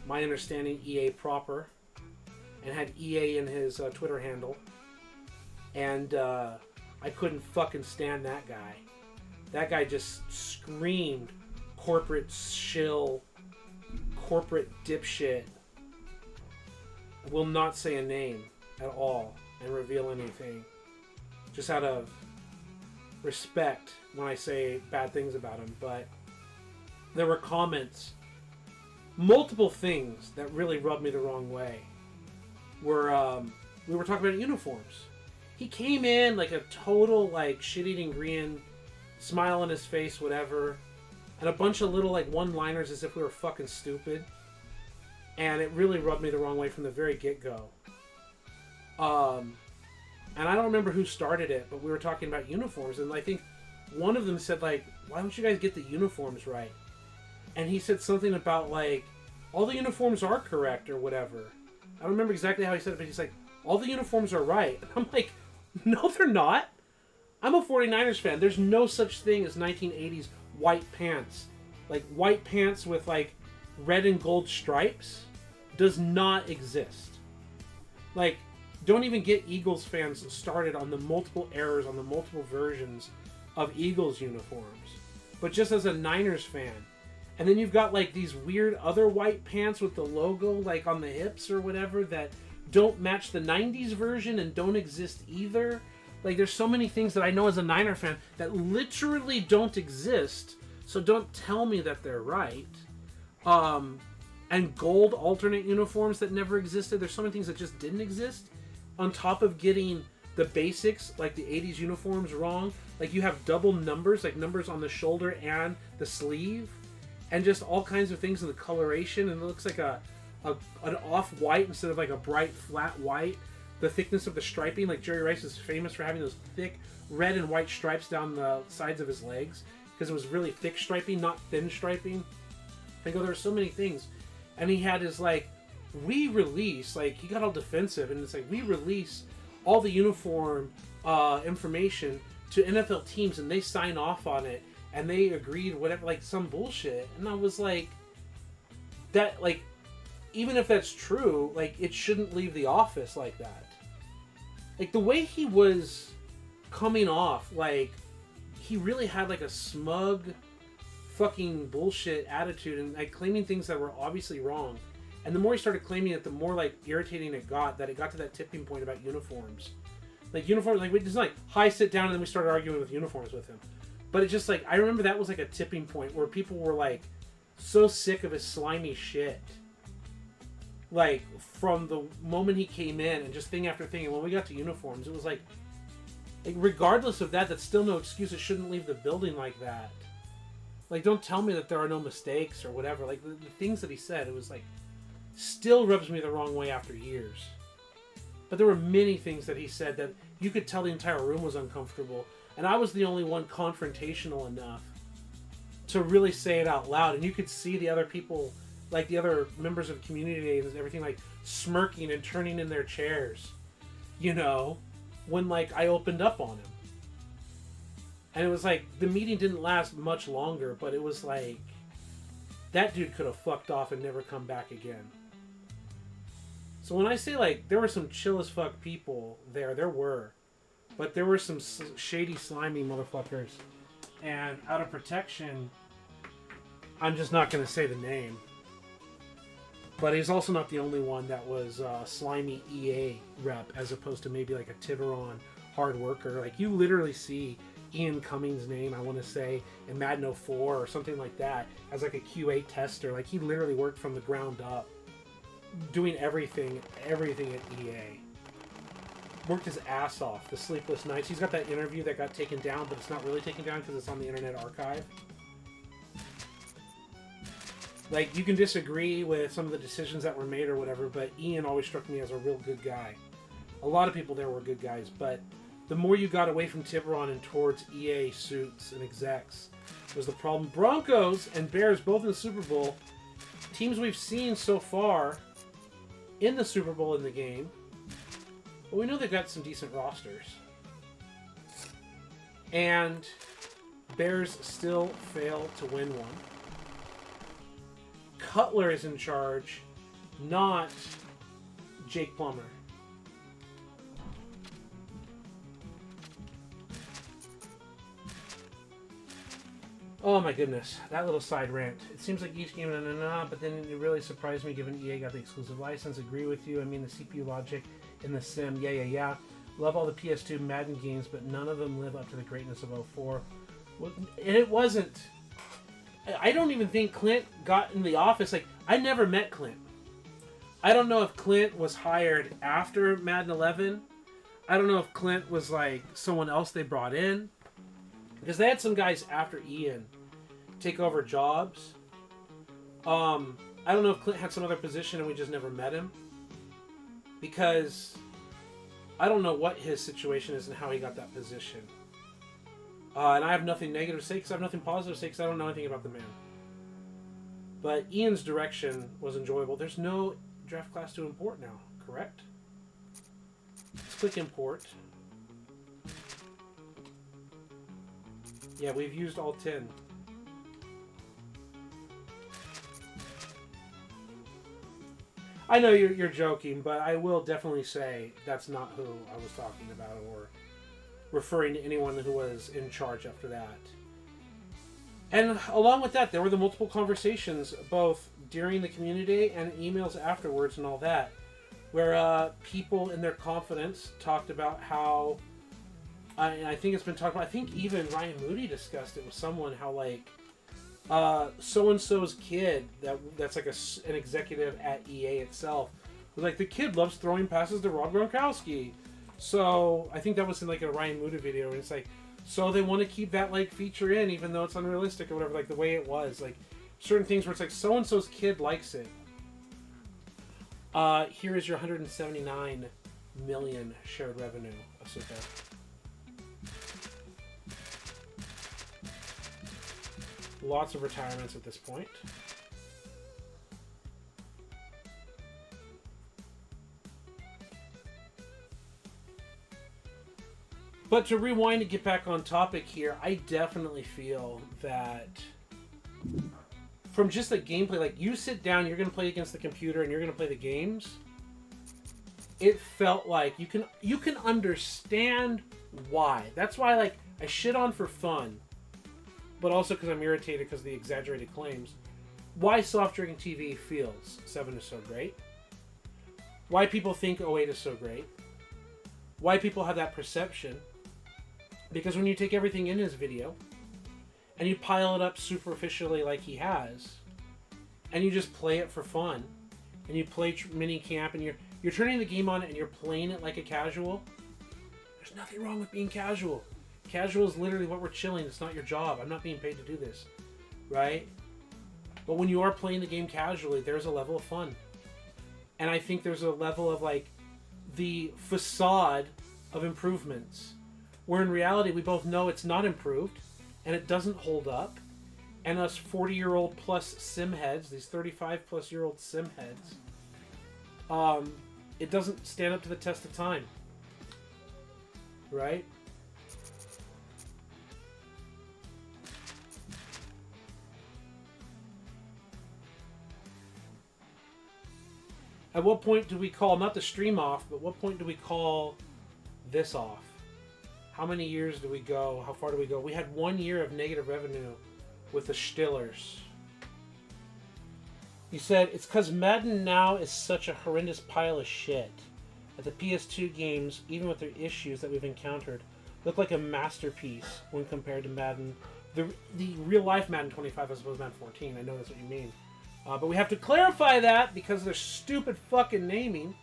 Speaker 1: my understanding, EA proper, and had EA in his Twitter handle, and I couldn't fucking stand that guy. That guy just screamed corporate shill, corporate dipshit. Will not say a name at all and reveal anything. Just out of respect when I say bad things about him. But there were comments, multiple things that really rubbed me the wrong way. Were we were talking about uniforms. He came in like a total like shit-eating grin, smile on his face, whatever, and a bunch of little like one-liners as if we were fucking stupid. And it really rubbed me the wrong way from the very get-go. And I don't remember who started it, but we were talking about uniforms, and I think one of them said like, "Why don't you guys get the uniforms right?" And he said something about like, "All the uniforms are correct" or whatever. I don't remember exactly how he said it, but he's like, "All the uniforms are right." And I'm like, "No, they're not. I'm a 49ers fan. There's no such thing as 1980s white pants. Like white pants with like red and gold stripes does not exist. Like, don't even get Eagles fans started on the multiple errors, on the multiple versions of Eagles uniforms. But just as a Niners fan, and then you've got like these weird other white pants with the logo like on the hips or whatever that don't match the 90s version and don't exist either. Like, there's so many things that I know as a Niner fan that literally don't exist, so don't tell me that they're right. And gold alternate uniforms that never existed. There's so many things that just didn't exist. On top of getting the basics, like the 80s uniforms, wrong. Like, you have double numbers, like numbers on the shoulder and the sleeve. And just all kinds of things in the coloration. And it looks like an off-white instead of like a bright, flat white. The thickness of the striping, like Jerry Rice is famous for having those thick red and white stripes down the sides of his legs. Because it was really thick striping, not thin striping. I go, there are so many things. And he had his, like, re-release, like, he got all defensive, and it's like, we release all the uniform information to NFL teams, and they sign off on it, and they agreed, whatever, like, some bullshit. And I was like, that, like, even if that's true, like, it shouldn't leave the office like that. Like, the way he was coming off, like, he really had, like, a smug fucking bullshit attitude and like claiming things that were obviously wrong. And the more he started claiming it, the more like irritating it got, that it got to that tipping point about uniforms. Like uniforms, like it's like, hi, sit down, and then we started arguing with uniforms with him. But it just like, I remember that was like a tipping point where people were like so sick of his slimy shit. Like from the moment he came in and just thing after thing. And when we got to uniforms, it was like regardless of that, that's still no excuse. It shouldn't leave the building like that. Like, don't tell me that there are no mistakes or whatever. Like, the things that he said, it was like, still rubs me the wrong way after years. But there were many things that he said that you could tell the entire room was uncomfortable. And I was the only one confrontational enough to really say it out loud. And you could see the other people, like the other members of community days and everything, like, smirking and turning in their chairs. You know? When, like, I opened up on him. And it was like, the meeting didn't last much longer, but it was like, that dude could have fucked off and never come back again. So when I say, like, there were some chill as fuck people there were. But there were some shady, slimy motherfuckers. And out of protection, I'm just not going to say the name. But he's also not the only one that was a slimy EA rep, as opposed to maybe like a Tiburon hard worker. Like, you literally see Ian Cummings' name, I want to say, in Madden 04 or something like that, as like a QA tester. Like, he literally worked from the ground up, doing everything at EA. Worked his ass off, the sleepless nights. He's got that interview that got taken down, but it's not really taken down because it's on the Internet Archive. Like, you can disagree with some of the decisions that were made or whatever, but Ian always struck me as a real good guy. A lot of people there were good guys, but the more you got away from Tiburon and towards EA suits and execs was the problem. Broncos and Bears both in the Super Bowl. Teams we've seen so far in the Super Bowl in the game. But we know they've got some decent rosters. And Bears still fail to win one. Cutler is in charge, not Jake Plummer. Oh my goodness, that little side rant. It seems like each game, but then it really surprised me given EA got the exclusive license. Agree with you. I mean, the CPU logic in the sim, yeah. Love all the PS2 Madden games, but none of them live up to the greatness of 04. And it wasn't. I don't even think Clint got in the office. Like, I never met Clint. I don't know if Clint was hired after Madden 11. I don't know if Clint was like someone else they brought in. Because they had some guys after Ian take over jobs. I don't know if Clint had some other position and we just never met him. Because I don't know what his situation is and how he got that position. And I have nothing negative to say because I have nothing positive to say because I don't know anything about the man. But Ian's direction was enjoyable. There's no draft class to import now, correct? Let's click import. Yeah, we've used all 10. I know you're joking, but I will definitely say that's not who I was talking about or referring to anyone who was in charge after that. And along with that, there were the multiple conversations, both during the community and emails afterwards and all that, where people in their confidence talked about how, and I think it's been talked about, I think even Ryan Moody discussed it with someone, how like, so-and-so's kid, that's like an executive at EA itself, was like, the kid loves throwing passes to Rob Gronkowski. So, I think that was in like a Ryan Moody video, and it's like, so they want to keep that like feature in, even though it's unrealistic or whatever, like the way it was. Like, certain things where it's like, so-and-so's kid likes it. Here is your 179 million shared revenue, Asuka. Lots of retirements at this point. But to rewind and get back on topic here, I definitely feel that from just the gameplay, like you sit down, you're going to play against the computer and you're going to play the games. It felt like you can understand why. That's why like I shit on for fun, but also because I'm irritated because of the exaggerated claims. Why soft drinking TV feels 7 is so great. Why people think 08 is so great. Why people have that perception. Because when you take everything in his video and you pile it up superficially like he has, and you just play it for fun, and you play mini camp, and you're turning the game on and you're playing it like a casual, there's nothing wrong with being casual. Casual is literally what we're chilling. It's not your job. I'm not being paid to do this, right? But when you are playing the game casually, there's a level of fun. And I think there's a level of like the facade of improvements, where in reality we both know it's not improved and it doesn't hold up. And us 40-year-old plus sim heads, these 35-plus-year-old sim heads, it doesn't stand up to the test of time, right? At what point do we call, not the stream off, but what point do we call this off? How many years do we go? How far do we go? We had 1 year of negative revenue with the Stillers. He said, it's because Madden now is such a horrendous pile of shit that the PS2 games, even with their issues that we've encountered, look like a masterpiece when compared to Madden. The real-life Madden 25 as opposed to Madden 14. I know that's what you mean. But we have to clarify that because of their stupid fucking naming.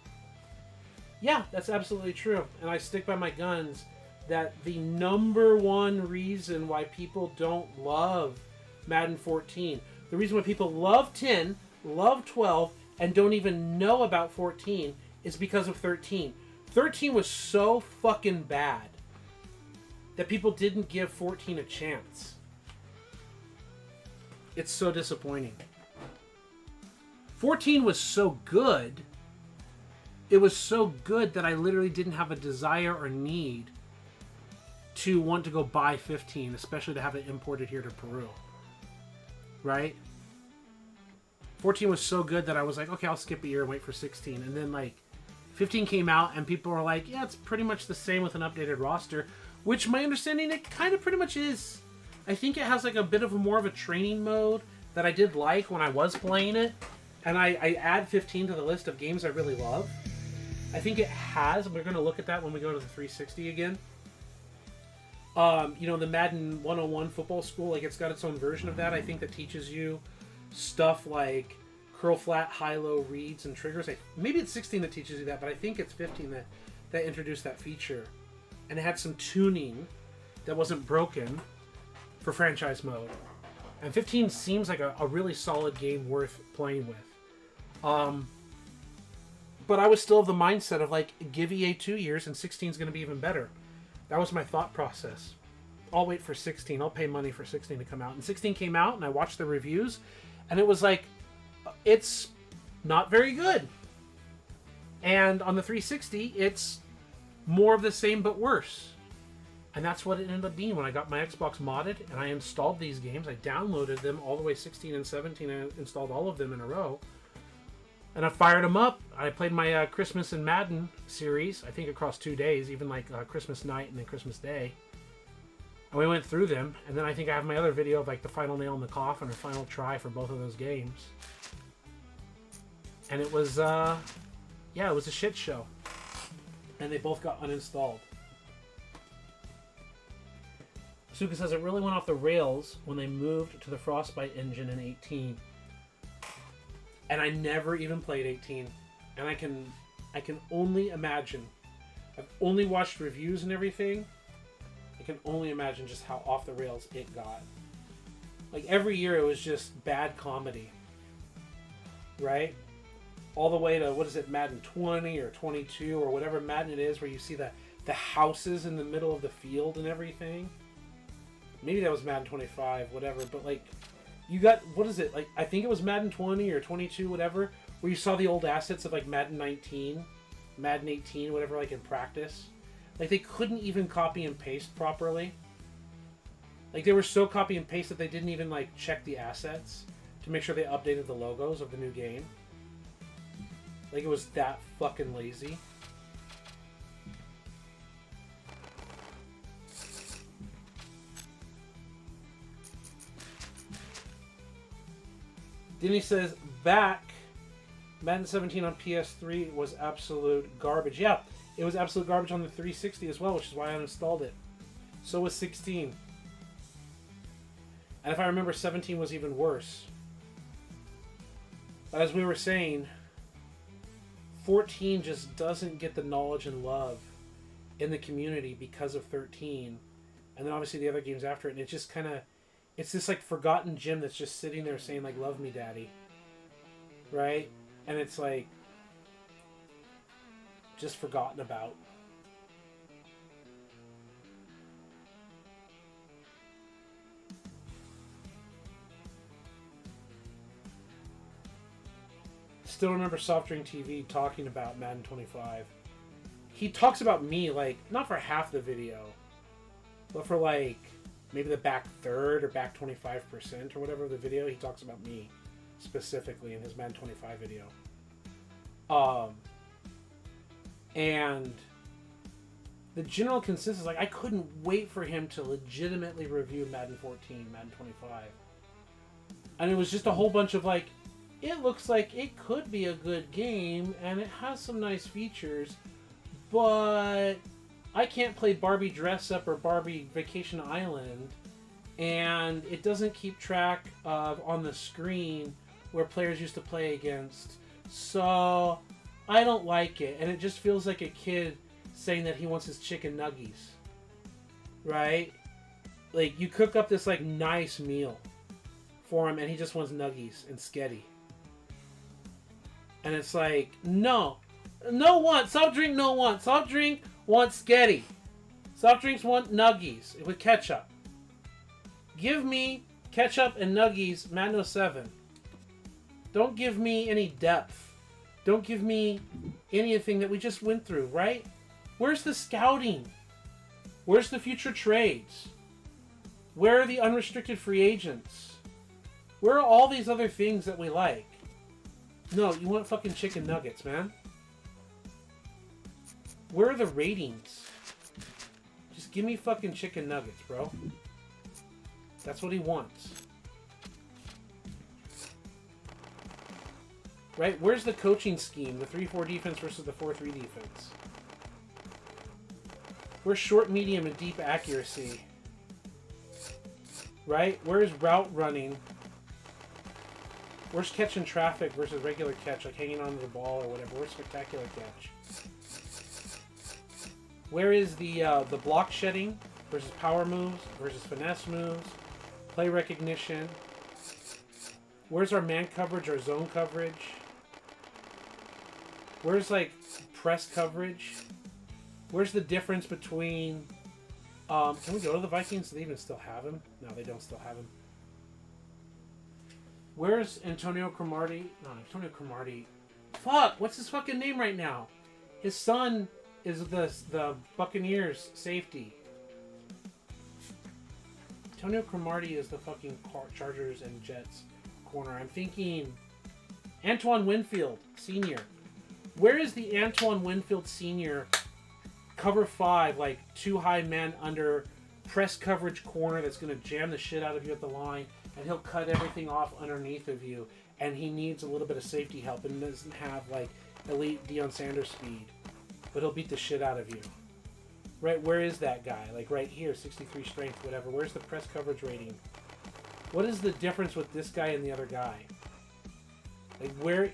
Speaker 1: Yeah, that's absolutely true. And I stick by my guns that the number one reason why people don't love Madden 14, the reason why people love 10, love 12, and don't even know about 14 is because of 13. 13 was so fucking bad that people didn't give 14 a chance. It's so disappointing. 14 was so good. It was so good that I literally didn't have a desire or need to want to go buy 15, especially to have it imported here to Peru. Right? 14 was so good that I was like, okay, I'll skip a year and wait for 16. And then, like, 15 came out, and people were like, yeah, it's pretty much the same with an updated roster, which my understanding, it kind of pretty much is. I think it has, like, a bit of a more of a training mode that I did like when I was playing it. And I add 15 to the list of games I really love. I think it has. We're going to look at that when we go to the 360 again. You know, the Madden 101 football school, like, it's got its own version of that, I think, that teaches you stuff like curl flat, high-low reads and triggers. Maybe it's 16 that teaches you that, but I think it's 15 that introduced that feature. And it had some tuning that wasn't broken for franchise mode. And 15 seems like a really solid game worth playing with. But I was still of the mindset of, like, give EA 2 years and 16 is going to be even better. That was my thought process. I'll wait for 16. I'll pay money for 16 to come out. And 16 came out, and I watched the reviews, and it was like, it's not very good. And on the 360, it's more of the same but worse. And that's what it ended up being when I got my Xbox modded, and I installed these games. I downloaded them all the way 16 and 17, and installed all of them in a row. And I fired them up. I played my Christmas and Madden series, I think across 2 days, even like Christmas night and then Christmas day. And we went through them, and then I think I have my other video of like the final nail in the coffin or final try for both of those games. And it was, yeah, it was a shit show. And they both got uninstalled. Suka says it really went off the rails when they moved to the Frostbite engine in 18. And I never even played 18. And I can only imagine. I've only watched reviews and everything. I can only imagine just how off the rails it got. Like, every year it was just bad comedy. Right? All the way to, what is it, Madden 20 or 22 or whatever Madden it is, where you see the houses in the middle of the field and everything. Maybe that was Madden 25, whatever. But, like, you got, what is it, like, I think it was Madden 20 or 22, whatever, where you saw the old assets of, like, Madden 19, Madden 18, whatever, like, in practice. Like, they couldn't even copy and paste properly. Like, they were so copy and paste that they didn't even, like, check the assets to make sure they updated the logos of the new game. Like, it was that fucking lazy. Then he says, back, Madden 17 on PS3 was absolute garbage. Yeah, it was absolute garbage on the 360 as well, which is why I uninstalled it. So was 16. And if I remember, 17 was even worse. But as we were saying, 14 just doesn't get the knowledge and love in the community because of 13. And then obviously the other games after it, and it just kind of, it's this, like, forgotten gem that's just sitting there saying, like, love me, daddy. Right? And it's, like, just forgotten about. Still remember Soft Drink TV talking about Madden 25. He talks about me, like, not for half the video, but for, like, maybe the back third or back 25% or whatever of the video. He talks about me specifically in his Madden 25 video. And the general consensus, like, I couldn't wait for him to legitimately review Madden 14, Madden 25. And it was just a whole bunch of, like, it looks like it could be a good game, and it has some nice features, but I can't play Barbie Dress Up or Barbie Vacation Island, and it doesn't keep track of on the screen where players used to play against, so I don't like it. And it just feels like a kid saying that he wants his chicken nuggies, right? Like, you cook up this, like, nice meal for him, and he just wants nuggies and sketty. And it's like, no want, soft drink, no want. Soft drink wants sketty. Soft drinks want nuggies with ketchup. Give me ketchup and nuggies, Madden 07. Don't give me any depth. Don't give me anything that we just went through, right? Where's the scouting? Where's the future trades? Where are the unrestricted free agents? Where are all these other things that we like? No, you want fucking chicken nuggets, man. Where are the ratings? Just give me fucking chicken nuggets, bro. That's what he wants. Right? Where's the coaching scheme? The 3-4 defense versus the 4-3 defense. Where's short, medium, and deep accuracy? Right? Where's route running? Where's catching traffic versus regular catch, like hanging onto the ball or whatever? Where's spectacular catch? Where is the block shedding versus power moves versus finesse moves? Play recognition. Where's our man coverage or zone coverage? Where's like press coverage? Where's the difference between... can we go to the Vikings? Do they even still have him? No, they don't still have him. Where's Antonio Cromartie? No, Antonio Cromartie. Fuck! What's his fucking name right now? His son is the Buccaneers safety. Antonio Cromartie is the fucking Chargers and Jets corner. I'm thinking Antoine Winfield Sr. Where is the Antoine Winfield Sr. cover 5, like 2 high men under press coverage corner that's going to jam the shit out of you at the line, and he'll cut everything off underneath of you, and he needs a little bit of safety help and doesn't have like elite Deion Sanders speed, but he'll beat the shit out of you. Right, where is that guy? Like right here, 63 strength, whatever. Where's the press coverage rating? What is the difference with this guy and the other guy? Like where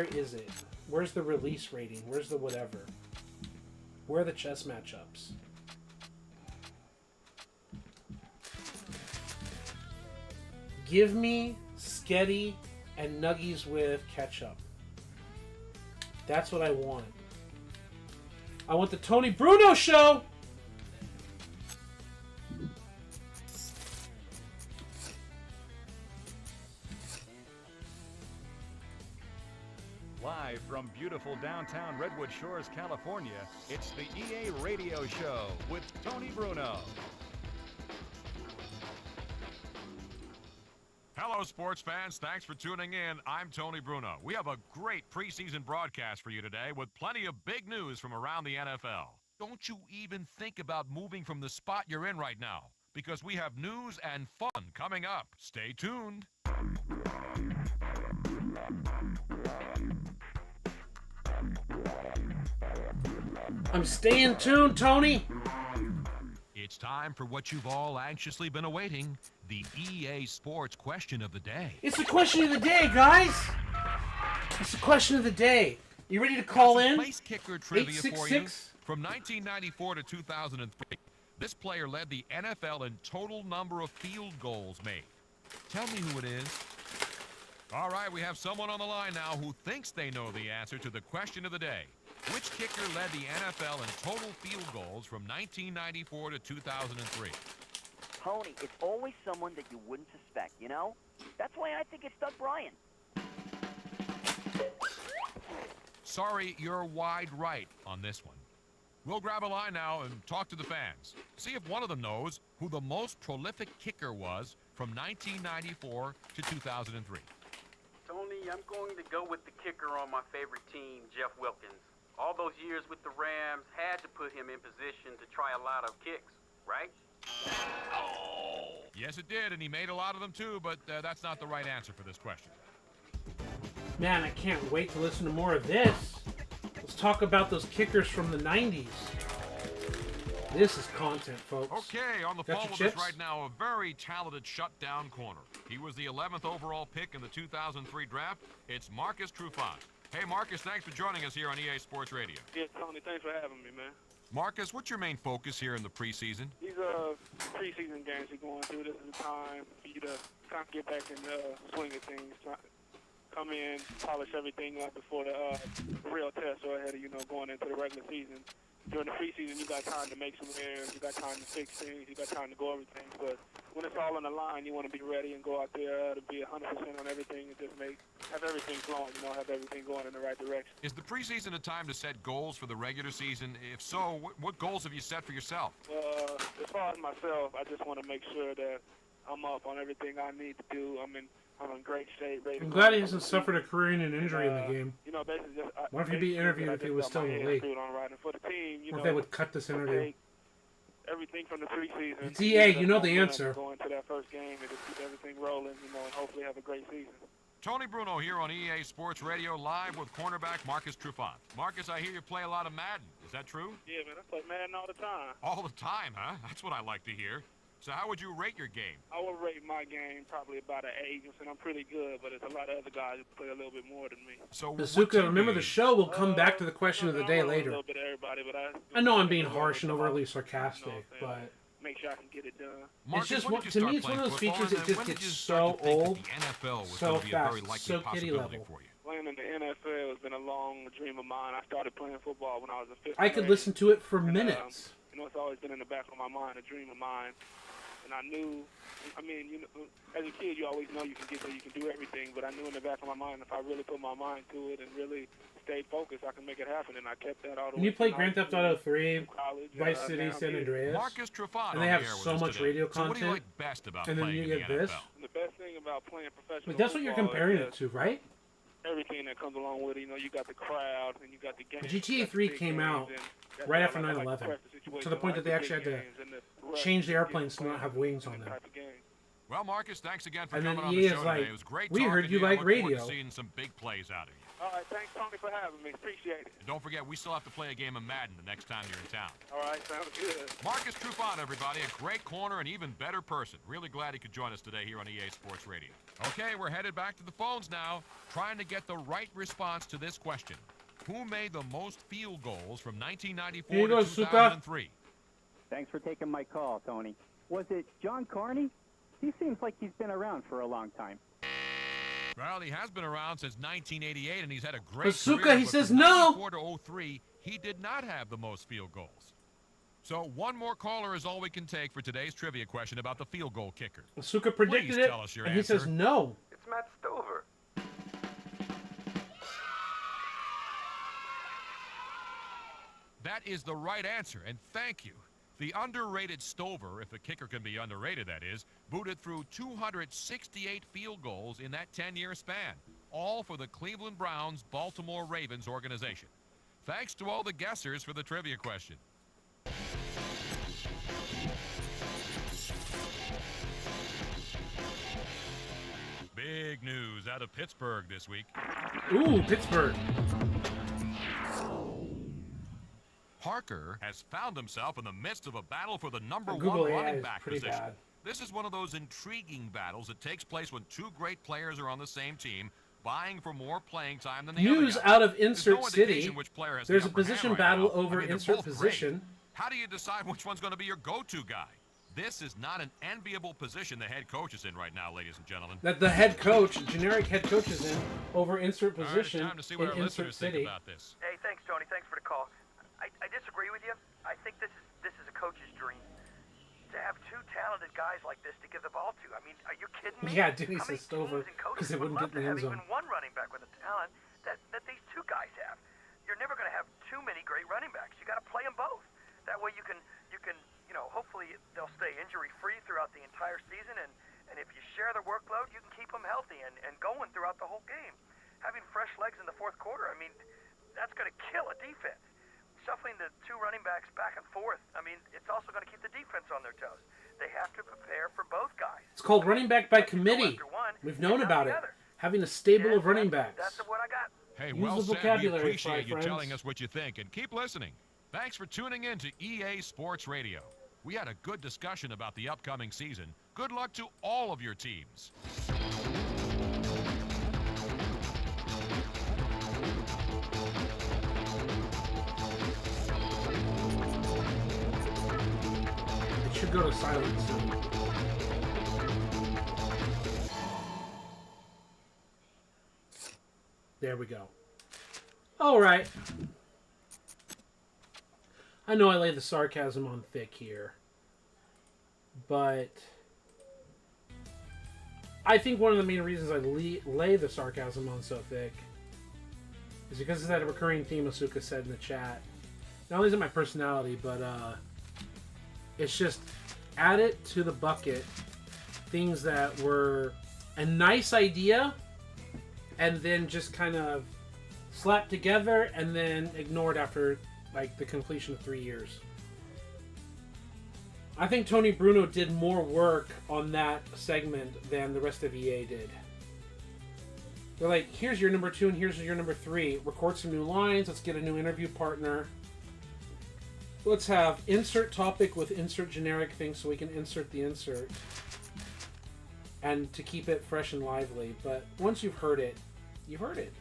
Speaker 1: is it? Where's the release rating? Where's the whatever? Where are the chess matchups? Give me Sketty and Nuggies with ketchup. That's what I want. I want the Tony Bruno show!
Speaker 9: Live from beautiful downtown Redwood Shores, California, it's the EA Radio Show with Tony Bruno.
Speaker 3: Hello, sports fans. Thanks for tuning in. I'm Tony Bruno. We have a great preseason broadcast for you today with plenty of big news from around the NFL. Don't you even think about moving from the spot you're in right now, because we have news and fun coming up. Stay tuned.
Speaker 1: I'm staying tuned, Tony!
Speaker 3: It's time for what you've all anxiously been awaiting, the EA Sports Question of the Day.
Speaker 1: It's the question of the day, guys! It's the question of the day. You ready to call in?
Speaker 3: Place kicker trivia for you. From 1994 to 2003, this player led the NFL in total number of field goals made. Tell me who it is. All right, we have someone on the line now who thinks they know the answer to the question of the day. Which kicker led the NFL in total field goals from 1994 to 2003?
Speaker 10: Tony, it's always someone that you wouldn't suspect, you know? That's why I think it's Doug Bryan.
Speaker 3: Sorry, you're wide right on this one. We'll grab a line now and talk to the fans. See if one of them knows who the most prolific kicker was from 1994 to 2003.
Speaker 11: Tony, I'm going to go with the kicker on my favorite team, Jeff Wilkins. All those years with the Rams had to put him in position to try a lot of kicks, right?
Speaker 3: Oh. Yes, it did, and he made a lot of them too, but that's not the right answer for this question.
Speaker 1: Man, I can't wait to listen to more of this. Let's talk about those kickers from the 90s. This is content, folks.
Speaker 3: Okay, on the phone with us right now, a very talented shutdown corner. He was the 11th overall pick in the 2003 draft. It's Marcus Trufant. Hey, Marcus, thanks for joining us here on EA Sports Radio.
Speaker 11: Yeah, Tony, thanks for having me, man.
Speaker 3: Marcus, what's your main focus here in the preseason?
Speaker 11: These preseason games we're going through, this is the time for you to kind of get back in the swing of things. Come in, polish everything up before the real test or ahead of, going into the regular season. During the preseason, you got time to make some errors, you got time to fix things, you got time to go over things. But when it's all on the line, you want to be ready and go out there to be 100% on everything and just have everything flowing, have everything going in the right direction.
Speaker 3: Is the preseason a time to set goals for the regular season? If so, what goals have you set for yourself?
Speaker 11: As far as myself, I just want to make sure that I'm up on everything I need to do. I'm in great shape.
Speaker 1: I'm glad he hasn't suffered a career-ending injury in the game.
Speaker 11: Basically just,
Speaker 1: what if he'd be interviewed if he was still in the league?
Speaker 11: For the team,
Speaker 1: or if they would cut this interview.
Speaker 11: Everything from the preseason.
Speaker 1: It's EA, you know the answer.
Speaker 11: Going to that first game and just keep everything rolling, and hopefully have a great season.
Speaker 3: Tony Bruno here on EA Sports Radio, live with cornerback Marcus Trufant. Marcus, I hear you play a lot of Madden. Is that true?
Speaker 11: Yeah, man, I play Madden all the time.
Speaker 3: All the time, huh? That's what I like to hear. So how would you rate your game?
Speaker 11: I would rate my game probably about an 8. And I'm pretty good, but there's a lot of other guys who play a little bit more than me.
Speaker 3: So
Speaker 1: Bazooka, remember the show will come back to the question of the day later.
Speaker 11: A little bit of everybody, but
Speaker 1: I know I'm being harsh and overly sarcastic, but
Speaker 11: make sure I can get it done.
Speaker 1: Marcus, it's just to me, it's one of those features that just gets so old, so fast, so kiddie level.
Speaker 11: Playing in the NFL has been a long dream of mine. I started playing football when I was a 5th
Speaker 1: I could listen to it for minutes.
Speaker 11: It's always been in the back of my mind, a dream of mine. And I knew, as a kid, you always know you can get there, you can do everything. But I knew in the back of my mind, if I really put my mind to it and really stayed focused, I can make it happen. And I kept that all the way.
Speaker 1: And you play Grand Theft Auto 3, Vice City, San Andreas,
Speaker 3: Marcus Trufant,
Speaker 1: and they have so much radio content.
Speaker 3: So what do you like best about
Speaker 1: and then you get this.
Speaker 11: The best thing about playing professional
Speaker 1: that's what you're comparing it to, right?
Speaker 11: Everything that comes along with it. You got the crowd, and you got the game.
Speaker 1: GTA 3 came out right after 9/11, to the point that they actually had to change the airplanes to not have wings on them.
Speaker 3: Well, Marcus, thanks again for
Speaker 1: and
Speaker 3: coming
Speaker 1: then
Speaker 3: on the show today. It was great
Speaker 1: we heard you like radio.
Speaker 3: Seeing some big plays out of you.
Speaker 11: All right, thanks, Tony, for having me. Appreciate it.
Speaker 3: And don't forget, we still have to play a game of Madden the next time you're in town.
Speaker 11: All right, sounds good.
Speaker 3: Marcus Trufant, everybody, a great corner and even better person. Really glad he could join us today here on EA Sports Radio. Okay, we're headed back to the phones now, trying to get the right response to this question. Who made the most field goals from 1994 to 2003?
Speaker 12: Thanks for taking my call, Tony. Was it John Carney? He seems like he's been around for a long time.
Speaker 3: Well, he has been around since 1988, and he's had a great
Speaker 1: Bazooka,
Speaker 3: career.
Speaker 1: he says no.
Speaker 3: From 1994 to 03, he did not have the most field goals. So one more caller is all we can take for today's trivia question about the field goal kicker.
Speaker 1: Bazooka predicted it, and he says no.
Speaker 13: It's Matt Stover.
Speaker 3: That is the right answer, and thank you. The underrated Stover, if a kicker can be underrated, that is, booted through 268 field goals in that 10-year span, all for the Cleveland Browns Baltimore Ravens organization. Thanks to all the guessers for the trivia question. Big news out of Pittsburgh this week.
Speaker 1: Ooh, Pittsburgh.
Speaker 3: Parker has found himself in the midst of a battle for the number
Speaker 1: Google
Speaker 3: one
Speaker 1: AI
Speaker 3: running
Speaker 1: is
Speaker 3: back
Speaker 1: pretty
Speaker 3: position.
Speaker 1: bad.
Speaker 3: This is one of those intriguing battles that takes place when two great players are on the same team, vying for more playing time than the
Speaker 1: News
Speaker 3: other guy.
Speaker 1: out of Insert
Speaker 3: no
Speaker 1: City.
Speaker 3: Which player has
Speaker 1: There's
Speaker 3: the
Speaker 1: a
Speaker 3: upper
Speaker 1: position
Speaker 3: hand
Speaker 1: battle
Speaker 3: right now.
Speaker 1: over
Speaker 3: I mean, they're
Speaker 1: insert
Speaker 3: both
Speaker 1: position.
Speaker 3: great. How do you decide which one's going to be your go-to guy? This is not an enviable position the head coach is in right now, ladies and gentlemen.
Speaker 1: That the head coach, generic head coach, is in over insert position
Speaker 3: time to see what
Speaker 1: in
Speaker 3: our
Speaker 1: Insert
Speaker 3: listeners think
Speaker 1: City.
Speaker 3: about this.
Speaker 13: Hey, thanks, Tony. Thanks for the call. I disagree with you. I think this is a coach's dream. To have two talented guys like this to give the ball to. I mean, are you kidding me?
Speaker 1: Yeah, Denny says Stover because it wouldn't get in the end zone.
Speaker 13: Even one running back with the talent that these two guys have. You're never going to have too many great running backs. You got to play them both. That way you can hopefully they'll stay injury-free throughout the entire season, and if you share the workload, you can keep them healthy and going throughout the whole game. Having fresh legs in the fourth quarter, I mean, that's going to kill a defense. Shuffling the two running backs back and forth, I mean, it's also going to keep the defense on their toes. They have to prepare for both guys.
Speaker 1: It's called running back by committee. We've known about it. Having a stable of running backs.
Speaker 13: That's what I got.
Speaker 3: Hey,
Speaker 1: Use
Speaker 3: well
Speaker 1: the
Speaker 3: said. We
Speaker 1: vocabulary,
Speaker 3: appreciate you
Speaker 1: friends.
Speaker 3: telling us what you think, and keep listening. Thanks for tuning in to EA Sports Radio. We had a good discussion about the upcoming season. Good luck to all of your teams.
Speaker 1: It should go to silence soon. There we go. All right. I know I lay the sarcasm on thick here, but I think one of the main reasons I lay the sarcasm on so thick is because it's that a recurring theme Asuka said in the chat. Not only is it my personality, but it's just add it to the bucket things that were a nice idea and then just kind of slapped together and then ignored after like the completion of 3 years. I think Tony Bruno did more work on that segment than the rest of EA did. They're like, here's your number 2 and here's your number 3. Record some new lines. Let's get a new interview partner. Let's have insert topic with insert generic thing so we can insert the insert. And to keep it fresh and lively. But once you've heard it, you've heard it.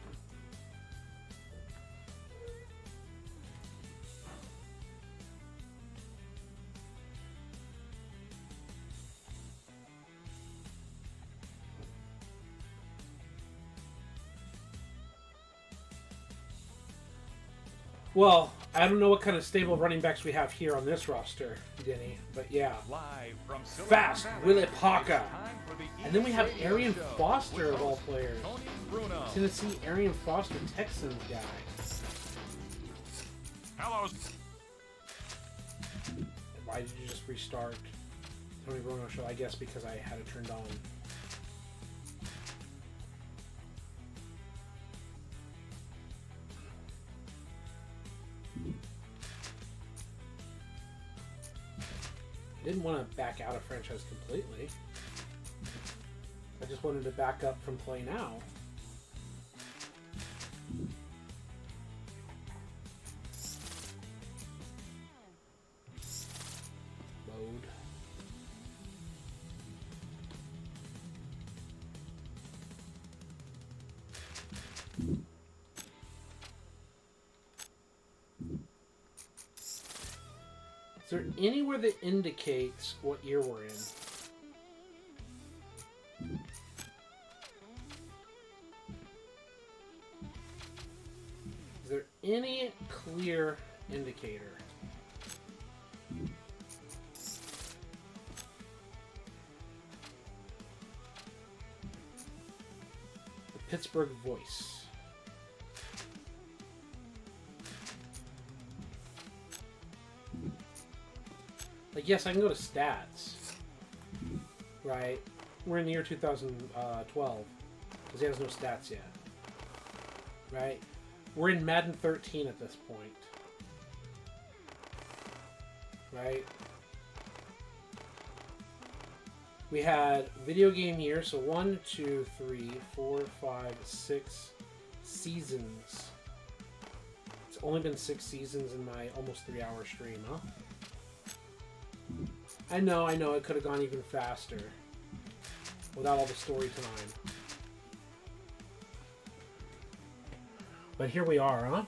Speaker 1: Well, I don't know what kind of stable running backs we have here on this roster, Denny, but yeah.
Speaker 9: Live from
Speaker 1: Fast Willie Parker. And then we have Arian Foster, of all players. Tennessee Arian Foster, Texans guy.
Speaker 2: Hello.
Speaker 1: Why did you just restart Tony Bruno show? I guess because I had it turned on. I didn't want to back out of franchise completely. I just wanted to back up from play now. Mode. Is there anywhere that indicates what year we're in? Is there any clear indicator? The Pittsburgh Voice. Like, yes, I can go to stats, right? We're in the year 2012, because he has no stats yet, right? We're in Madden 13 at this point, right? We had video game year, so 1, 2, 3, 4, 5, 6 seasons. It's only been 6 seasons in my almost 3-hour stream, huh? I know, it could have gone even faster without all the story time. But here we are, huh?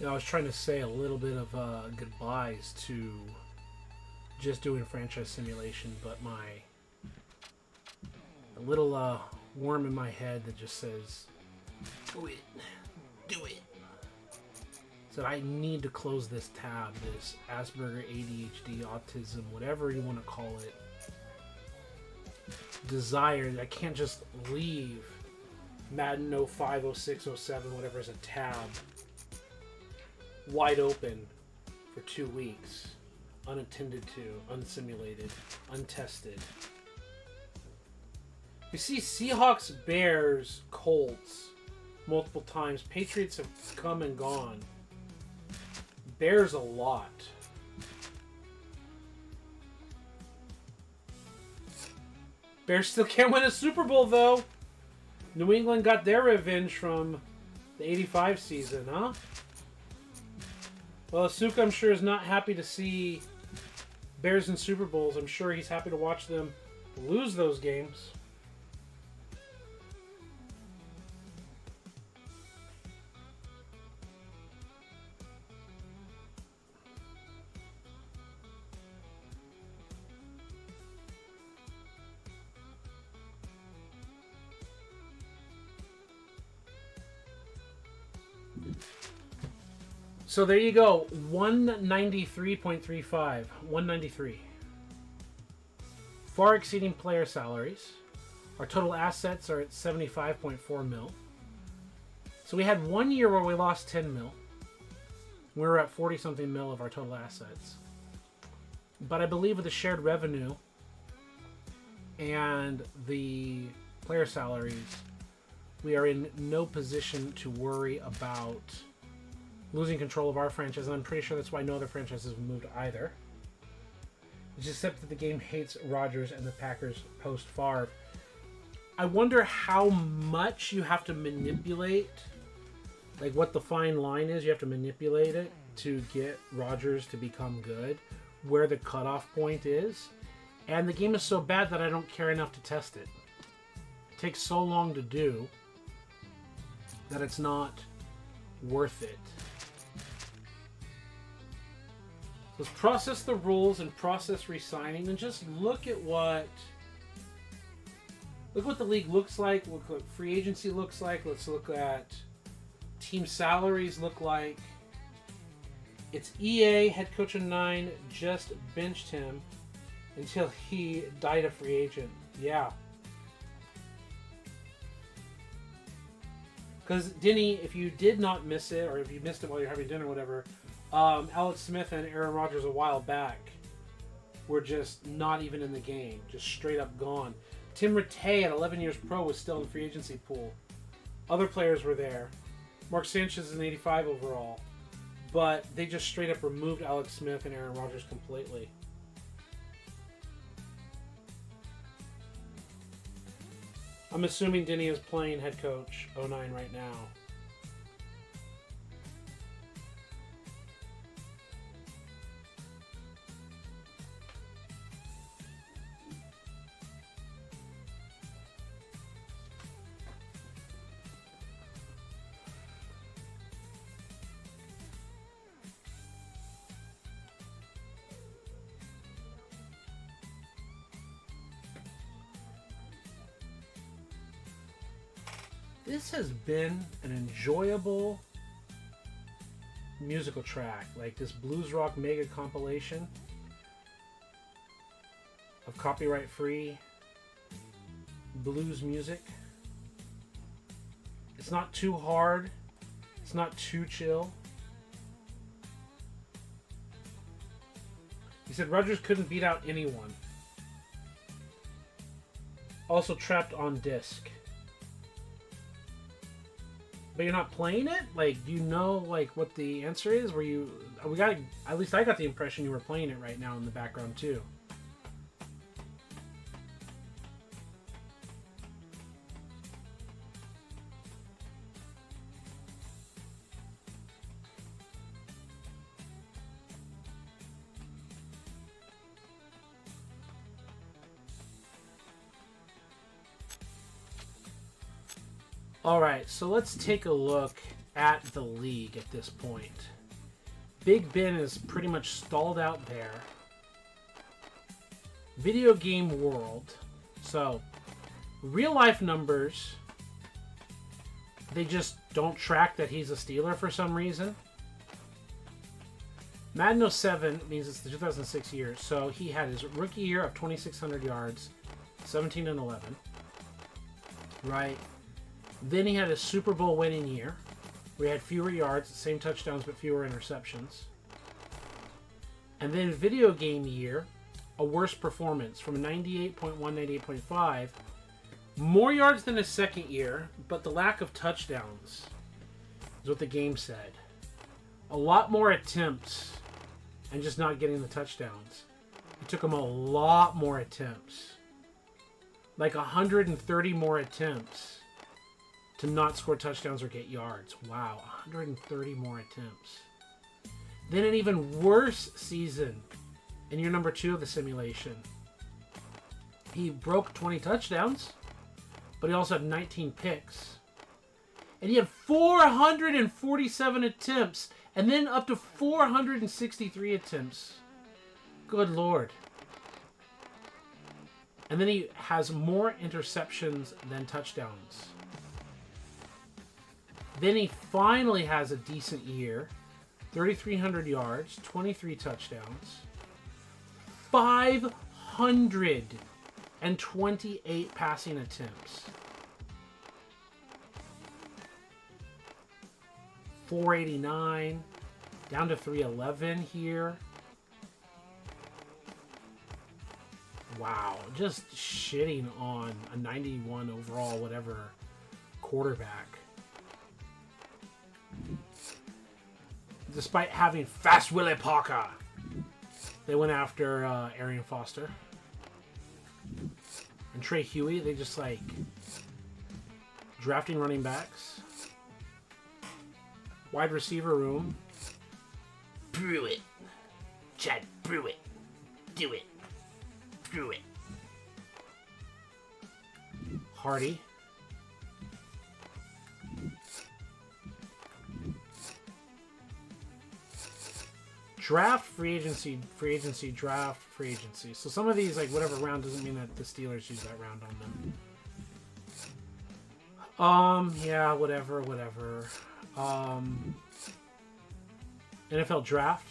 Speaker 1: You know, I was trying to say a little bit of goodbyes to just doing franchise simulation, but a little worm in my head that just says, do it. So I need to close this tab, this Asperger, ADHD, autism, whatever you want to call it, desire. I can't just leave Madden 05, 06, 07, whatever is a tab, wide open for 2 weeks, unattended to, unsimulated, untested. You see Seahawks, Bears, Colts multiple times. Patriots have come and gone. Bears a lot. Bears still can't win a Super Bowl, though. New England got their revenge from the 85 season, huh? Well, Asuka, I'm sure, is not happy to see Bears in Super Bowls. I'm sure he's happy to watch them lose those games. So there you go, 193.35, 193. Far exceeding player salaries. Our total assets are at 75.4 mil. So we had 1 year where we lost 10 mil. We were at 40 something mil of our total assets. But I believe with the shared revenue and the player salaries, we are in no position to worry about losing control of our franchise, and I'm pretty sure that's why no other franchises have moved either. It's except that the game hates Rodgers and the Packers post-Favre. I wonder how much you have to manipulate, like what the fine line is. You have to manipulate it to get Rodgers to become good, where the cutoff point is. And the game is so bad that I don't care enough to test it. It takes so long to do that it's not worth it. Let's process the rules and process re-signing and just look at what the league looks like. Look what free agency looks like. Let's look at team salaries look like. It's EA, head coach of 9, just benched him until he died a free agent. Yeah. Because, Denny, if you did not miss it, or if you missed it while you're having dinner or whatever, Alex Smith and Aaron Rodgers a while back were just not even in the game. Just straight up gone. Tim Rattay at 11 years pro was still in the free agency pool. Other players were there. Mark Sanchez is an 85 overall. But they just straight up removed Alex Smith and Aaron Rodgers completely. I'm assuming Denny is playing head coach 09 right now. This has been an enjoyable musical track, like this blues rock mega compilation of copyright-free blues music. It's not too hard. It's not too chill. He said Rodgers couldn't beat out anyone. Also trapped on disc. But you're not playing it? Like, do you know, like, what the answer is? At least I got the impression you were playing it right now in the background, too. Alright, so let's take a look at the league at this point. Big Ben is pretty much stalled out there. Video game world. So, real life numbers, they just don't track that he's a Steeler for some reason. Madden 07 means it's the 2006 year, so he had his rookie year of 2,600 yards, 17 and 11. Right? Then he had his Super Bowl winning year, where he had fewer yards, same touchdowns, but fewer interceptions. And then video game year, a worse performance from a 98.1, 98.5. More yards than his second year, but the lack of touchdowns is what the game said. A lot more attempts and just not getting the touchdowns. It took him a lot more attempts. Like 130 more attempts to not score touchdowns or get yards. Wow, 130 more attempts. Then an even worse season in year number 2 of the simulation. He broke 20 touchdowns, but he also had 19 picks. And he had 447 attempts, and then up to 463 attempts. Good Lord. And then he has more interceptions than touchdowns. Then he finally has a decent year. 3,300 yards, 23 touchdowns. 528 passing attempts. 489, down to 311 here. Wow, just shitting on a 91 overall, whatever, quarterback. Despite having Fast Willie Parker, they went after Arian Foster. And Trey Huey, they just like drafting running backs. Wide receiver room. Brew it. Chad, brew it. Do it. Brew it. Hardy. Draft, free agency, draft, free agency. So some of these, like whatever round, doesn't mean that the Steelers use that round on them. Yeah, whatever. NFL draft.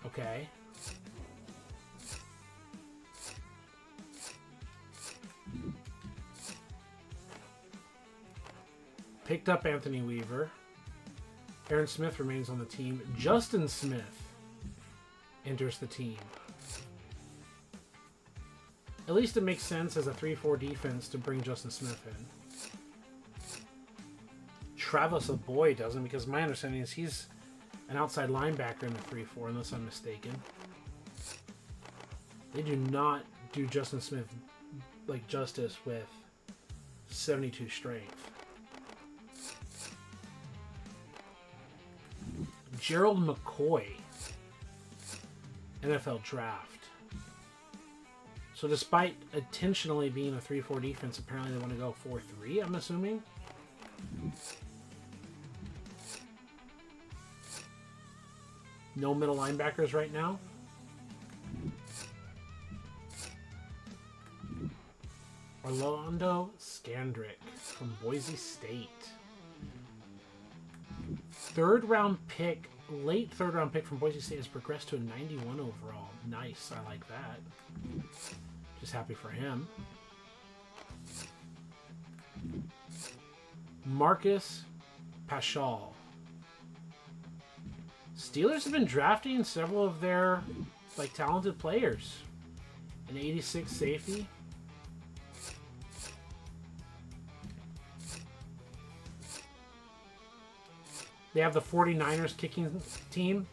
Speaker 1: Okay. Picked up Anthony Weaver. Aaron Smith remains on the team. Justin Smith enters the team. At least it makes sense as a 3-4 defense to bring Justin Smith in. Travis Boyd doesn't, because my understanding is he's an outside linebacker in the 3-4, unless I'm mistaken. They do not do Justin Smith like justice with 72 strength. Gerald McCoy, NFL draft. So despite intentionally being a 3-4 defense, apparently they want to go 4-3, I'm assuming. No middle linebackers right now. Orlando Scandrick from Boise State. Late third round pick from Boise State has progressed to a 91 overall. Nice, I like that. Just happy for him. Marcus Paschal. Steelers have been drafting several of their talented players. An 86 safety. They have the 49ers kicking team.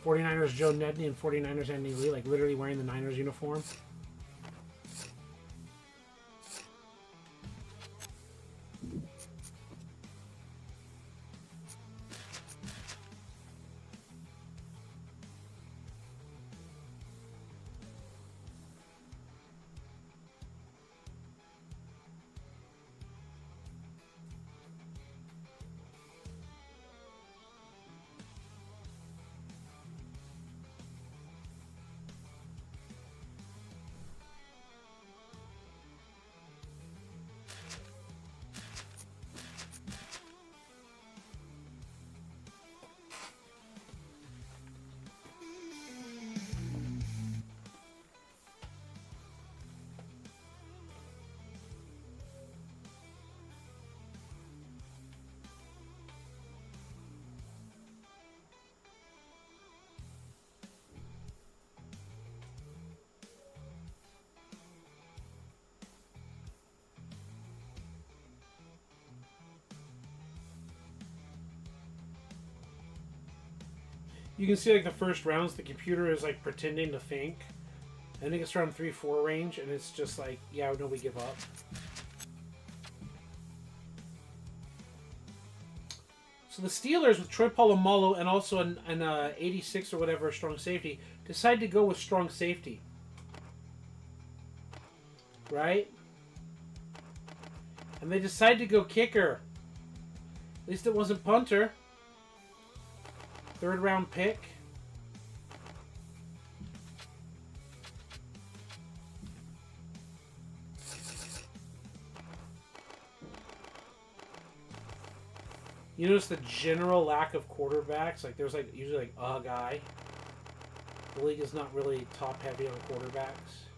Speaker 1: 49ers Joe Nedney and 49ers Andy Lee, literally wearing the Niners uniform. You can see like the first rounds, the computer is like pretending to think. I think it's around 3-4 range, and it's just like, yeah, no, we give up. So the Steelers with Troy Polamalu and also an 86 or whatever strong safety decide to go with strong safety. Right? And they decide to go kicker. At least it wasn't punter. 3rd round pick. You notice the general lack of quarterbacks? Like, there's like usually like a guy. The league is not really top heavy on quarterbacks.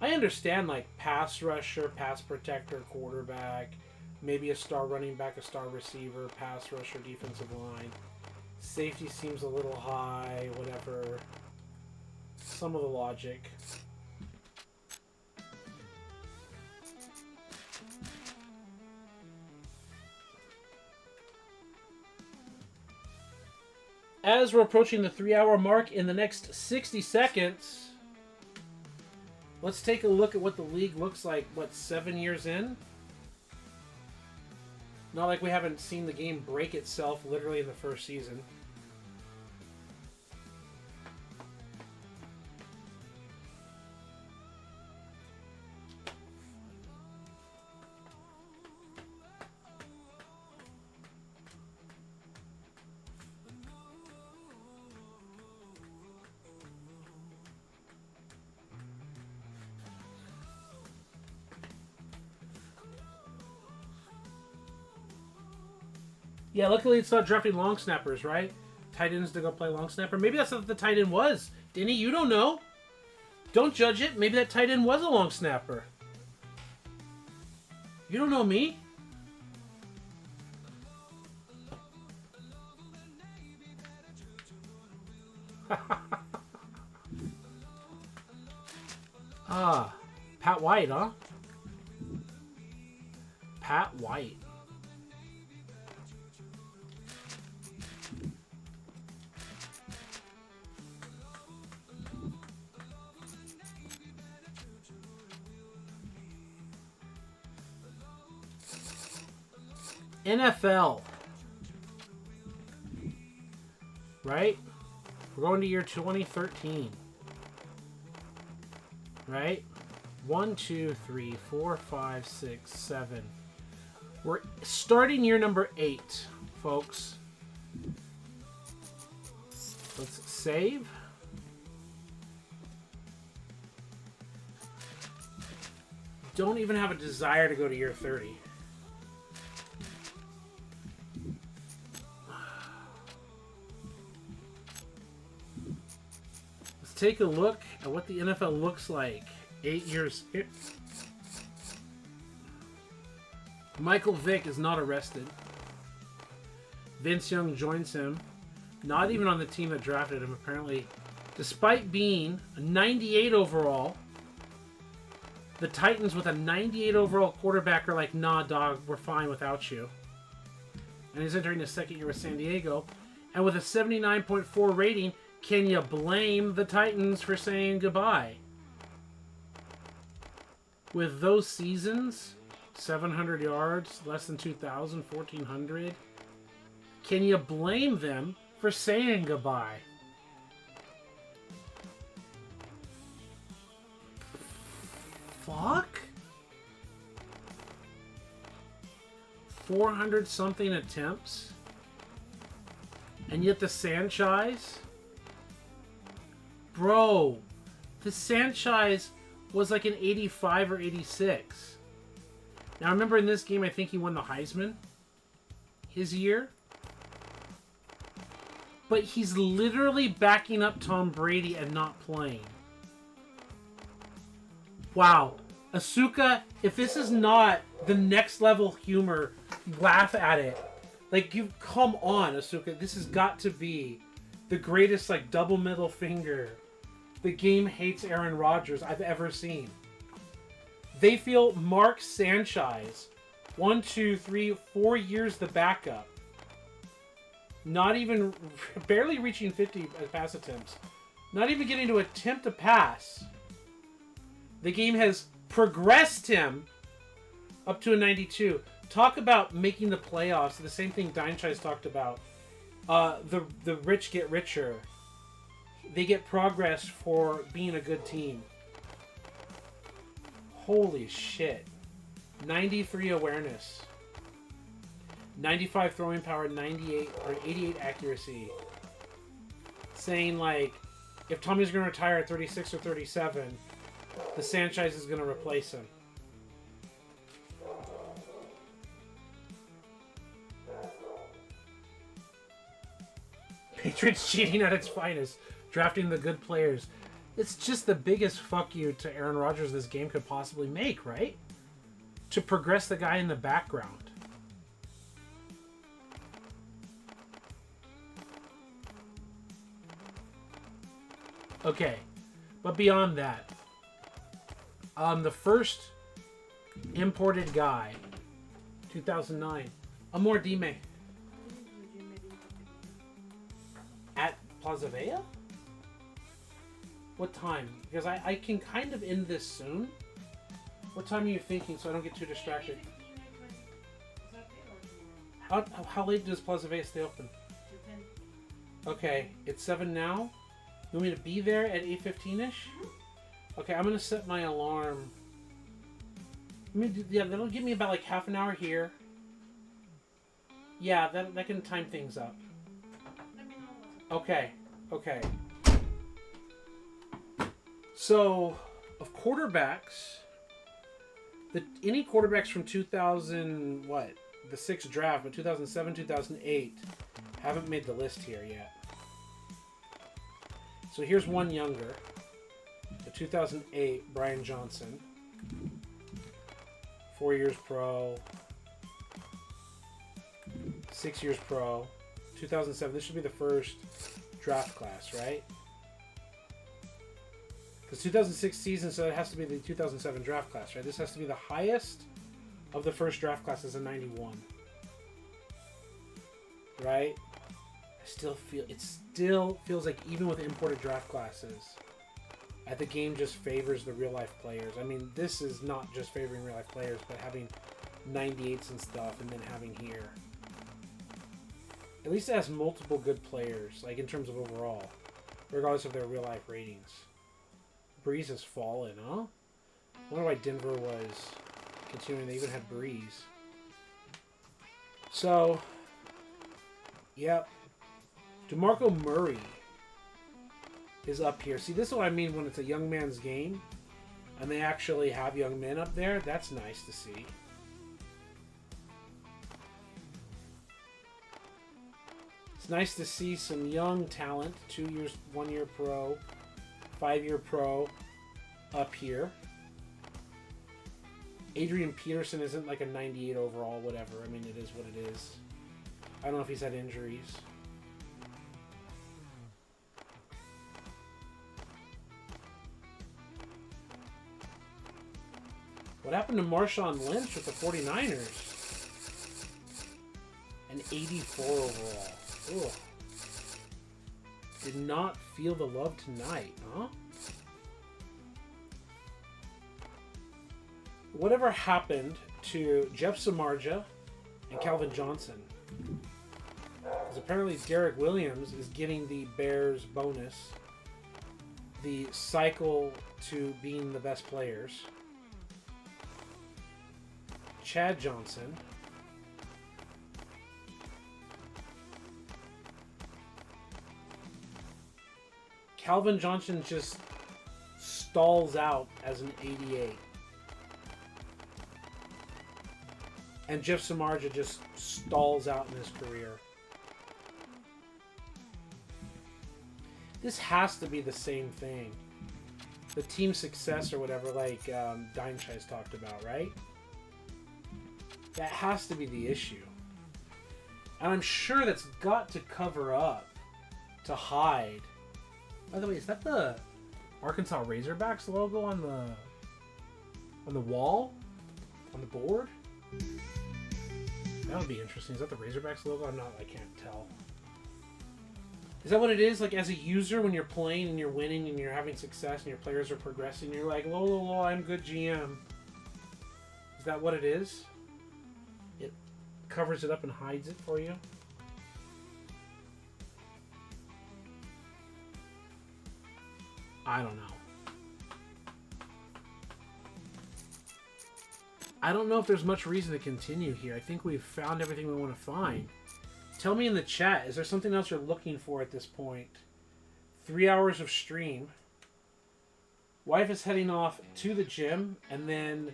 Speaker 1: I understand like pass rusher, pass protector, quarterback, maybe a star running back, a star receiver, pass rusher, defensive line. Safety seems a little high, whatever. Some of the logic. As we're approaching the 3-hour mark in the next 60 seconds, let's take a look at what the league looks like, what, 7 years in? Not like we haven't seen the game break itself literally in the first season. Yeah, luckily it's not drafting long snappers, right? Tight ends to go play long snapper. Maybe that's what the tight end was. Denny, you don't know. Don't judge it. Maybe that tight end was a long snapper. You don't know me. Ah, Pat White, huh? Pat White. NFL. Right? We're going to year 2013. Right? 1, 2, 3, 4, 5, 6, 7. We're starting year number 8, folks. Let's save. Don't even have a desire to go to year 30. Take a look at what the NFL looks like 8 years. Here. Michael Vick is not arrested. Vince Young joins him. Not even on the team that drafted him, apparently. Despite being a 98 overall, the Titans with a 98 overall quarterback are like, nah, dog, we're fine without you. And he's entering his second year with San Diego. And with a 79.4 rating, can you blame the Titans for saying goodbye? With those seasons, 700 yards, less than 2,000, 1,400, can you blame them for saying goodbye? Fuck? 400 something attempts? And yet the Sanchez? Bro, the Sanchez was like an 85 or 86. Now, remember in this game, I think he won the Heisman his year. But he's literally backing up Tom Brady and not playing. Wow. Asuka, if this is not the next level humor, laugh at it. Like, you come on, Asuka. This has got to be the greatest, like, double middle finger. The game hates Aaron Rodgers I've ever seen. They feel Mark Sanchez, 1, 2, 3, 4 years the backup. not even, barely reaching 50 pass attempts, not even getting to attempt a pass. The game has progressed him up to a 92. Talk about making the playoffs. The same thing Deinchai's talked about. The rich get richer. They get progress for being a good team. Holy shit. 93 awareness. 95 throwing power, 98 or 88 accuracy. Saying like, if Tommy's going to retire at 36 or 37, the Sanchez is going to replace him. Patriots cheating at its finest, drafting the good players. It's just the biggest fuck you to Aaron Rodgers this game could possibly make, right? To progress the guy in the background. Okay, but beyond that, the first imported guy, 2009, Amor Dime. At Plaza Vea? What time? Because I can kind of end this soon. What time are you thinking so I don't get too distracted? How late does Plaza Vea stay open? Okay, it's 7 now. You want me to be there at 8:15-ish? Okay, I'm going to set my alarm. Yeah, that'll give me about like half an hour here. Yeah, that can time things up. Okay, okay. So, of quarterbacks, any quarterbacks from 2000, what? The 6th draft, but 2007, 2008 haven't made the list here yet. So here's one younger. The 2008, Brian Johnson. 4 years pro. 6 years pro. 2007. This should be the first draft class, right? Because 2006 season, so it has to be the 2007 draft class, right? This has to be the highest of the first draft classes in 91. Right? It still feels like even with imported draft classes, the game just favors the real life players. I mean, this is not just favoring real life players, but having 98s and stuff, and then having here. At least it has multiple good players, like in terms of overall, regardless of their real life ratings. Breeze has fallen, huh? I wonder why Denver was continuing. They even had Breeze. So, yep. DeMarco Murray is up here. See, this is what I mean when it's a young man's game and they actually have young men up there. That's nice to see. It's nice to see some young talent, 2 years, 1 year pro, 5 year pro up here. Adrian Peterson isn't like a 98 overall, whatever. I mean, it is what it is. I don't know if he's had injuries. What happened to Marshawn Lynch with the 49ers? An 84 overall. Ugh. Did not feel the love tonight, huh? Whatever happened to Jeff Samardzija and Calvin Johnson? Because apparently Derek Williams is getting the Bears bonus. The cycle to being the best players. Chad Johnson. Calvin Johnson just stalls out as an 88. And Jeff Samardzija just stalls out in his career. This has to be the same thing. The team success or whatever, like Deinchai's talked about, right? That has to be the issue. And I'm sure that's got to cover up, to hide. By the way, is that the Arkansas Razorbacks logo on the wall? On the board? That would be interesting. Is that the Razorbacks logo? I can't tell. Is that what it is? Like, as a user, when you're playing and you're winning and you're having success and your players are progressing, you're like, lol, I'm good GM. Is that what it is? It covers it up and hides it for you? I don't know. I don't know if there's much reason to continue here. I think we've found everything we want to find. Tell me in the chat, is there something else you're looking for at this point? 3 hours of stream. Wife is heading off to the gym, and then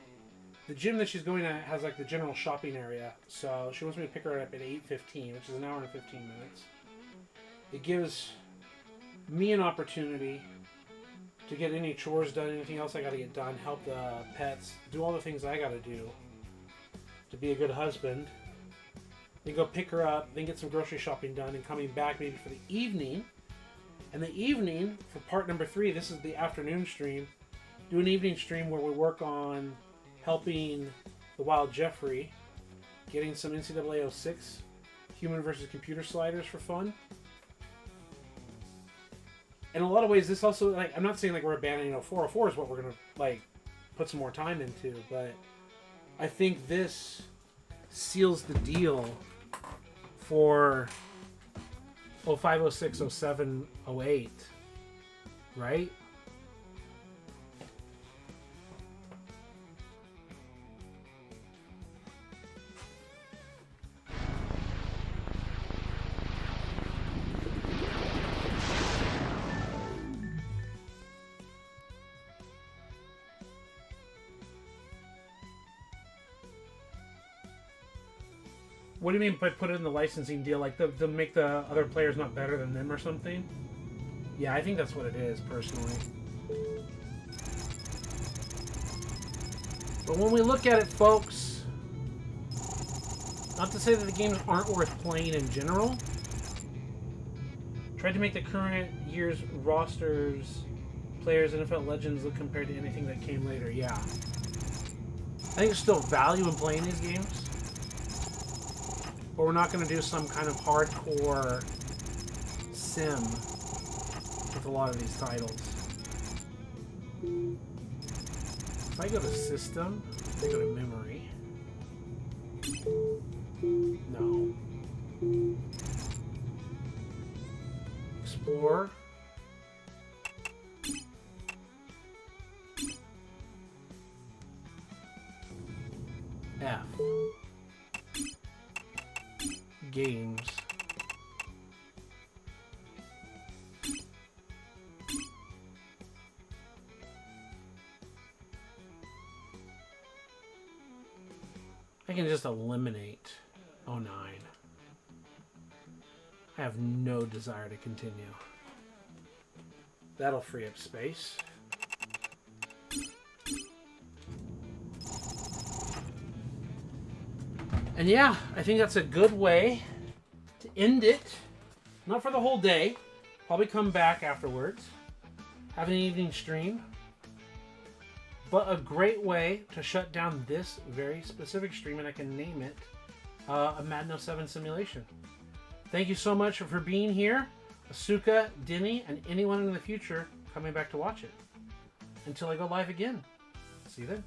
Speaker 1: the gym that she's going at has like the general shopping area. So she wants me to pick her up at 8:15, which is an hour and 15 minutes. It gives me an opportunity to get any chores done, anything else I got to get done, help the pets, do all the things I got to do to be a good husband. Then go pick her up, then get some grocery shopping done, and coming back maybe for the evening. And the evening, for part number 3, this is the afternoon stream, do an evening stream where we work on helping the Wild Jeffrey, getting some NCAA 06 human versus computer sliders for fun. In a lot of ways, this also, like, I'm not saying like we're abandoning 04. 04 is what we're gonna like put some more time into, but I think this seals the deal for 05, 06, 07, 08, right? What do you mean by put it in the licensing deal? Like to make the other players not better than them or something? Yeah, I think that's what it is, personally. But when we look at it, folks, not to say that the games aren't worth playing in general. Tried to make the current year's rosters, players, NFL legends look compared to anything that came later. Yeah. I think there's still value in playing these games. But we're not going to do some kind of hardcore sim with a lot of these titles. If I go to system, I go to memory. No. Explore. F. Games. I can just eliminate 09. I have no desire to continue. That'll free up space. And yeah, I think that's a good way to end it. Not for the whole day. Probably come back afterwards. Have an evening stream. But a great way to shut down this very specific stream, and I can name it a Madden 07 simulation. Thank you so much for being here. Asuka, Denny, and anyone in the future coming back to watch it. Until I go live again. See you then.